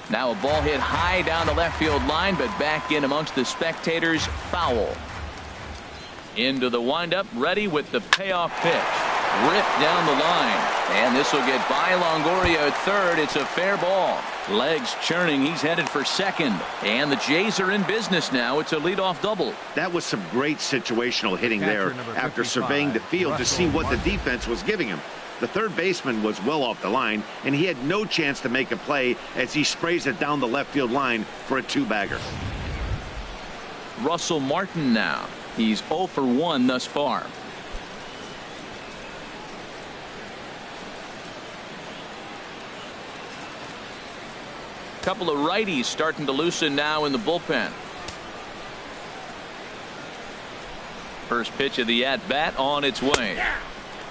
Now a ball hit high down the left field line, but back in amongst the spectators. Foul. Into the windup, ready with the payoff pitch. Ripped down the line, and this will get by Longoria at third. It's a fair ball. Legs churning. He's headed for second, and the Jays are in business now. It's a leadoff double. That was some great situational hitting there after surveying the field to see what the defense was giving him. The third baseman was well off the line, and he had no chance to make a play as he sprays it down the left field line for a 2-bagger. Russell Martin now. He's 0 for 1 thus far. Couple of righties starting to loosen now in the bullpen. First pitch of the at-bat on its way.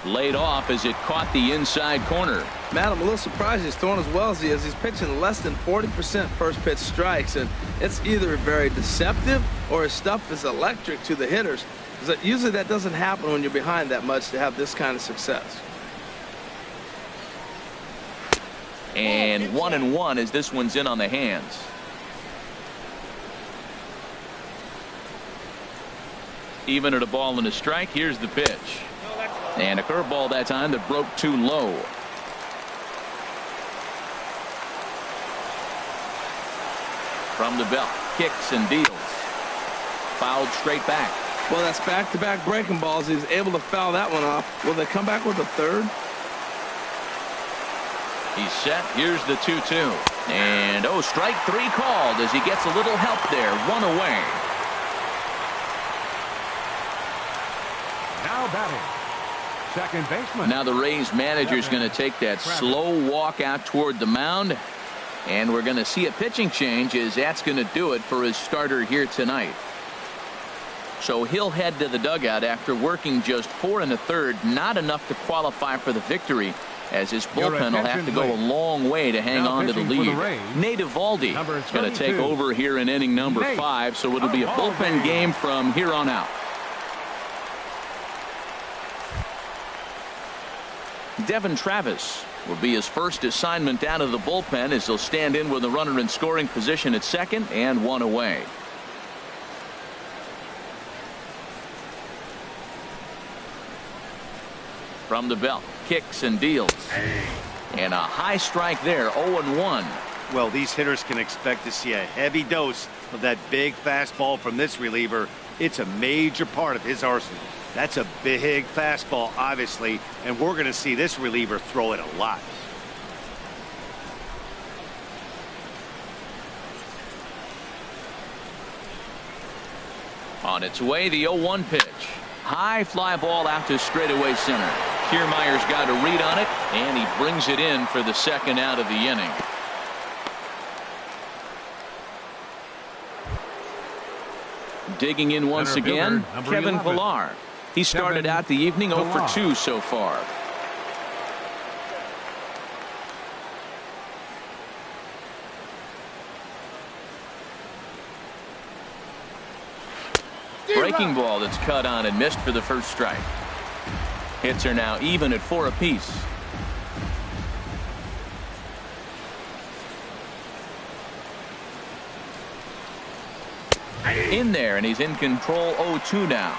Laid off as it caught the inside corner. Matt, I'm a little surprised he's throwing as well as he is. He's pitching less than 40% first pitch strikes, and it's either very deceptive or his stuff is electric to the hitters. Usually that doesn't happen when you're behind that much to have this kind of success. And 1-1 as this one's in on the hands. Even at a ball and a strike. Here's the pitch. And a curveball that time that broke too low. From the belt, kicks and deals. Fouled straight back. Well, that's back-to-back breaking balls. He was able to foul that one off. Will they come back with a third? He's set. Here's the 2-2. And, strike 3 called as he gets a little help there. 1 away. Now batting, second baseman. Now the Rays manager's going to take that slow walk out toward the mound. And we're going to see a pitching change as that's going to do it for his starter here tonight. So he'll head to the dugout after working just 4 1/3. Not enough to qualify for the victory, as his bullpen will have to go a long way to hang on to the lead. Nate Eovaldi is going to take over here in inning number 5, so it'll be a bullpen game from here on out. Devin Travis will be his first assignment out of the bullpen as he'll stand in with a runner in scoring position at second and 1 away. From the belt, kicks and deals. And a high strike there, 0-1. Well, these hitters can expect to see a heavy dose of that big fastball from this reliever. It's a major part of his arsenal. That's a big fastball, obviously, and we're going to see this reliever throw it a lot. On its way, the 0-1 pitch. High fly ball out to straightaway center. Kiermaier's got a read on it, and he brings it in for the second out of the inning. Digging in once again, Kevin 11. Pillar. He started out the evening 0 for 2 so far. Breaking ball that's cut on and missed for the first strike. Hits are now even at 4 apiece. In there, and he's in control. 0-2 now.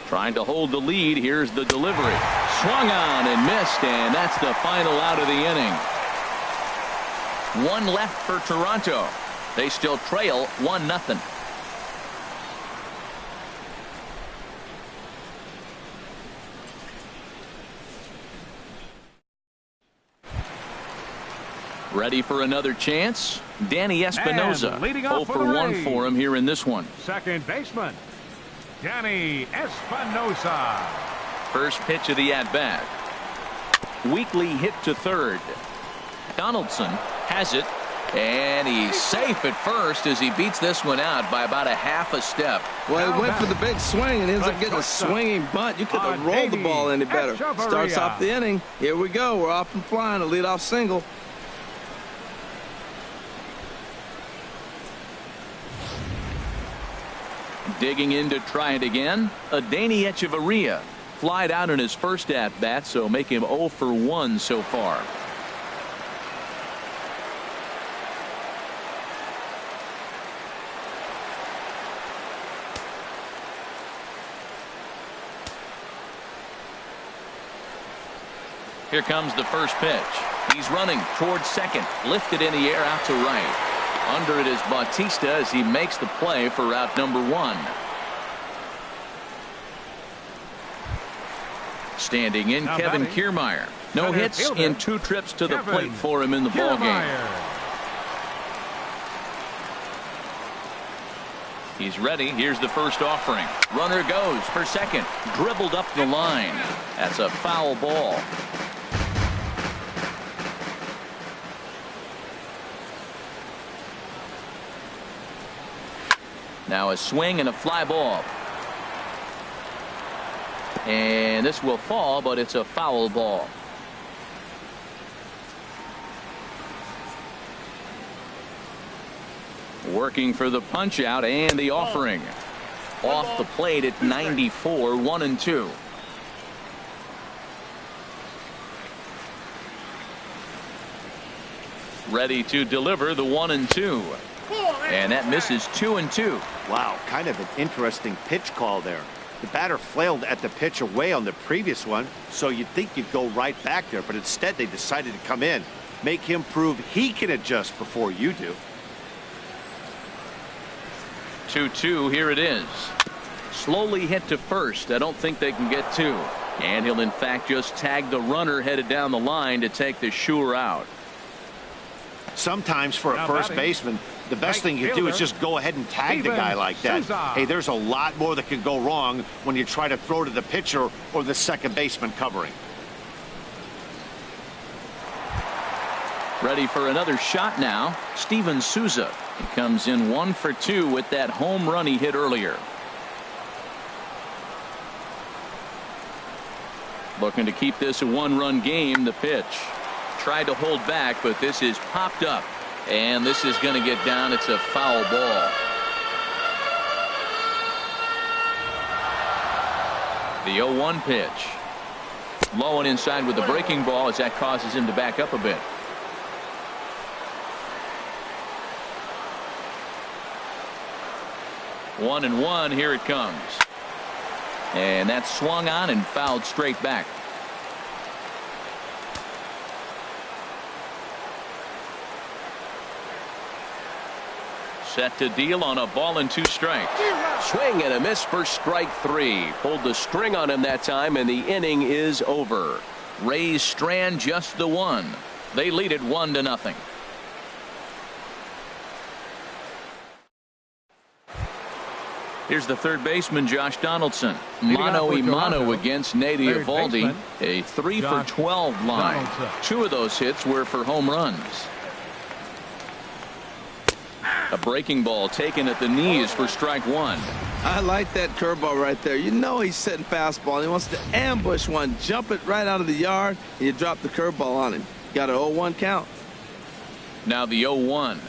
Trying to hold the lead. Here's the delivery. Swung on and missed, and that's the final out of the inning. 1 left for Toronto. They still trail 1-0. Ready for another chance? Danny Espinosa. 0 for 1 for him here in this one. Second baseman, Danny Espinosa. First pitch of the at-bat. Weakly hit to third. Donaldson has it, and he's safe at first as he beats this one out by about a half a step. Well, he went for the big swing and ends up getting a swinging bunt. You couldn't have rolled the ball any better. Starts off the inning. Here we go. We're off and flying. A leadoff single. Digging in to try it again, Adeiny Hechavarria. Flied out in his first at-bat, so make him 0 for 1 so far. Here comes the first pitch. He's running towards second, lifted in the air out to right. Under it is Bautista as he makes the play for route number 1. Standing in, Kevin Kiermaier. No hits in 2 trips to the plate for him in the ballgame. He's ready. Here's the first offering. Runner goes for second. Dribbled up the line. That's a foul ball. Now a swing and a fly ball. And this will fall, but it's a foul ball. Working for the punch out and the offering. Off the plate at 94, 1-2. Ready to deliver the 1-2. And that misses 2-2. Wow, kind of an interesting pitch call there. The batter flailed at the pitch away on the previous one, so you'd think you'd go right back there, but instead they decided to come in, make him prove he can adjust before you do. 2-2, here it is. Slowly hit to first. I don't think they can get two. And he'll in fact just tag the runner headed down the line to take the sure out. Sometimes for a first baseman, the best thing you do is just go ahead and tag the guy like that. Hey, there's a lot more that could go wrong when you try to throw to the pitcher or the second baseman covering. Ready for another shot now. Steven Souza. He comes in 1 for 2 with that home run he hit earlier. Looking to keep this a one-run game. The pitch. Tried to hold back, but this is popped up. And this is going to get down. It's a foul ball. The 0-1 pitch. Low and inside with the breaking ball as that causes him to back up a bit. One and one. Here it comes. And that's swung on and fouled straight back. Set to deal on a ball and 2 strikes. Swing and a miss for strike 3. Pulled the string on him that time, and the inning is over. Rays strand just the one. They lead it 1-0. Here's the third baseman, Josh Donaldson. Mano a mano against Nate Eovaldi. A 3 for 12 line. 2 of those hits were for home runs. A breaking ball taken at the knees for strike 1. I like that curveball right there. You know he's setting fastball, and he wants to ambush one, jump it right out of the yard, and you drop the curveball on him. Got an 0-1 count. Now the 0-1.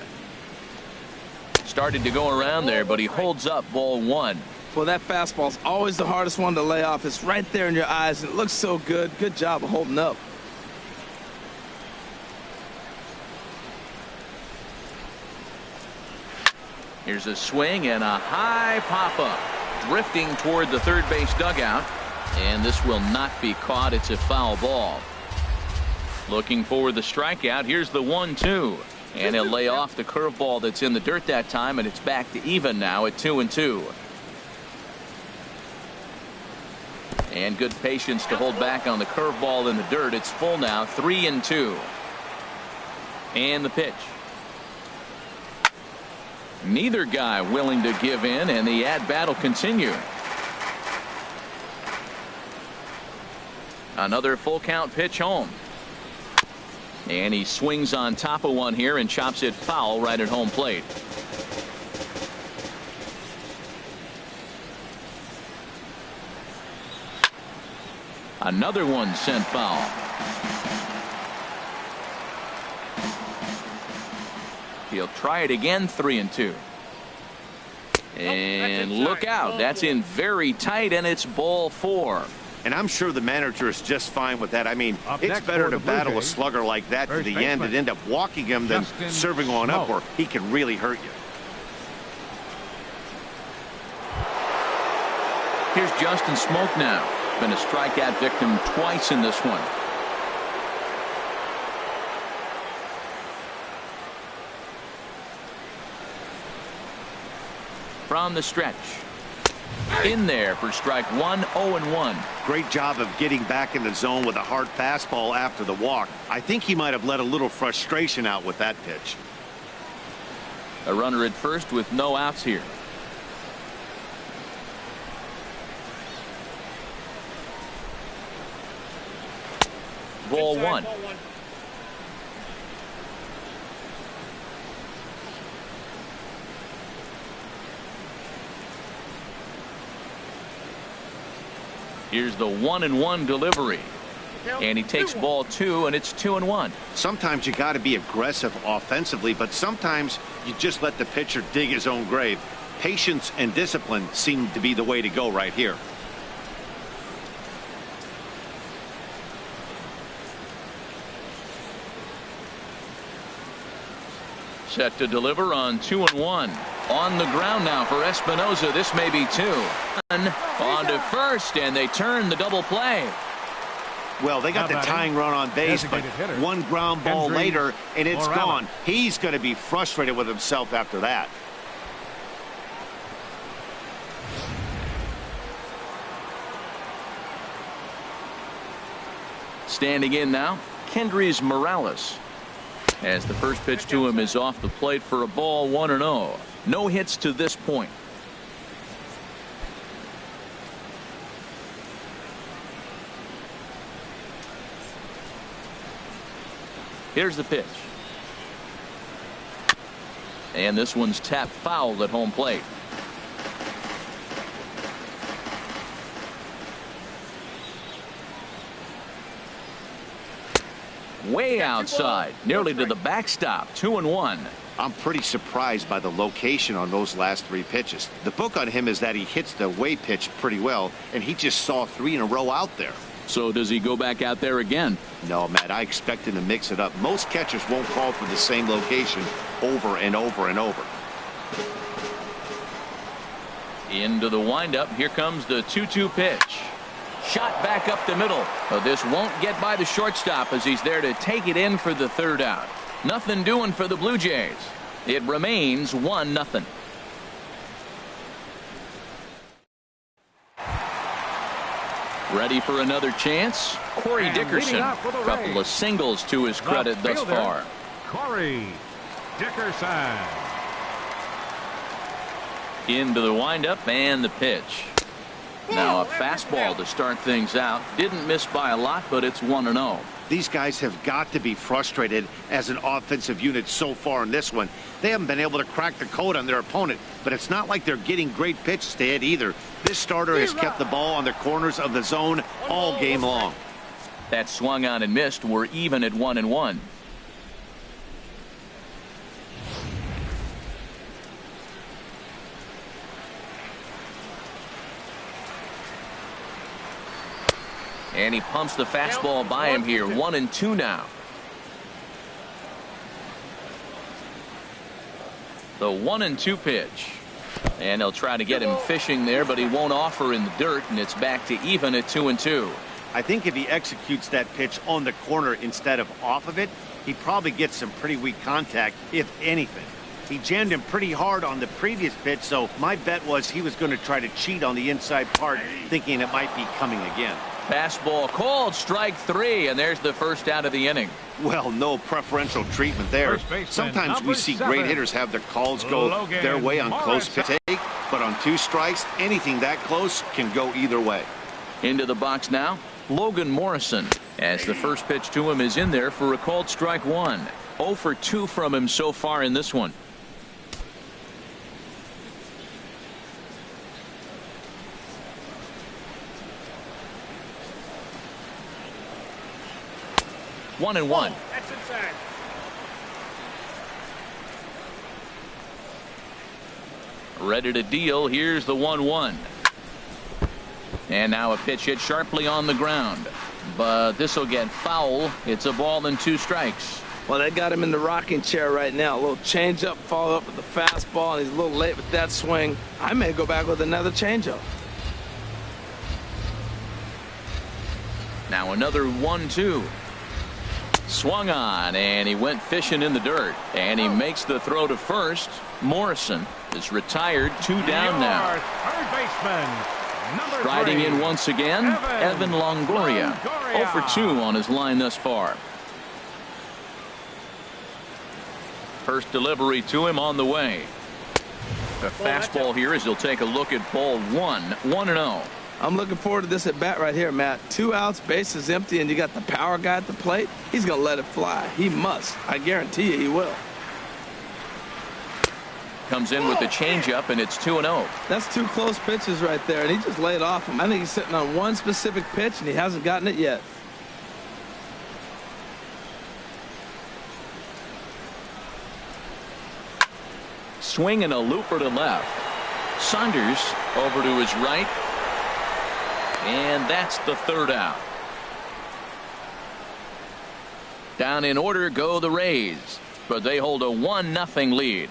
Started to go around there, but he holds up ball 1. Well, that fastball's always the hardest one to lay off. It's right there in your eyes, and it looks so good. Good job of holding up. Here's a swing and a high pop-up. Drifting toward the third base dugout. And this will not be caught. It's a foul ball. Looking for the strikeout. Here's the 1-2. And he'll lay off the curveball that's in the dirt that time, and it's back to even now at 2-2. And good patience to hold back on the curveball in the dirt. It's full now, 3-2. And the pitch. Neither guy willing to give in, and the at-bat will continue. Another full count pitch home. And he swings on top of one here and chops it foul right at home plate. Another one sent foul. He'll try it again, 3-2. And look out. That's in very tight, and it's ball 4. And I'm sure the manager is just fine with that. I mean, it's better to battle a slugger like that to the end and end up walking him than serving on up where he can really hurt you. Here's Justin Smoak now. Been a strikeout victim twice in this one. From the stretch. In there for strike 1, 0-1. Great job of getting back in the zone with a hard fastball after the walk. I think he might have let a little frustration out with that pitch. A runner at first with no outs here. Ball 1. Here's the 1-1 delivery. And he takes ball 2, and it's 2-1. Sometimes you got to be aggressive offensively, but sometimes you just let the pitcher dig his own grave. Patience and discipline seem to be the way to go right here. Set to deliver on 2-1. On the ground now for Espinosa. This may be 2. On to first, and they turn the double play. Well, they got the tying run on base, but one ground ball later, and it's gone. He's going to be frustrated with himself after that. Standing in now, Kendrys Morales. As the first pitch to him is off the plate for a ball, 1-0. No hits to this point. Here's the pitch. And this one's tapped foul at home plate. Way outside, nearly to the backstop. 2-1. I'm pretty surprised by the location on those last 3 pitches. The book on him is that he hits the way pitch pretty well, and he just saw 3 in a row out there. So does he go back out there again? No, Matt, I expect him to mix it up. Most catchers won't call for the same location over and over and over. Into the windup. Here comes the 2-2 pitch. Shot back up the middle. This won't get by the shortstop as he's there to take it in for the 3rd out. Nothing doing for the Blue Jays. It remains 1-0. Ready for another chance? Corey Dickerson. Couple of singles to his credit thus far. Corey Dickerson. Into the windup and the pitch. Now a fastball to start things out. Didn't miss by a lot, but it's 1-0. These guys have got to be frustrated as an offensive unit so far in this one. They haven't been able to crack the code on their opponent, but it's not like they're getting great pitches to hit either. This starter has kept the ball on the corners of the zone all game long. That swung on and missed. We're even at 1-1. And he pumps the fastball by him here. 1-2 now. The 1-2 pitch. And they'll try to get him fishing there, but he won't offer in the dirt, and it's back to even at 2-2. I think if he executes that pitch on the corner instead of off of it, he probably gets some pretty weak contact, if anything. He jammed him pretty hard on the previous pitch, so my bet was he was going to try to cheat on the inside part, thinking it might be coming again. Fastball called, strike 3, and there's the first out of the inning. Well, no preferential treatment there. Sometimes we see great hitters have their calls go their way on close pitch, but on 2 strikes, anything that close can go either way. Into the box now, Logan Morrison, as the first pitch to him is in there for a called strike 1. 0 for 2 from him so far in this one. One and one. That's inside. Ready to deal. Here's the 1-1. And now a pitch hit sharply on the ground. But this will get foul. It's a ball and 2 strikes. Well, they got him in the rocking chair right now. A little changeup, follow up with the fastball, and he's a little late with that swing. I may go back with another changeup. Now another 1-2. Swung on, and he went fishing in the dirt. And he makes the throw to first. Morrison is retired. 2 down now. Third baseman, number Striding 3, in once again, Evan Longoria. 0 for 2 on his line thus far. First delivery to him on the way. The fastball here as he'll take a look at ball 1. 1-0. I'm looking forward to this at bat right here, Matt. 2 outs, bases empty, and you got the power guy at the plate. He's going to let it fly. He must. I guarantee you he will. Comes in with the changeup, and it's 2-0. That's 2 close pitches right there, and he just laid off him. I think he's sitting on one specific pitch, and he hasn't gotten it yet. Swing and a looper to left. Saunders over to his right. And that's the 3rd out. Down in order go the Rays, but they hold a 1-0 lead.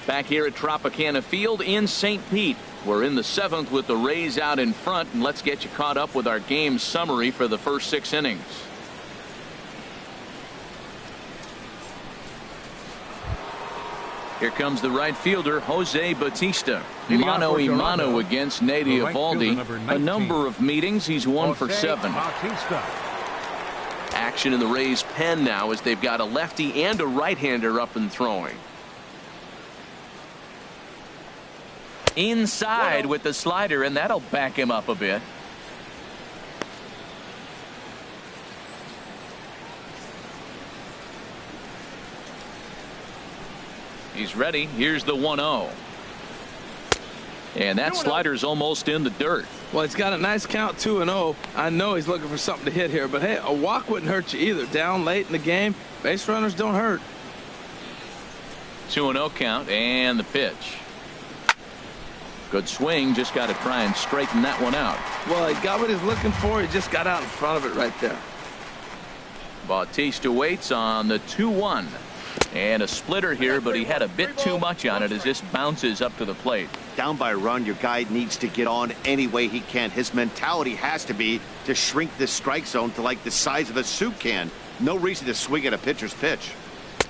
Back here at Tropicana Field in St. Pete. We're in the 7th with the Rays out in front, and let's get you caught up with our game summary for the first 6 innings. Here comes the right fielder, Jose Bautista. Leading off Mano for a mano Toronto, against Nady the right Eovaldi. fielder, number A 19. number of meetings, he's 1 for 7. Bautista. Action in the Rays' pen now as they've got a lefty and a right-hander up and throwing. Inside with the slider, and that'll back him up a bit. He's ready. Here's the 1-0. And that slider's almost in the dirt. Well, he's got a nice count, 2-0. I know he's looking for something to hit here, but hey, a walk wouldn't hurt you either. Down late in the game, base runners don't hurt. 2-0 count, and the pitch. Good swing, just got to try and straighten that one out. Well, he got what he's looking for. He just got out in front of it right there. Bautista waits on the 2-1. And a splitter here, but he had a bit too much on it as this bounces up to the plate. Down by a run, your guy needs to get on any way he can. His mentality has to be to shrink this strike zone to like the size of a soup can. No reason to swing at a pitcher's pitch.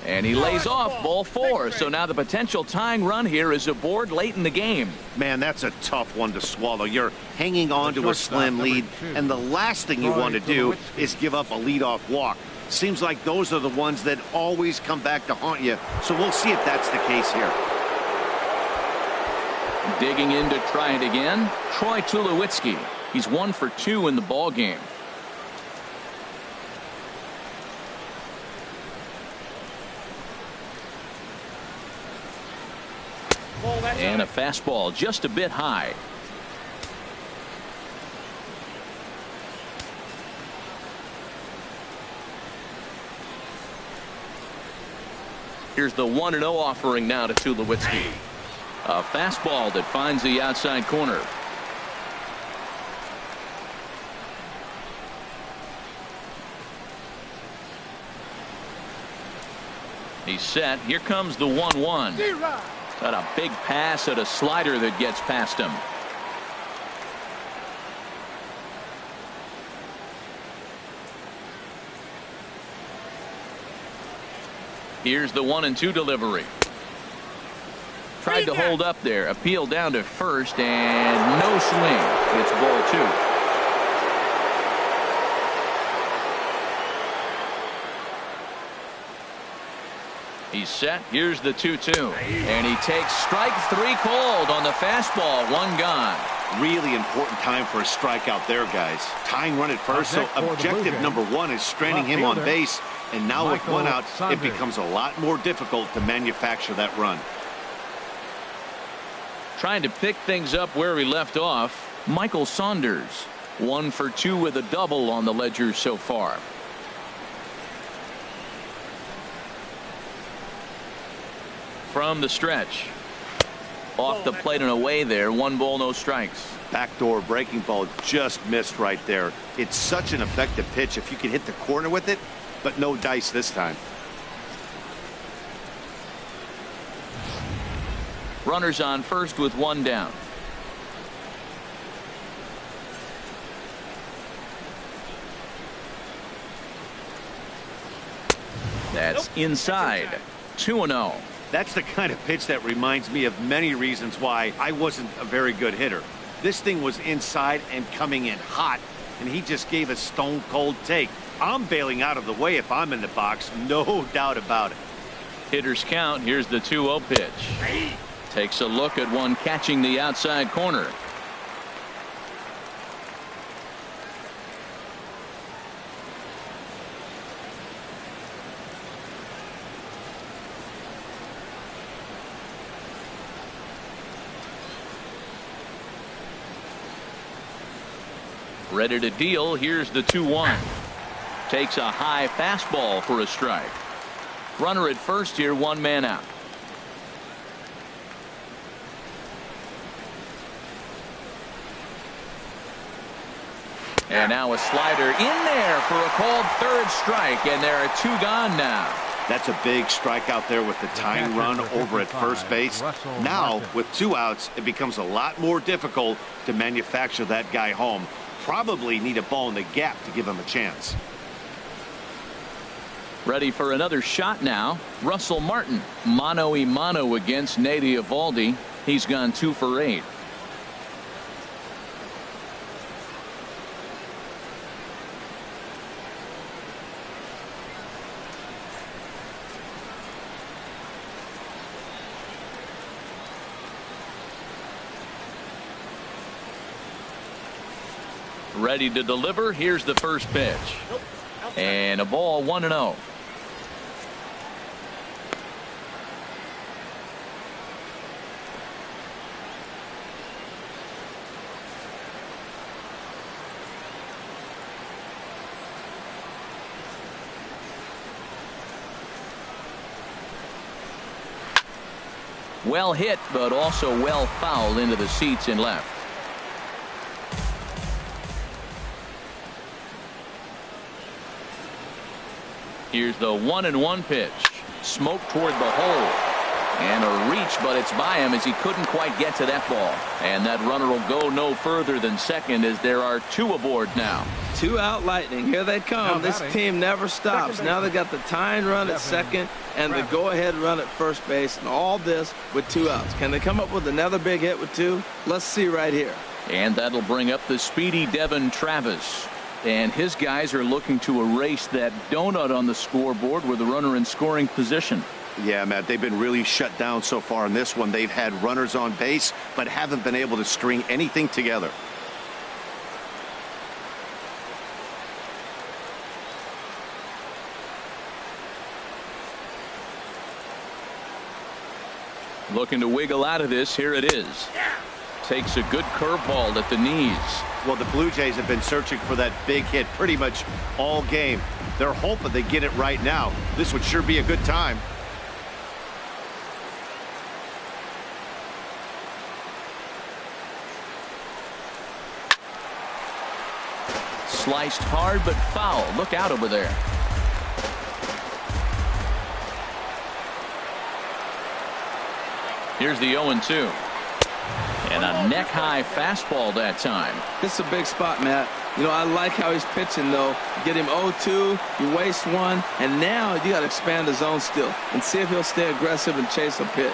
And he lays off ball 4. So now the potential tying run here is aboard late in the game. Man, that's a tough one to swallow. You're hanging on to a slim lead, and the last thing you want to do is give up a leadoff walk. Seems like those are the ones that always come back to haunt you. So we'll see if that's the case here. Digging in to try it again, Troy Tulowitzki. He's 1 for 2 in the ball game. And a fastball just a bit high. Here's the 1-0 offering now to Tulowitzki. A fastball that finds the outside corner. He's set. Here comes the 1-1. Got a big pass at a slider that gets past him. Here's the 1-2 delivery. Tried to hold up there. Appeal down to first, and no swing. It's ball 2. He's set. Here's the 2-2. And he takes strike 3 called on the fastball. 1 gone. Really important time for a strikeout there, guys. Tying run at first, so objective number 1 is stranding him on base. And now with 1 out, it becomes a lot more difficult to manufacture that run. Trying to pick things up where we left off, Michael Saunders. 1 for 2 with a double on the ledger so far. From the stretch. Off the plate and away there. 1 ball, no strikes. Backdoor breaking ball just missed right there. It's such an effective pitch if you can hit the corner with it, but no dice this time. Runners on first with 1 down. That's inside. 2-0. That's the kind of pitch that reminds me of many reasons why I wasn't a very good hitter. This thing was inside and coming in hot, and he just gave a stone cold take. I'm bailing out of the way if I'm in the box, no doubt about it. Hitters count. Here's the 2-0 pitch. Takes a look at one catching the outside corner. Ready to deal. Here's the 2-1. Takes a high fastball for a strike. Runner at first here, 1 man out. And now a slider in there for a called 3rd strike, and there are 2 gone now. That's a big strikeout there with the tying run over at first base. Now with 2 outs, it becomes a lot more difficult to manufacture that guy home. Probably need a ball in the gap to give him a chance. Ready for another shot now. Russell Martin, mano-a-mano against Nate Eovaldi. He's gone 2 for 8. Ready to deliver. Here's the first pitch. And a ball 1-0. Well hit, but also well fouled into the seats in left. Here's the 1-1 pitch. Smoke toward the hole. And a reach, but it's by him as he couldn't quite get to that ball. And that runner will go no further than second as there are 2 aboard now. 2 out, Lightning. Here they come. This team never stops. Now they got the tying run at second and the go-ahead run at first base. And all this with 2 outs. Can they come up with another big hit with 2? Let's see right here. And that'll bring up the speedy Devin Travis. And his guys are looking to erase that donut on the scoreboard with a runner in scoring position. Yeah, Matt, they've been really shut down so far in this one. They've had runners on base, but haven't been able to string anything together. Looking to wiggle out of this. Here it is. Takes a good curveball at the knees. Well, the Blue Jays have been searching for that big hit pretty much all game. They're hoping they get it right now. This would sure be a good time. Sliced hard but foul. Look out over there. Here's the 0-2. And a neck-high fastball that time. This is a big spot, Matt. You know, I like how he's pitching, though. You get him 0-2, you waste 1, and now you got to expand the zone still and see if he'll stay aggressive and chase a pitch.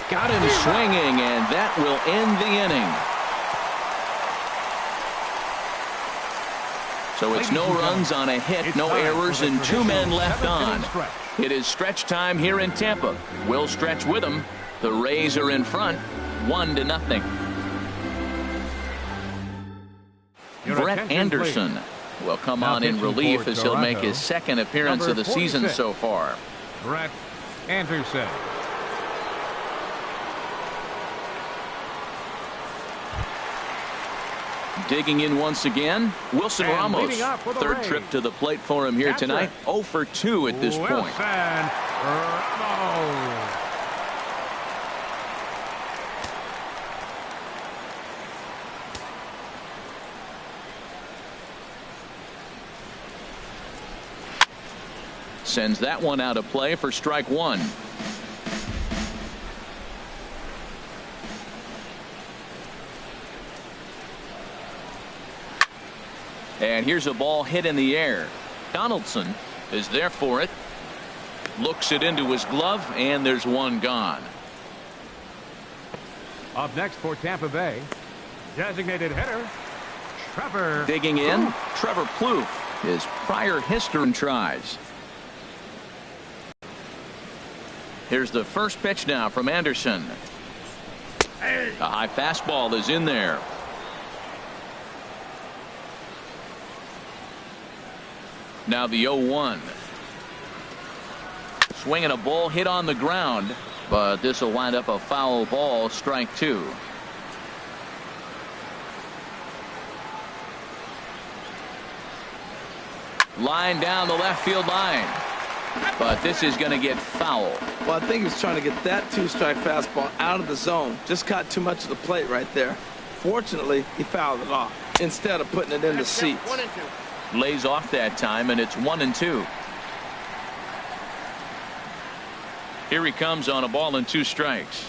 Got him swinging, and that will end the inning. So it's no runs on a hit, no errors, and 2 men left on. It is stretch time here in Tampa. We'll stretch with them. The Rays are in front, 1-0. Brett Anderson will come on in relief as he'll make his 2nd appearance of the season so far. Brett Anderson. Digging in once again, Wilson Ramos. 3rd trip to the plate for him here tonight. 0 for 2 at this point. Sends that one out of play for strike 1. And here's a ball hit in the air. Donaldson is there for it. Looks it into his glove, and there's 1 gone. Up next for Tampa Bay, designated hitter, Trevor. Digging in, Trevor Plouffe. His prior history and tries. Here's the first pitch now from Anderson. A high fastball is in there. Now the 0-1. Swinging a ball hit on the ground, but this will wind up a foul ball, strike 2. Line down the left field line, but this is going to get foul. Well, I think he's trying to get that 2-strike fastball out of the zone. Just caught too much of the plate right there. Fortunately, he fouled it off instead of putting it in the seats. 1-2. Lays off that time, and it's 1-2. Here he comes on a ball and 2 strikes.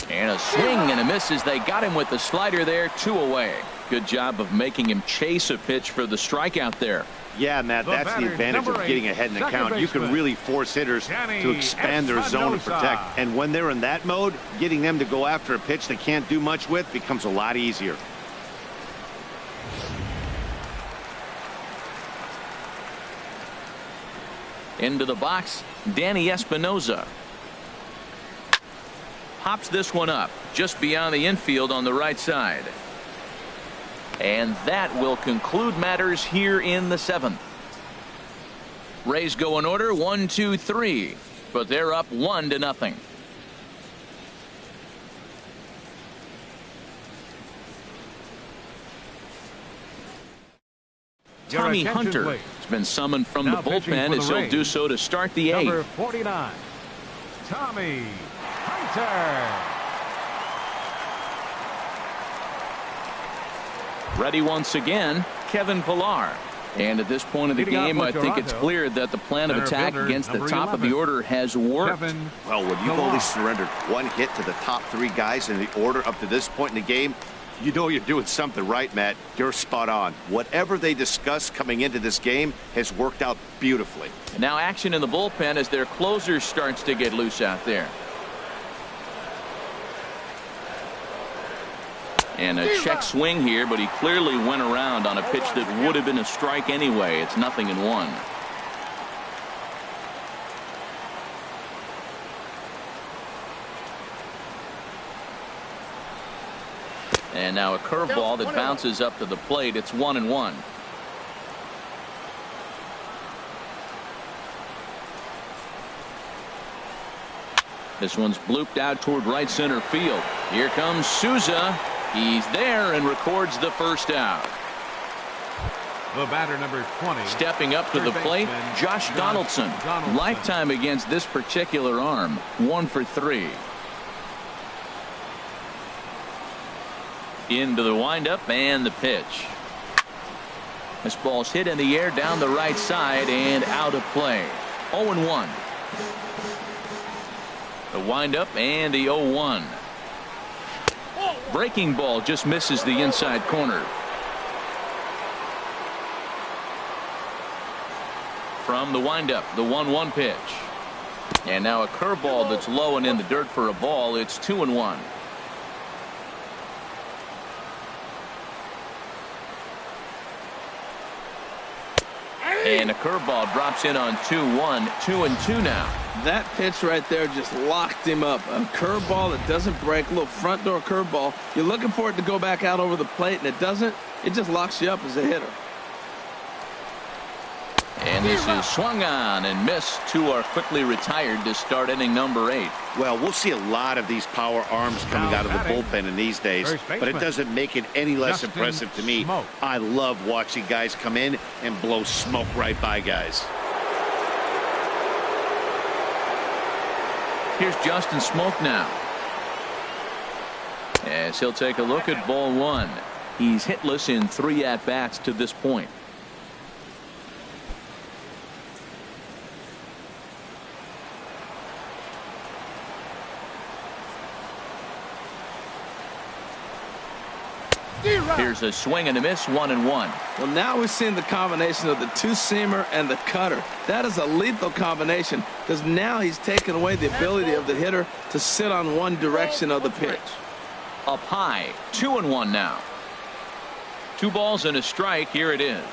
And a swing and a miss as they got him with the slider there. 2 away. Good job of making him chase a pitch for the strikeout there. Yeah, Matt, that's the advantage of getting ahead in the count. You can really force hitters to expand their zone and protect. And when they're in that mode, getting them to go after a pitch they can't do much with becomes a lot easier. Into the box, Danny Espinosa. Pops this one up just beyond the infield on the right side. And that will conclude matters here in the 7th. Rays go in order 1, 2, 3, but they're up 1-0. Tommy Hunter has been summoned from the bullpen as he'll do so to start the 8th. Number 49, Tommy Hunter. Ready once again, Kevin Pillar. And at this point of the game, I think it's clear that the plan of attack against the top of the order has worked. Well, when you've only surrendered 1 hit to the top 3 guys in the order up to this point in the game, you know you're doing something right, Matt. You're spot on. Whatever they discussed coming into this game has worked out beautifully. And now action in the bullpen as their closer starts to get loose out there. And a check swing here, but he clearly went around on a pitch that would have been a strike anyway. It's 0-1. And now a curveball that bounces up to the plate. It's 1-1. This one's blooped out toward right center field. Here comes Souza. He's there and records the first out. The batter, number 20. Stepping up to the plate, Josh Donaldson. Lifetime against this particular arm. 1 for 3. Into the windup and the pitch. This ball's hit in the air down the right side and out of play. 0-1. The windup and the 0-1. Breaking ball just misses the inside corner. From the windup, the 1-1 pitch. And now a curveball that's low and in the dirt for a ball. It's 2-1. And a curveball drops in on 2-1. 2-2 now. That pitch right there just locked him up. A curveball that doesn't break, a little front door curveball. You're looking for it to go back out over the plate, and it doesn't. It just locks you up as a hitter. And this is swung on and missed. 2 are quickly retired to start inning number 8. Well, we'll see a lot of these power arms coming out of the bullpen in these days, but it doesn't make it any less impressive to me. I love watching guys come in and blow smoke right by guys. Here's Justin Smoke now. As he'll take a look at ball 1. He's hitless in 3 at-bats to this point. Here's a swing and a miss. 1-1. Well, now we're seeing the combination of the 2-seamer and the cutter. That is a lethal combination because now he's taken away the ability of the hitter to sit on one direction of the pitch. Up high. 2-1 now. 2 balls and a strike. Here it is.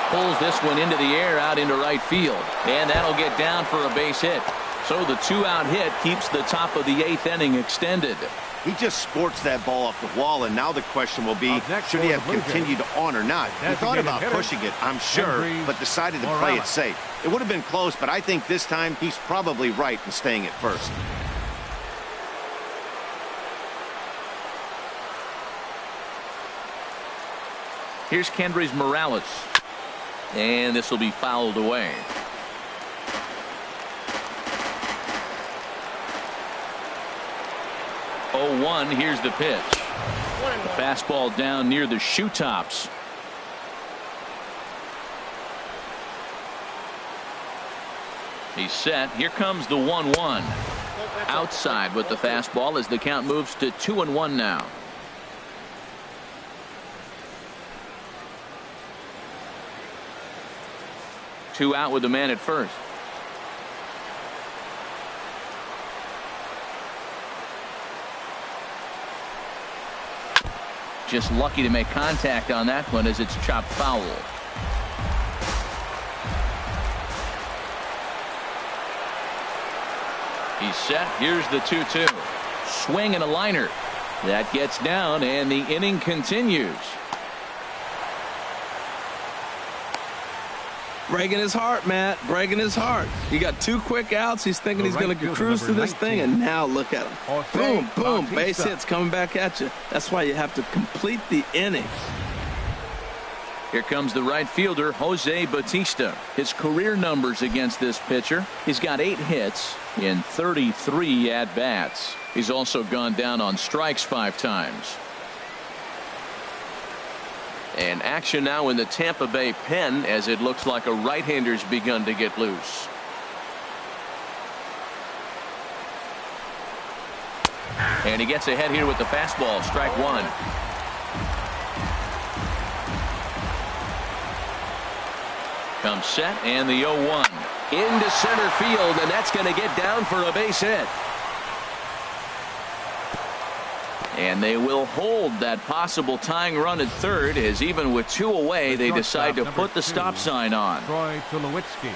Pulls this one into the air out into right field. And that'll get down for a base hit. So the 2-out hit keeps the top of the 8th inning extended. He just sports that ball off the wall, and now the question will be, should he have continued on or not? He thought about pushing it, I'm sure, but decided to play it safe. It would have been close, but I think this time he's probably right in staying at first. Here's Kendrys Morales. And this will be fouled away. 0-1. Here's the pitch. The fastball down near the shoe tops. He's set. Here comes the 1-1. Outside with the fastball as the count moves to 2-1 now. Two out with the man at first. Just lucky to make contact on that one as it's chopped foul. He's set. Here's the 2-2. Swing and a liner. That gets down and the inning continues. Breaking his heart, Matt. Breaking his heart. He got 2 quick outs. He's thinking he's going to cruise through this thing, and now look at him. Boom, boom. Base hits coming back at you. That's why you have to complete the inning. Here comes the right fielder, Jose Bautista. His career numbers against this pitcher. He's got 8 hits in 33 at-bats. He's also gone down on strikes 5 times. And action now in the Tampa Bay pen as it looks like a right-hander's begun to get loose. And he gets ahead here with the fastball. Strike 1. Comes set and the 0-1 into center field, and that's going to get down for a base hit. And they will hold that possible tying run at third as even with 2 away they decide to put the stop sign on. Troy Tulowitzki.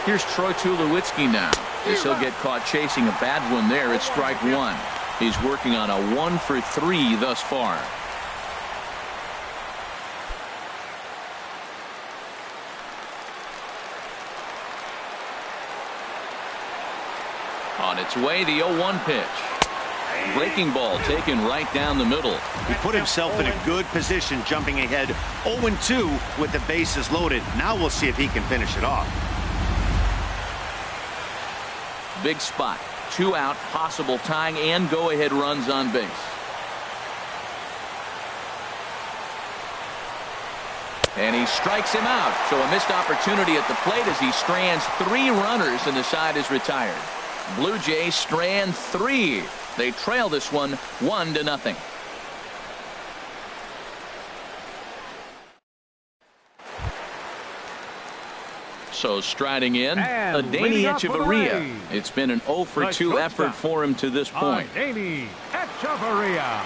Here's Troy Tulowitzki now. As he'll get caught chasing a bad one there at strike 1. He's working on a 1 for 3 thus far. On its way, the 0-1 pitch. Breaking ball taken right down the middle. He put himself in a good position jumping ahead 0-2 with the bases loaded. Now we'll see if he can finish it off. Big spot. 2 out, possible tying and go-ahead runs on base. And he strikes him out. So a missed opportunity at the plate as he strands 3 runners and the side is retired. Blue Jays strand 3. They trail this one 1-0. So striding in, Adeiny Hechavarria. It's been an 0 for 2 effort for him to this point. Adeiny Hechavarria.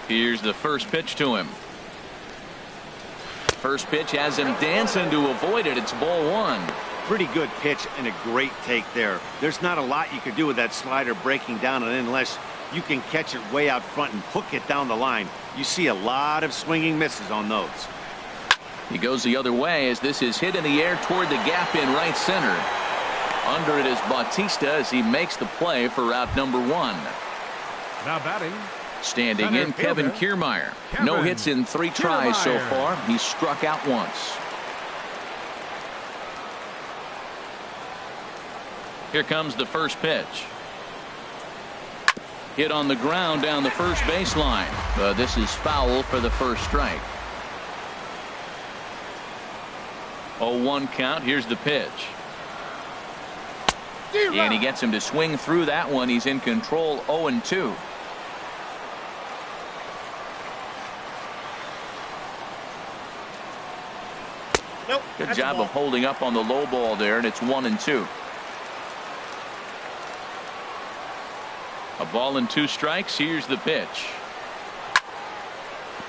Here's the first pitch to him. First pitch has him dancing to avoid it. It's ball 1. Pretty good pitch and a great take there. There's not a lot you can do with that slider breaking down and unless you can catch it way out front and hook it down the line. You see a lot of swinging misses on those. He goes the other way as this is hit in the air toward the gap in right center. Under it is Bautista as he makes the play for route number 1. Now batting. Standing in, Kevin Kiermaier. No hits in 3 tries so far. He's struck out once. Here comes the first pitch. Hit on the ground down the first baseline. This is foul for the first strike. 0-1 count. Here's the pitch. And he gets him to swing through that one. He's in control 0-2. Nope, good job of holding up on the low ball there, and it's 1-2. A ball and 2 strikes. Here's the pitch.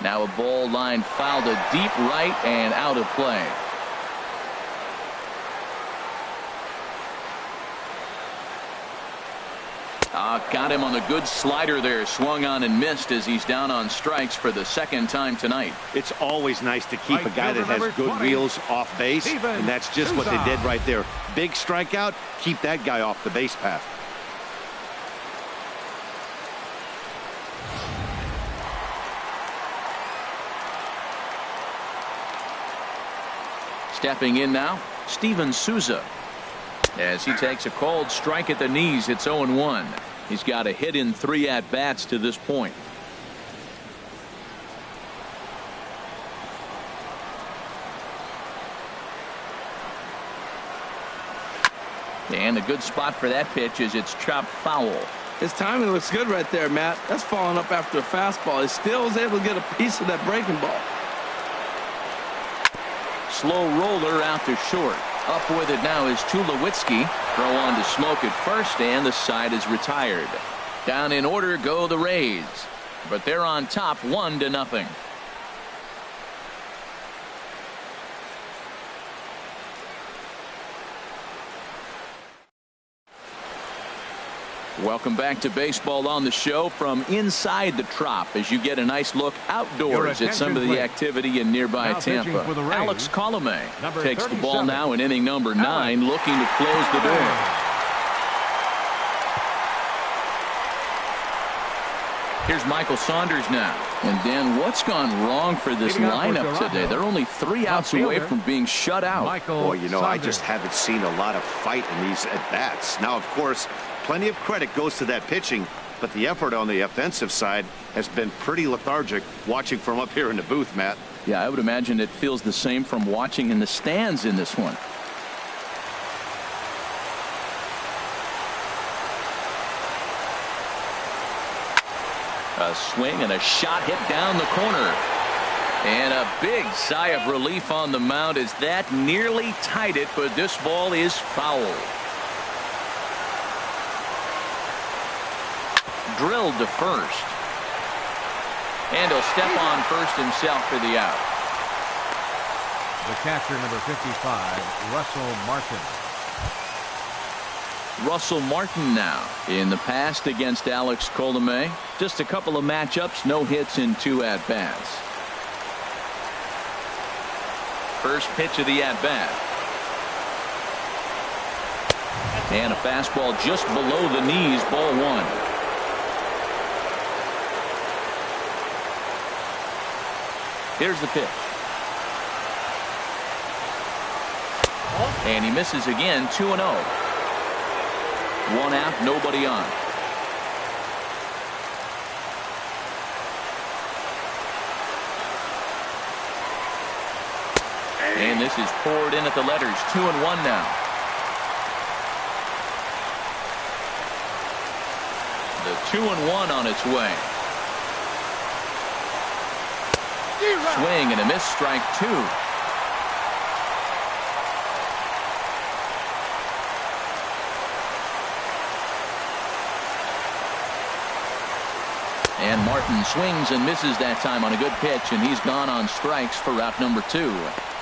Now a ball line fouled to deep right and out of play. Got him on the good slider there. Swung on and missed as he's down on strikes for the 2nd time tonight. It's always nice to keep a guy that has good wheels off base, and that's just what they did right there. Big strikeout. Keep that guy off the base path. Stepping in now, Steven Souza. As he takes a cold strike at the knees, it's 0-1. He's got a hit in 3 at-bats to this point. And a good spot for that pitch is it's chopped foul. His timing looks good right there, Matt. That's following up after a fastball. He still was able to get a piece of that breaking ball. Slow roller out to short. Up with it now is Tulowitzki. Throw on to Smoke at first, and the side is retired. Down in order go the Rays, but they're on top 1-0. Welcome back to Baseball on the Show from inside the Trop as you get a nice look outdoors at some of the activity in nearby Tampa. Alex Colomé takes the ball now in inning number 9, looking to close the door. Here's Michael Saunders now. And Dan, what's gone wrong for this lineup today? They're only 3 outs away from being shut out. Well, you know, I just haven't seen a lot of fight in these at-bats. Now, of course, plenty of credit goes to that pitching, but the effort on the offensive side has been pretty lethargic watching from up here in the booth, Matt. Yeah, I would imagine it feels the same from watching in the stands in this one. A swing and a shot hit down the corner. And a big sigh of relief on the mound as that nearly tied it, but this ball is foul. Drilled to first. And he'll step on first himself for the out. The catcher, number 55, Russell Martin. Russell Martin now in the past against Alex Colomé. Just a couple of matchups, no hits in 2 at-bats. First pitch of the at-bat. And a fastball just below the knees, ball 1. Here's the pitch. And he misses again, 2-0. 1 out, nobody on. And this is poured in at the letters, 2-1 now. The 2-1 on its way. Swing and a miss, strike 2. And Martin swings and misses that time on a good pitch, and he's gone on strikes for out number 2.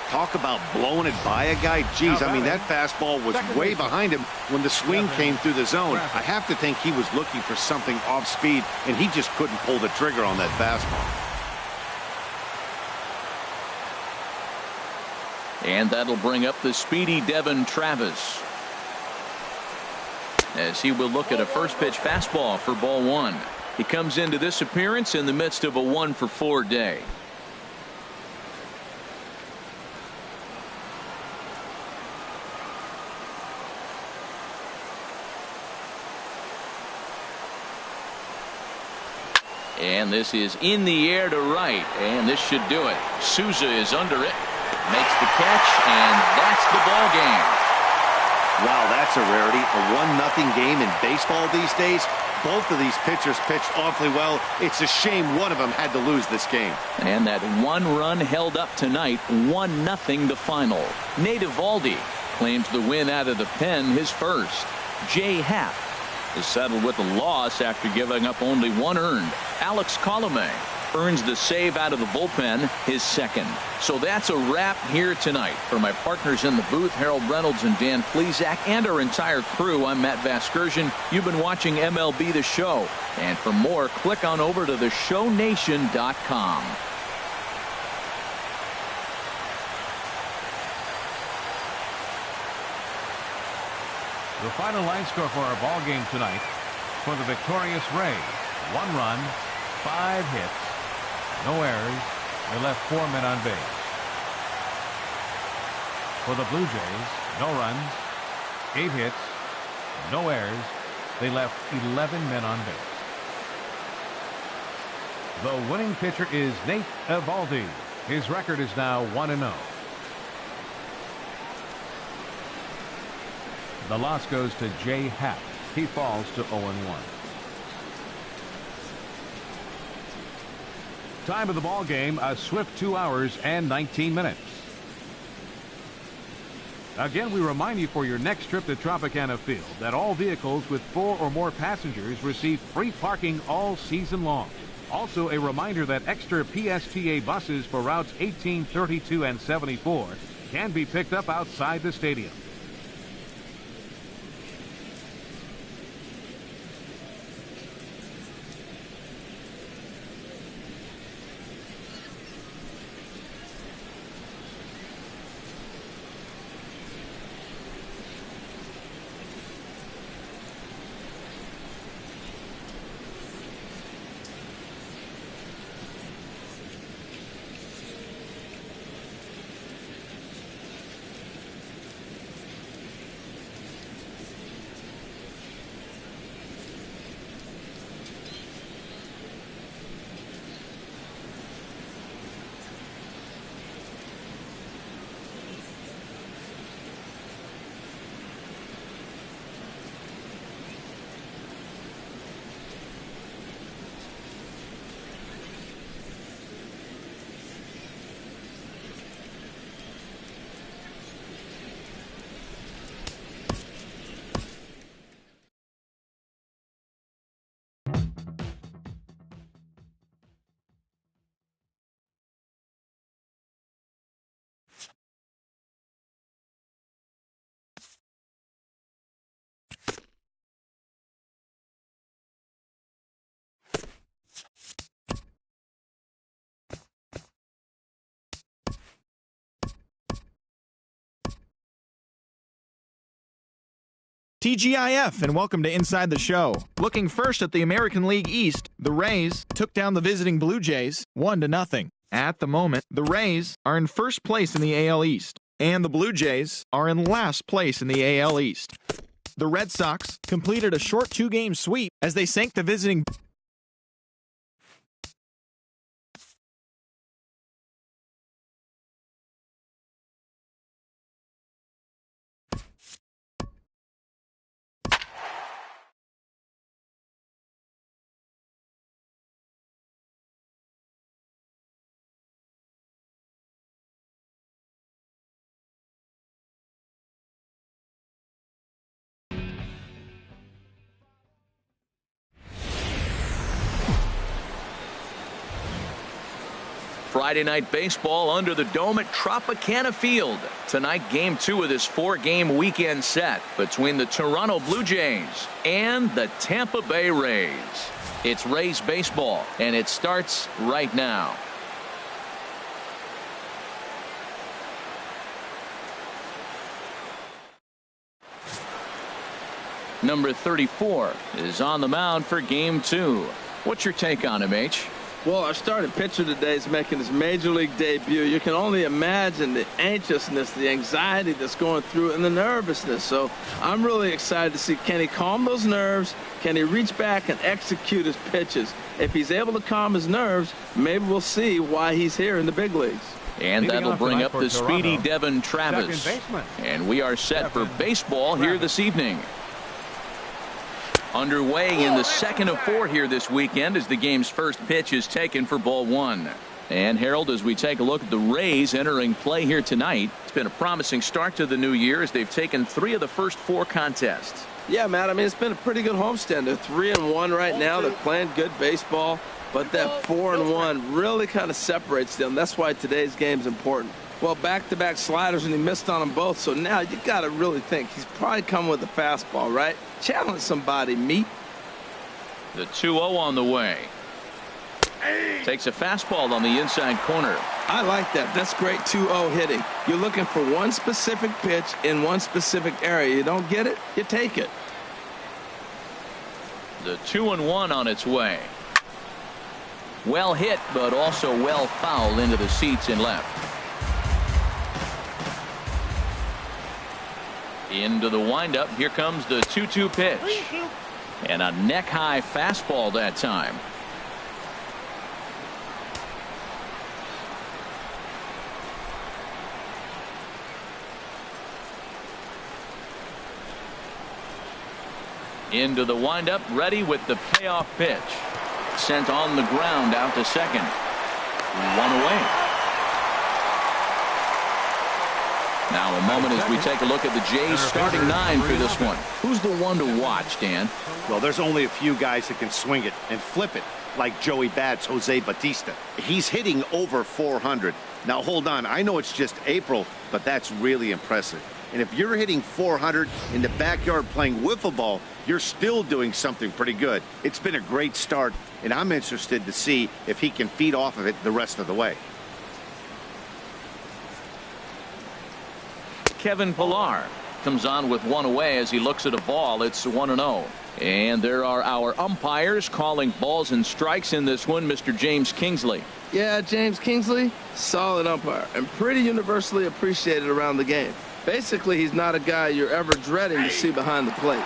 Talk about blowing it by a guy. Geez, I mean, that fastball was way behind him when the swing came through the zone. I have to think he was looking for something off speed, and he just couldn't pull the trigger on that fastball. And that'll bring up the speedy Devin Travis, as he will look at a first pitch fastball for ball 1. He comes into this appearance in the midst of a 1-for-4 day. And this is in the air to right, and this should do it. Souza is under it, makes the catch, and that's the ball game. Wow, that's a rarity. A 1-0 game in baseball these days. Both of these pitchers pitched awfully well. It's a shame one of them had to lose this game. And that 1 run held up tonight, 1-0 the final. Nate Eovaldi claims the win out of the pen, his first. Jay Happ is settled with a loss after giving up only 1 earned. Alex Colomé earns the save out of the bullpen, his second. So that's a wrap here tonight. For my partners in the booth, Harold Reynolds and Dan Plesac, and our entire crew, I'm Matt Vasgersian. You've been watching MLB The Show. And for more, click on over to theshownation.com. The final line score for our ball game tonight: for the victorious Rays, 1 run, 5 hits, no errors. They left 4 men on base. For the Blue Jays, no runs, 8 hits, no errors. They left 11 men on base. The winning pitcher is Nate Eovaldi. His record is now 1-0. The loss goes to Jay Happ. He falls to 0-1. Time of the ball game, a swift 2 hours and 19 minutes. Again, we remind you for your next trip to Tropicana Field that all vehicles with 4 or more passengers receive free parking all season long. Also, a reminder that extra PSTA buses for routes 18, 32, and 74 can be picked up outside the stadium. TGIF, and welcome to Inside the Show. Looking first at the American League East, the Rays took down the visiting Blue Jays 1-0. At the moment, the Rays are in first place in the AL East, and the Blue Jays are in last place in the AL East. The Red Sox completed a short 2-game sweep as they sank the visiting Friday night baseball under the dome at Tropicana Field. Tonight, game 2 of this 4-game weekend set between the Toronto Blue Jays and the Tampa Bay Rays. It's Rays baseball, and it starts right now. Number 34 is on the mound for game 2. What's your take on him, H? Well, our starting pitcher today is making his major league debut. You can only imagine the anxiousness, the anxiety that's going through, and the nervousness. So I'm really excited to see, can he calm those nerves? Can he reach back and execute his pitches? If he's able to calm his nerves, maybe we'll see why he's here in the big leagues. And that'll bring up the speedy Devin Travis. And we are set for baseball here this evening. Underway in the second of 4 here this weekend as the game's first pitch is taken for ball 1. And Harold, as we take a look at the Rays entering play here tonight, it's been a promising start to the new year as they've taken 3 of the first 4 contests. Yeah, Matt, I mean, it's been a pretty good homestand. They're 3-1 right now. They're playing good baseball, but that 4-1 really kind of separates them. That's why today's game's important. Well, back-to-back sliders, and he missed on them both. So now you got to really think he's probably coming with a fastball, right? Challenge somebody, meat. The 2-0 on the way. Takes a fastball on the inside corner. I like that. That's great 2-0 hitting. You're looking for one specific pitch in one specific area. You don't get it, you take it. The 2-1 on its way. Well hit, but also well fouled into the seats in left. Into the windup. Here comes the 2-2 pitch. And a neck-high fastball that time. Into the windup, ready with the payoff pitch. Sent on the ground out to second. One away. Now a moment as we take a look at the Jays starting 9 for this one. Who's the one to watch, Dan? Well, there's only a few guys that can swing it and flip it, like Joey Bats, Jose Bautista. He's hitting over 400. Now hold on, I know it's just April, but that's really impressive. And if you're hitting 400 in the backyard playing wiffle ball, you're still doing something pretty good. It's been a great start, and I'm interested to see if he can feed off of it the rest of the way. Kevin Pillar comes on with one away as he looks at a ball. It's 1-0. And there are our umpires calling balls and strikes in this one. Mr. James Kingsley. Yeah, James Kingsley, solid umpire and pretty universally appreciated around the game. Basically, he's not a guy you're ever dreading to see behind the plate.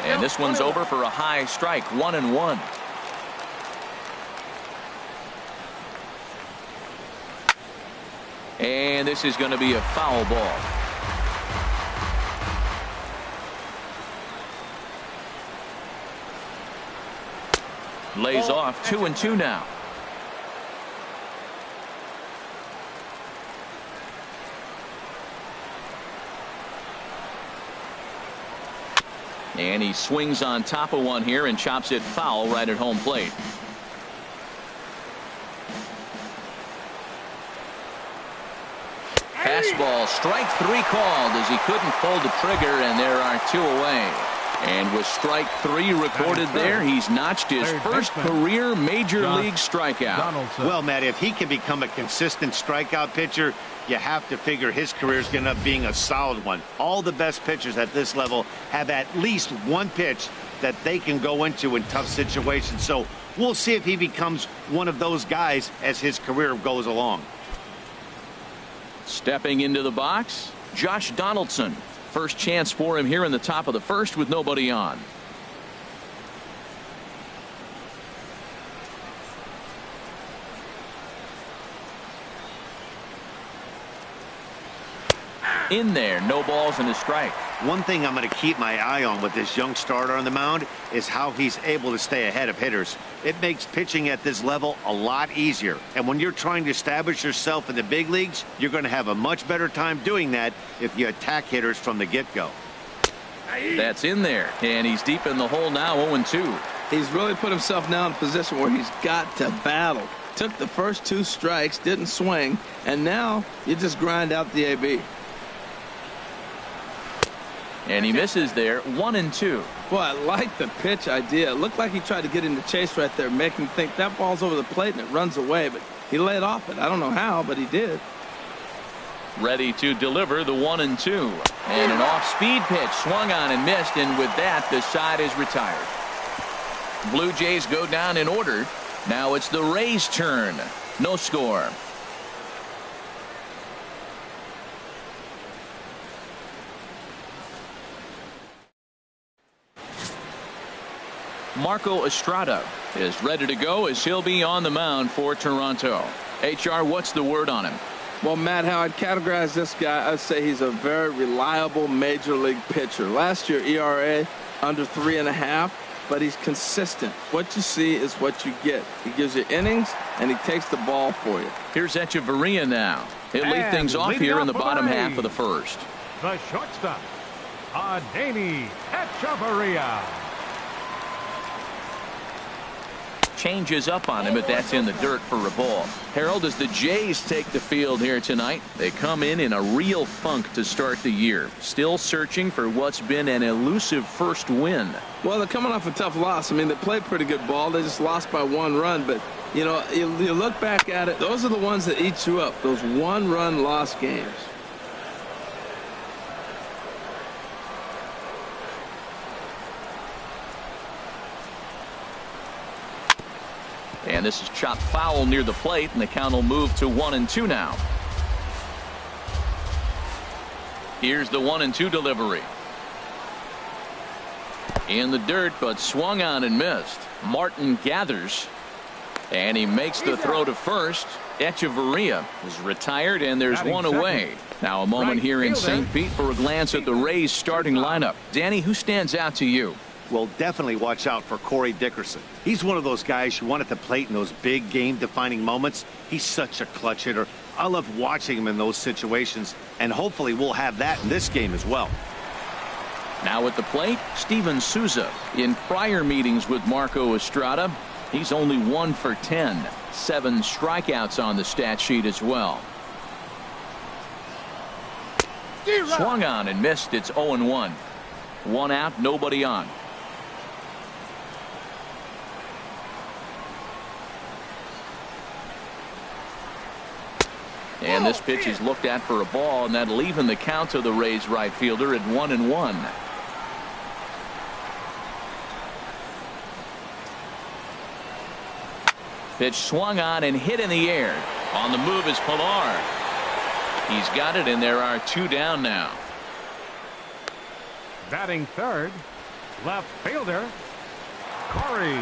And this one's over for a high strike, 1-1. And this is going to be a foul ball. Lays off 2-2 now. And he swings on top of one here and chops it foul right at home plate. Fastball, strike 3 called as he couldn't pull the trigger, and there are 2 away. And with strike 3 recorded there, he's notched his first career major league strikeout. Well, Matt, if he can become a consistent strikeout pitcher, you have to figure his career is going to end up being a solid one. All the best pitchers at this level have at least one pitch that they can go into in tough situations. So we'll see if he becomes one of those guys as his career goes along. Stepping into the box, Josh Donaldson. First chance for him here in the top of the first with nobody on. In there, no balls and a strike. One thing I'm going to keep my eye on with this young starter on the mound is how he's able to stay ahead of hitters. It makes pitching at this level a lot easier. And when you're trying to establish yourself in the big leagues, you're going to have a much better time doing that if you attack hitters from the get-go. That's in there, and he's deep in the hole now, 0-2. He's really put himself now in a position where he's got to battle. Took the first 2 strikes, didn't swing, and now you just grind out the AB. And he misses there, 1-2. Boy, I like the pitch idea. It looked like he tried to get in the chase right there, make him think that ball's over the plate and it runs away, but he laid off it. I don't know how, but he did. Ready to deliver the 1-2. And an off-speed pitch swung on and missed, and with that, the side is retired. Blue Jays go down in order. Now it's the Rays' turn. No score. Marco Estrada is ready to go as he'll be on the mound for Toronto. HR, what's the word on him? Well, Matt, how I'd categorize this guy, I'd say he's a very reliable major league pitcher. Last year, ERA under 3.5, but he's consistent. What you see is what you get. He gives you innings, and he takes the ball for you. Here's Echeverria now. He'll lead things off here in the bottom half of the first. The shortstop, Adeiny Echeverria. Changes up on him, but that's in the dirt for a ball. Harold, as the Jays take the field here tonight, they come in a real funk to start the year. Still searching for what's been an elusive first win. Well, they're coming off a tough loss. I mean, they played pretty good ball. They just lost by 1 run. But, you know, you look back at it, those are the ones that eat you up, those 1-run loss games. And this is chopped foul near the plate, and the count will move to 1-2 now. Here's the 1-2 delivery. In the dirt, but swung on and missed. Martin gathers, and he makes the throw to first. Echeverria is retired, and there's one away. Now a moment here in St. Pete for a glance at the Rays starting lineup. Danny, who stands out to you? Well, definitely watch out for Corey Dickerson. He's one of those guys you want at the plate in those big game-defining moments. He's such a clutch hitter. I love watching him in those situations, and hopefully we'll have that in this game as well. Now at the plate, Steven Souza. In prior meetings with Marco Estrada, he's only 1 for 10. 7 strikeouts on the stat sheet as well. Swung on and missed. It's 0-1. 1 out, nobody on. And this pitch is looked at for a ball, and that'll even the count to the Rays right fielder at 1-1. Pitch swung on and hit in the air. On the move is Pilar. He's got it, and there are 2 down now. Batting third, left fielder, Corey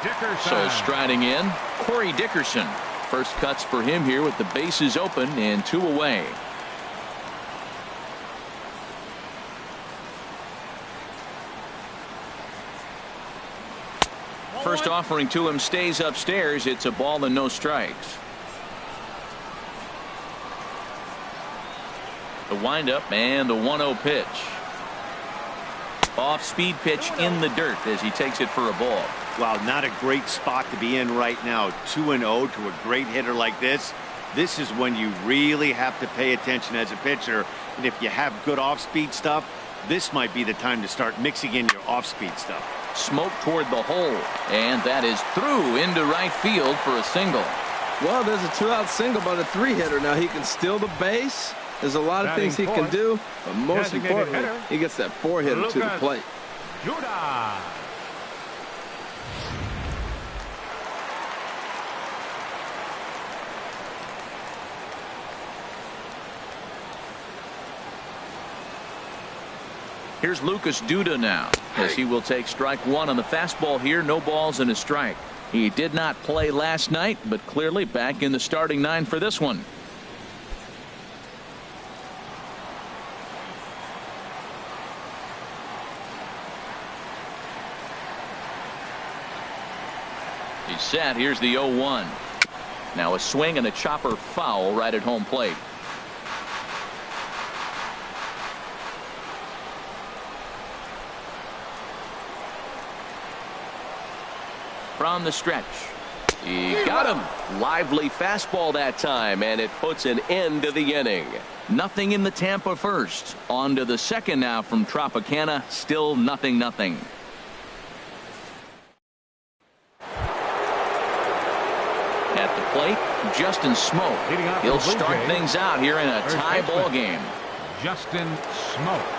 Dickerson. So striding in, Corey Dickerson. First cuts for him here with the bases open and 2 away. First offering to him stays upstairs. It's a ball and no strikes. The windup and the 1-0 pitch. Off-speed pitch in the dirt as he takes it for a ball. Wow, not a great spot to be in right now. 2-0 to a great hitter like this. This is when you really have to pay attention as a pitcher. And if you have good off-speed stuff, this might be the time to start mixing in your off-speed stuff. Smoke toward the hole, and that is through into right field for a single. Well, there's a 2-out single, but a 3-hitter. Now he can steal the base. There's a lot of things he can do, but most importantly, he gets that 4-hitter to the plate. Judah. Here's Lucas Duda now, as he will take strike 1 on the fastball here. No balls and a strike. He did not play last night, but clearly back in the starting 9 for this one. He's set. Here's the 0-1. Now a swing and a chopper foul right at home plate. From the stretch. He got him. Lively fastball that time, and it puts an end to the inning. Nothing in the Tampa first. On to the second now from Tropicana. Still 0-0. At the plate, Justin Smoak. He'll start things out here in a tie ball game. Justin Smoak.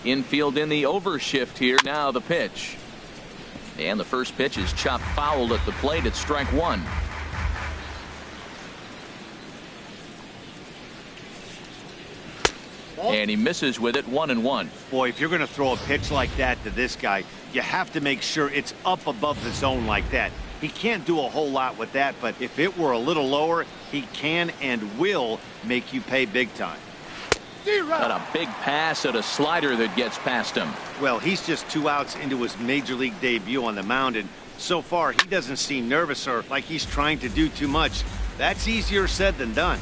Infield in the overshift here. Now the pitch. And the first pitch is chopped foul at the plate. It's strike 1. And he misses with it. 1-1. Boy, if you're going to throw a pitch like that to this guy, you have to make sure it's up above the zone like that. He can't do a whole lot with that, but if it were a little lower, he can and will make you pay big time. Got a big pass at a slider that gets past him. Well, he's just 2 outs into his major league debut on the mound, and so far he doesn't seem nervous or like he's trying to do too much. That's easier said than done.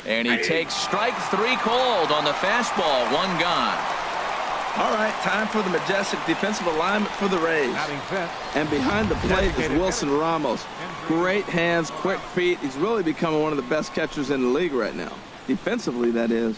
And he takes strike 3 called on the fastball. 1 gone. All right, time for the majestic defensive alignment for the Rays. And behind the plate is Wilson Ramos. Great hands, quick feet. He's really becoming one of the best catchers in the league right now. Defensively, that is.